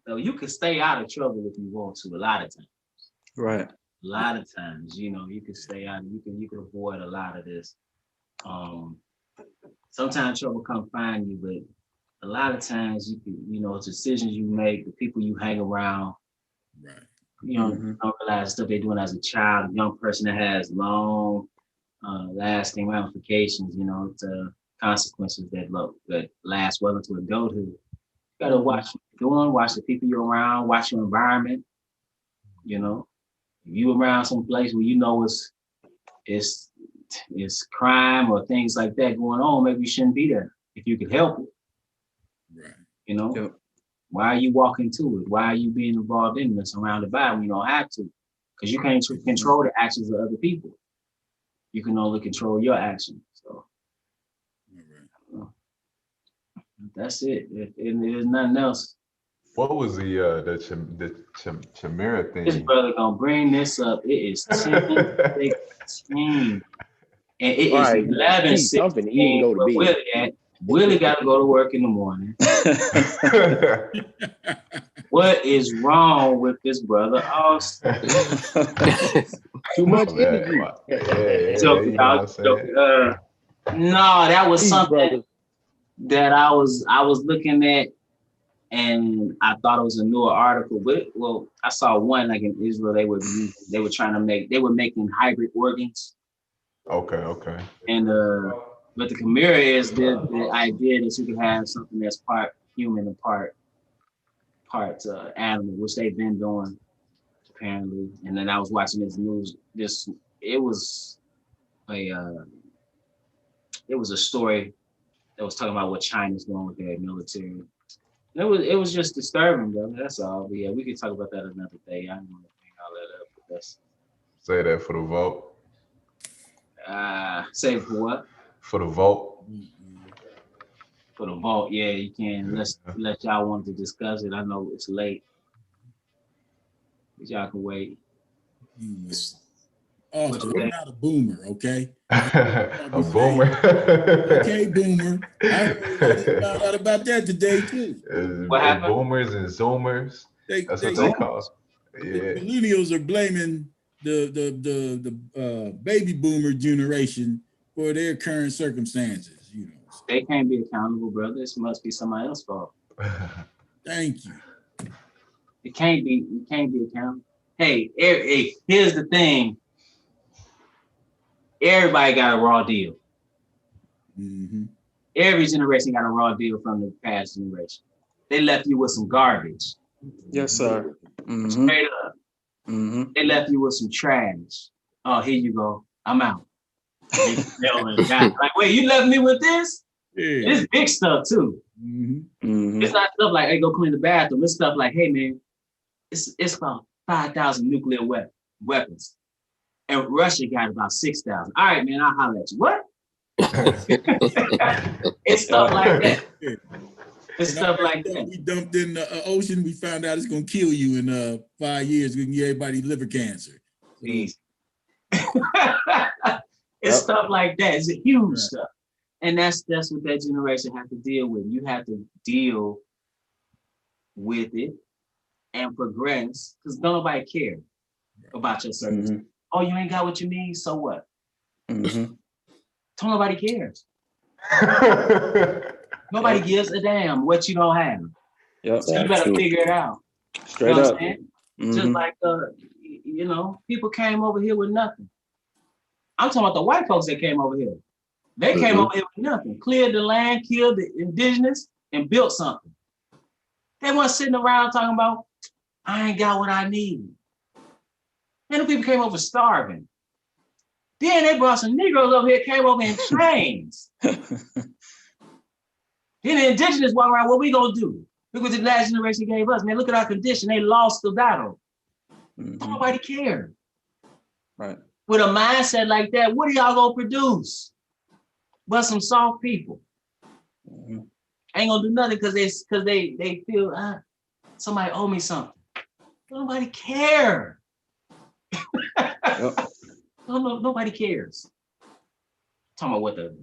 so you can stay out of trouble if you want to. A lot of times, Right. A lot of times, you know, you can stay out. You can avoid a lot of this. Sometimes trouble come find you, but a lot of times you can, you know, decisions you make, the people you hang around. Right. You know, you don't realize stuff they're doing as a child, a young person that has long, lasting ramifications. You know, to consequences that last well into adulthood. You gotta watch what you're doing, watch the people you're around, watch your environment. You know, if you around some place where you know it's crime or things like that going on, maybe you shouldn't be there if you could help it. Right. You know, why are you walking to it? Why are you being involved in this, surrounded by it when you don't have to? Because you can't control the actions of other people. You can only control your actions. So that's it. There's nothing else. What was the Chimera thing? This brother gonna bring this up. It is 10:16. And it is 11:16 where Willie at. Willie got to go to work in the morning. What is wrong with this brother Austin? Too much energy. No, that was something that I was looking at, and I thought it was a newer article. But well, I saw one like in Israel. They were making hybrid organs. Okay. And but the chimera is the idea that you can have something that's part human and part animal, which they've been doing apparently. And then I was watching this news. It was a story that was talking about what China's doing with their military. It was just disturbing, bro. That's all. But yeah, we could talk about that another day. I don't want to bring all that up, but that's say that for the vote. Say for what? For the vote. For the vote, yeah, you can. Let's let y'all want to discuss it. I know it's late, but y'all can wait. Austin, I'm not a boomer, okay? A boomer. Okay, boomer. I found out about that today too. What happened? Boomers and Zoomers. That's what they call. Yeah. The millennials are blaming the baby boomer generation for their current circumstances. You know, they can't be accountable, brother. This must be somebody else's fault. Thank you. You can't be accountable. Hey, here's the thing. Everybody got a raw deal. Every generation got a raw deal from the past generation. They left you with some garbage. Yes, sir. Straight up. They left you with some trash. Oh, here you go. I'm out. Like, wait, you left me with this? Yeah. It's big stuff too. It's not stuff like, hey, go clean the bathroom. It's stuff like, hey, man, it's about 5,000 nuclear weapons. And Russia got about 6,000. All right, man, I'll holler at you. What? It's stuff like that. It's stuff like that. We dumped in the ocean. We found out it's gonna kill you in 5 years. We can get everybody liver cancer. It's stuff like that. It's a huge stuff. And that's what that generation have to deal with. You have to deal with it and progress, because nobody care about your circumstance. Oh, you ain't got what you need, so what? Nobody cares. Nobody gives a damn what you don't have. Yep. So you better figure it out. Straight you know up. What I'm saying? Just like people came over here with nothing. I'm talking about the white folks that came over here. They came over here with nothing. Cleared the land, killed the indigenous, and built something. They weren't sitting around talking about, I ain't got what I need. And the people came over starving. Then they brought some Negroes over here, came over in trains. Then the indigenous walk around, what we gonna do? Look what the last generation gave us. Man, look at our condition. They lost the battle. Nobody cared. Right. With a mindset like that, what are y'all gonna produce? But some soft people. Ain't gonna do nothing because they feel somebody owe me something. Nobody care. Nobody cares. Talking about what the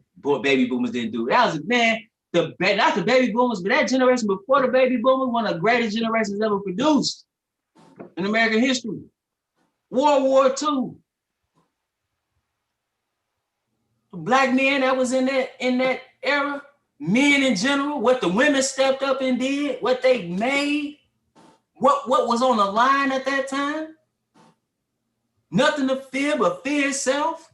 baby boomers didn't do. That was not the baby boomers, but that generation before the baby boomers, one of the greatest generations ever produced in American history. World War II. Black men that was in that era, men in general, what the women stepped up and did, what they made, what was on the line at that time. Nothing to fear but fear itself.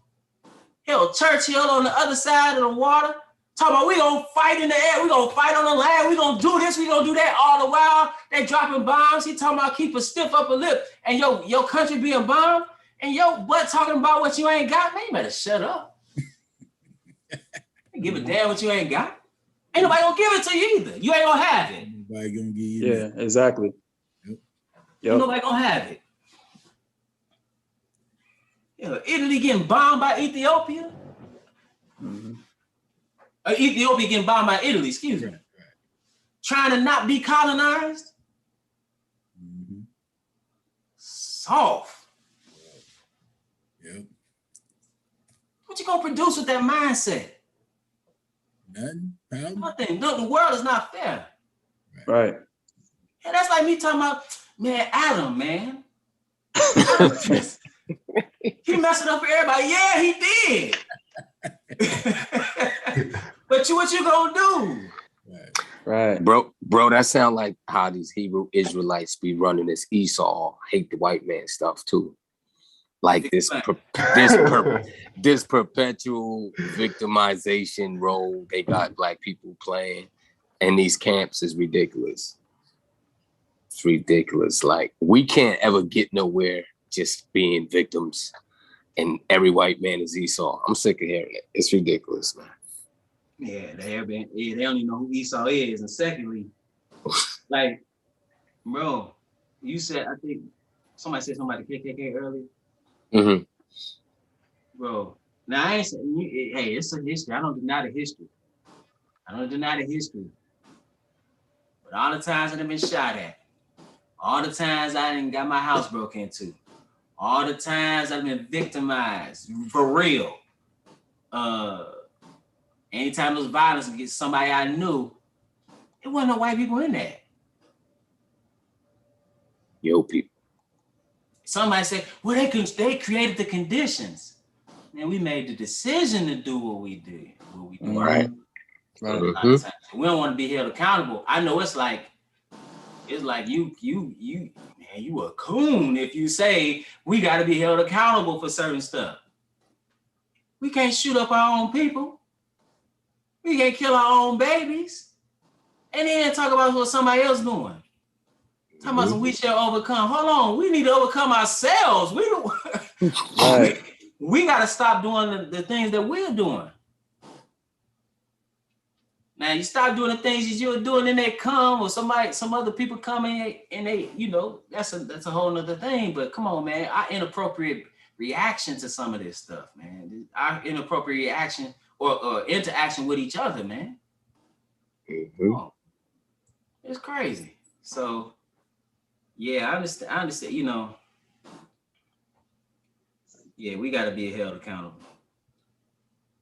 Hell, Churchill on the other side of the water, talking about we gonna fight in the air, we gonna fight on the land, we gonna do this, we gonna do that. All the while they dropping bombs. He talking about keep a stiff upper lip, and your country being bombed, and your butt talking about what you ain't got. Man, you better shut up. Give a damn what you ain't got. Ain't nobody gonna give it to you either. You ain't gonna have it. Nobody gonna give you that. Exactly. Yep. Ain't nobody gonna have it. Italy getting bombed by Ethiopia. Ethiopia getting bombed by Italy, excuse me. Trying to not be colonized. Soft. Yep. What you gonna produce with that mindset? Nothing. No, the world is not fair. Right. And that's like me talking about, man, Adam, man. He messed it up for everybody. Yeah, he did. But what you gonna do? Right. Bro, that sound like how these Hebrew Israelites be running this Esau, hate the white man stuff too. Like this perpetual victimization role they got black people playing in these camps is ridiculous. It's ridiculous. Like, we can't ever get nowhere just being victims and every white man is Esau. I'm sick of hearing it. It's ridiculous, man. Yeah, they don't even know who Esau is. And secondly, like, bro, you said, I think somebody said something about the KKK earlier. Bro, now I ain't saying, hey, it's a history. I don't deny the history. But all the times that I've been shot at, all the times I didn't got my house broke into, all the times I've been victimized, for real. Anytime there was violence against somebody I knew, it wasn't no white people in there. Yo, people. Somebody say, well, they created the conditions. And we made the decision to do what we did. Right. We don't want to be held accountable. I know it's like you a coon if you say we got to be held accountable for certain stuff. We can't shoot up our own people. We can't kill our own babies. And then talk about what somebody else doing. Talking about we shall overcome. Hold on, we need to overcome ourselves. We got to stop doing the things that we're doing. Now you stop doing the things that you're doing, and they come, or some other people come in, and they, that's a whole nother thing. But come on, man, our inappropriate reaction to some of this stuff, man. Our inappropriate reaction or interaction with each other, man. Oh, it's crazy. So, yeah, I understand. Yeah, we got to be held accountable.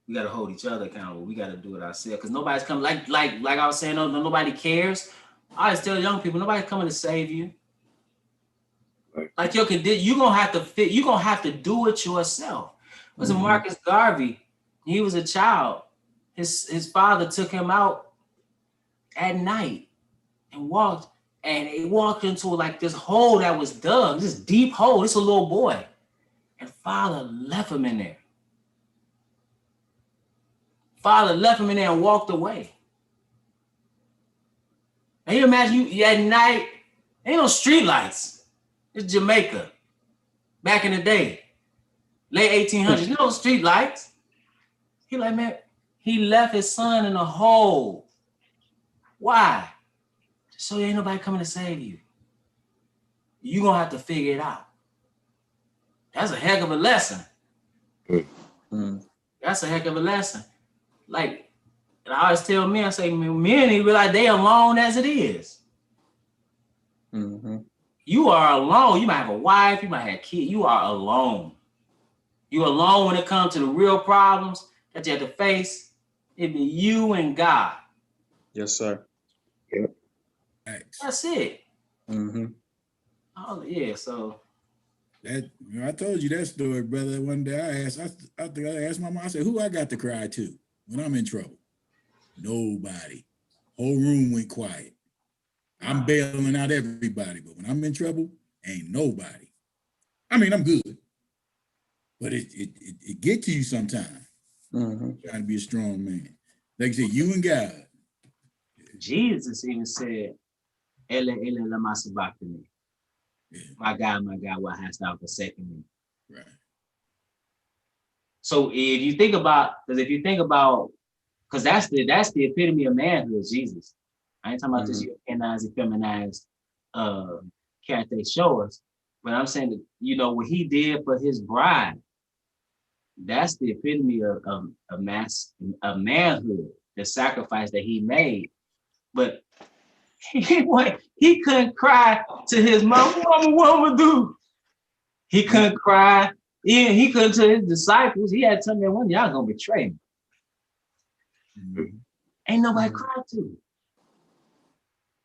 We got to hold each other accountable. We got to do it ourselves because nobody's coming. Like I was saying, nobody cares. I always tell young people, nobody's coming to save you. Like your condition, you're gonna have to fit. You're gonna have to do it yourself. Was Marcus Garvey? He was a child. His father took him out at night and walked, and he walked into like this hole that was dug, this deep hole. It's a little boy, and father left him in there. Father left him in there and walked away. Now you imagine you at night, ain't no street lights. It's Jamaica. Back in the day, late 1800s, no street lights. He like, man, he left his son in a hole. Why? So ain't nobody coming to save you. You're gonna have to figure it out. That's a heck of a lesson. That's a heck of a lesson. Like, and I always tell men, I say, men need to realize they alone as it is. You are alone. You might have a wife, you might have kids. You are alone. You're alone when it comes to the real problems that you have to face. It be you and God. Yes, sir. Yep. That's it. Oh yeah, so That, you know, I told you that story, brother. One day I think I asked my mom, I said, who I got to cry to when I'm in trouble? Nobody. Whole room went quiet. I'm bailing out everybody, but when I'm in trouble, ain't nobody. I mean, I'm good, but it get to you sometimes. Trying to be a strong man. Like I said, you and God. Jesus even said, Ele, Ele, lama sabachthani. My God, why hast thou forsaken me? Right. So if you think about, because that's the epitome of manhood, Jesus. I ain't talking about this Europeanized, effeminized cat they show us, but I'm saying that, you know, what he did for his bride, that's the epitome of manhood, the sacrifice that he made. But he couldn't cry to his mom, what I'm gonna do? He couldn't cry. He couldn't to his disciples. He had to tell them, one, y'all gonna betray me. Ain't nobody cried to.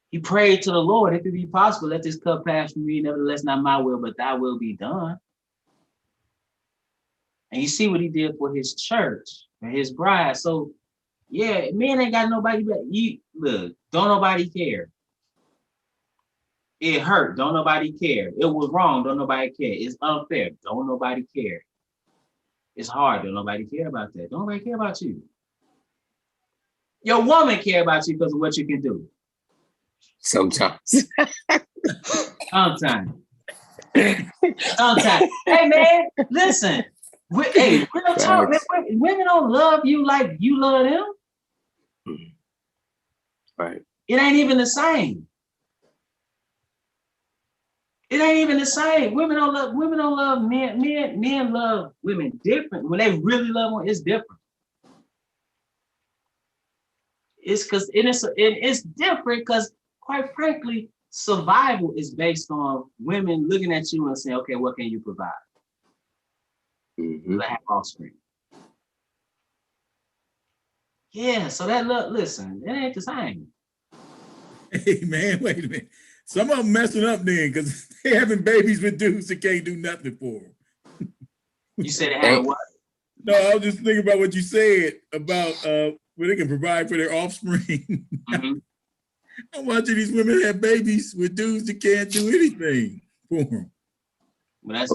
He prayed to the Lord, if it be possible, let this cup pass from me. Nevertheless, not my will, but thy will be done. And you see what he did for his church, for his bride. So, yeah, men ain't got nobody, but look, don't nobody care. It hurt, don't nobody care. It was wrong, don't nobody care. It's unfair, don't nobody care. It's hard, don't nobody care about that. Don't nobody care about you. Your woman care about you because of what you can do. Sometimes. Sometimes. Hey man, listen. Hey, real talk. Women don't love you like you love them. Right. It ain't even the same. It ain't even the same. Women don't love men. Men love women different. When they really love one, it's different. It's because it's different because, quite frankly, survival is based on women looking at you and saying, okay, what can you provide? I have offspring. Yeah, so that listen, it ain't the same. Hey man, wait a minute. Some of them messing up then because they having babies with dudes that can't do nothing for them. You said they have what? No, I was just thinking about what you said about where they can provide for their offspring. I'm watching these women have babies with dudes that can't do anything for them. Well, that's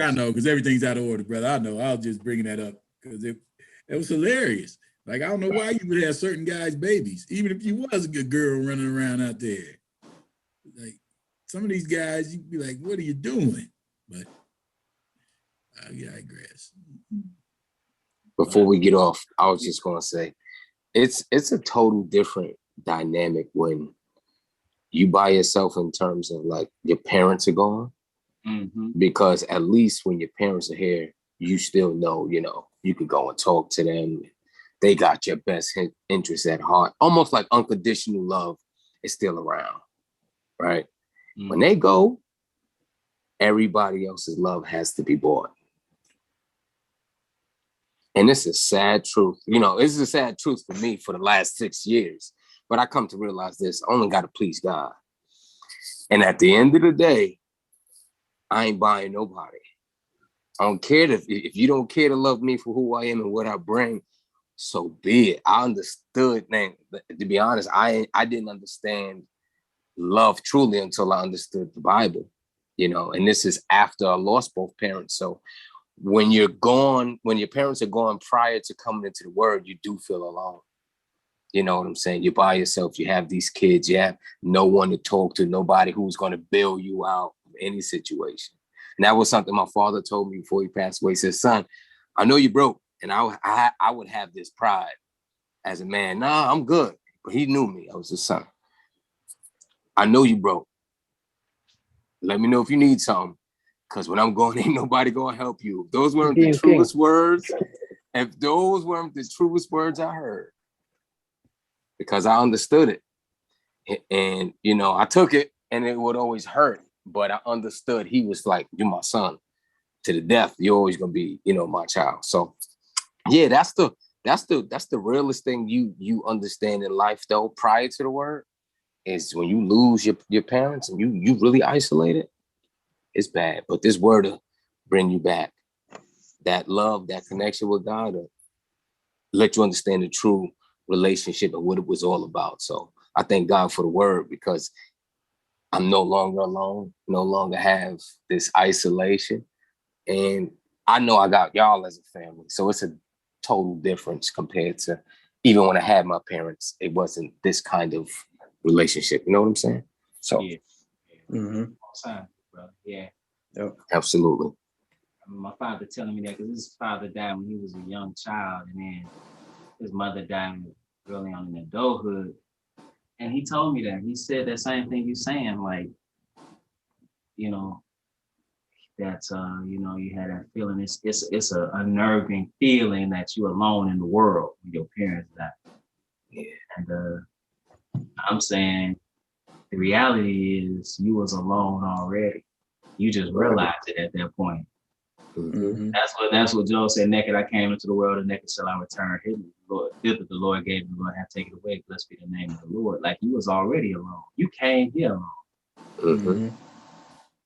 I know, because everything's out of order, brother. I know. I was just bringing that up because it was hilarious. Like, I don't know why you would have certain guys' babies, even if you was a good girl running around out there. Like, some of these guys, you'd be like, what are you doing? But I digress. Before we get off, I was just gonna say, it's a total different dynamic when you by yourself in terms of like your parents are gone. Because at least when your parents are here, you still know, you know, you could go and talk to them. They got your best interest at heart. Almost like unconditional love is still around, right? When they go, everybody else's love has to be bought. And this is sad truth. You know, this is a sad truth for me for the last 6 years. But I come to realize this, I only got to please God. And at the end of the day, I ain't buying nobody. I don't care if you don't care to love me for who I am and what I bring, so be it. I understood, man. To be honest, I didn't understand love truly until I understood the Bible, you know, and this is after I lost both parents. So when you're gone, when your parents are gone prior to coming into the word, you do feel alone. You know what I'm saying? You're by yourself. You have these kids. You have no one to talk to, nobody who's going to bail you out of any situation. And that was something my father told me before he passed away. He said, son, I know you broke. And I would have this pride as a man. Nah, I'm good. But he knew me. I was his son. I know you broke. Let me know if you need something. Because when I'm going, ain't nobody going to help you. If those weren't the truest words, if those weren't the truest words I heard, because I understood it. And, you know, I took it and it would always hurt. But I understood he was like, you're my son. To the death, you're always going to be, you know, my child. So, yeah, that's the realest thing you understand in life, though, prior to the word, is when you lose your parents and you really isolated, it's bad. But this word will bring you back. That love, that connection with God, will let you understand the true relationship and what it was all about. So I thank God for the word, because I'm no longer alone, no longer have this isolation. And I know I got y'all as a family. So it's a total difference compared to even when I had my parents. It wasn't this kind of relationship. You know what I'm saying? So, yeah. Mm-hmm. Yeah. Yep. Absolutely. My father telling me that because his father died when he was a young child, and then his mother died early on in adulthood. And he told me that. He said that same thing you're saying, like, you know, that you know, you had that feeling. It's a unnerving feeling that you're alone in the world when your parents die. Yeah. And I'm saying the reality is you was alone already. You just realized it at that point. Mm-hmm. That's what Joe said. Naked I came into the world, and naked shall I return. Hidden the Lord gave, the Lord have taken away. Blessed be the name of the Lord. Like, you was already alone. You came here alone. Mm-hmm.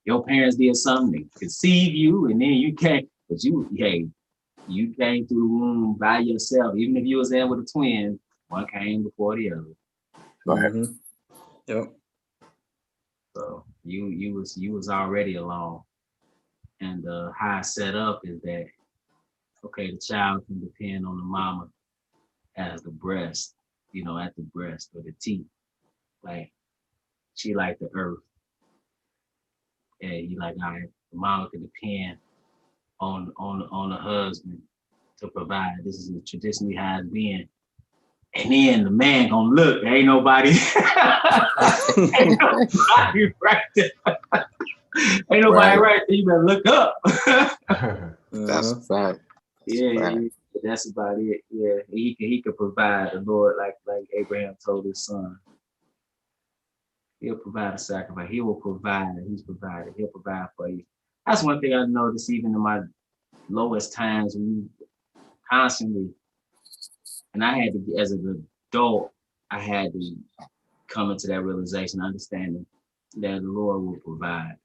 Your parents did something to conceive you, and then you came. But you came through the womb by yourself. Even if you was there with a twin, one came before the other. Right. Mm-hmm. Yep. So you was already alone. And how it's set up is that, okay, the child can depend on the mama as the breast, you know, at the breast or the teeth. Like, she like the earth. And you like, all right, the mama can depend on the husband to provide. This is traditionally how it's been. And then the man gonna look, there ain't nobody, ain't nobody right there. Ain't nobody right there. You better look up. That's a fact. Yeah, that's about it. Yeah, he could provide. The Lord, like Abraham told his son, he'll provide a sacrifice. He will provide. He's provided. He'll provide for you. That's one thing I noticed even in my lowest times, when you constantly, and I had to, as an adult, I had to come into that realization, understanding that the Lord will provide.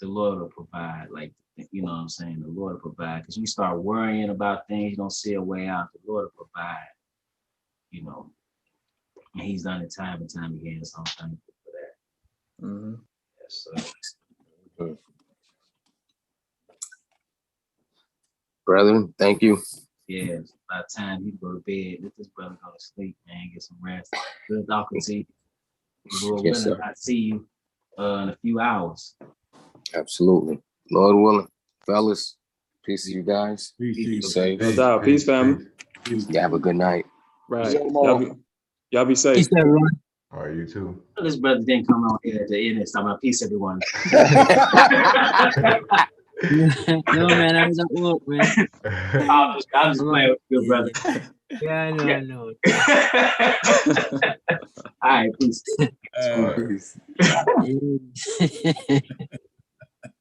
The Lord will provide, like, you know what I'm saying? The Lord will provide, because you start worrying about things, you don't see a way out. The Lord will provide, you know. And he's done it time and time again, so I'm thankful for that. Mm-hmm. Yes, sir. Brethren, thank you. Yeah, it's about time you go to bed. Let this brother go to sleep, man. Get some rest. Good talking to you. Lord Yes, willing, sir. I'll see you in a few hours. Absolutely. Lord willing. Fellas, peace to you guys. Peace to Be you. safe. No doubt. Peace, family. Peace. You have a good night. Right. Yeah, Y'all be safe. Peace, everyone. All right, you too. This brother didn't come on here at the end and talking about peace, everyone. No, man, I was at work, man. I'm just playing with you, brother. Yeah, I know, I know. All right, peace. Peace. Yeah.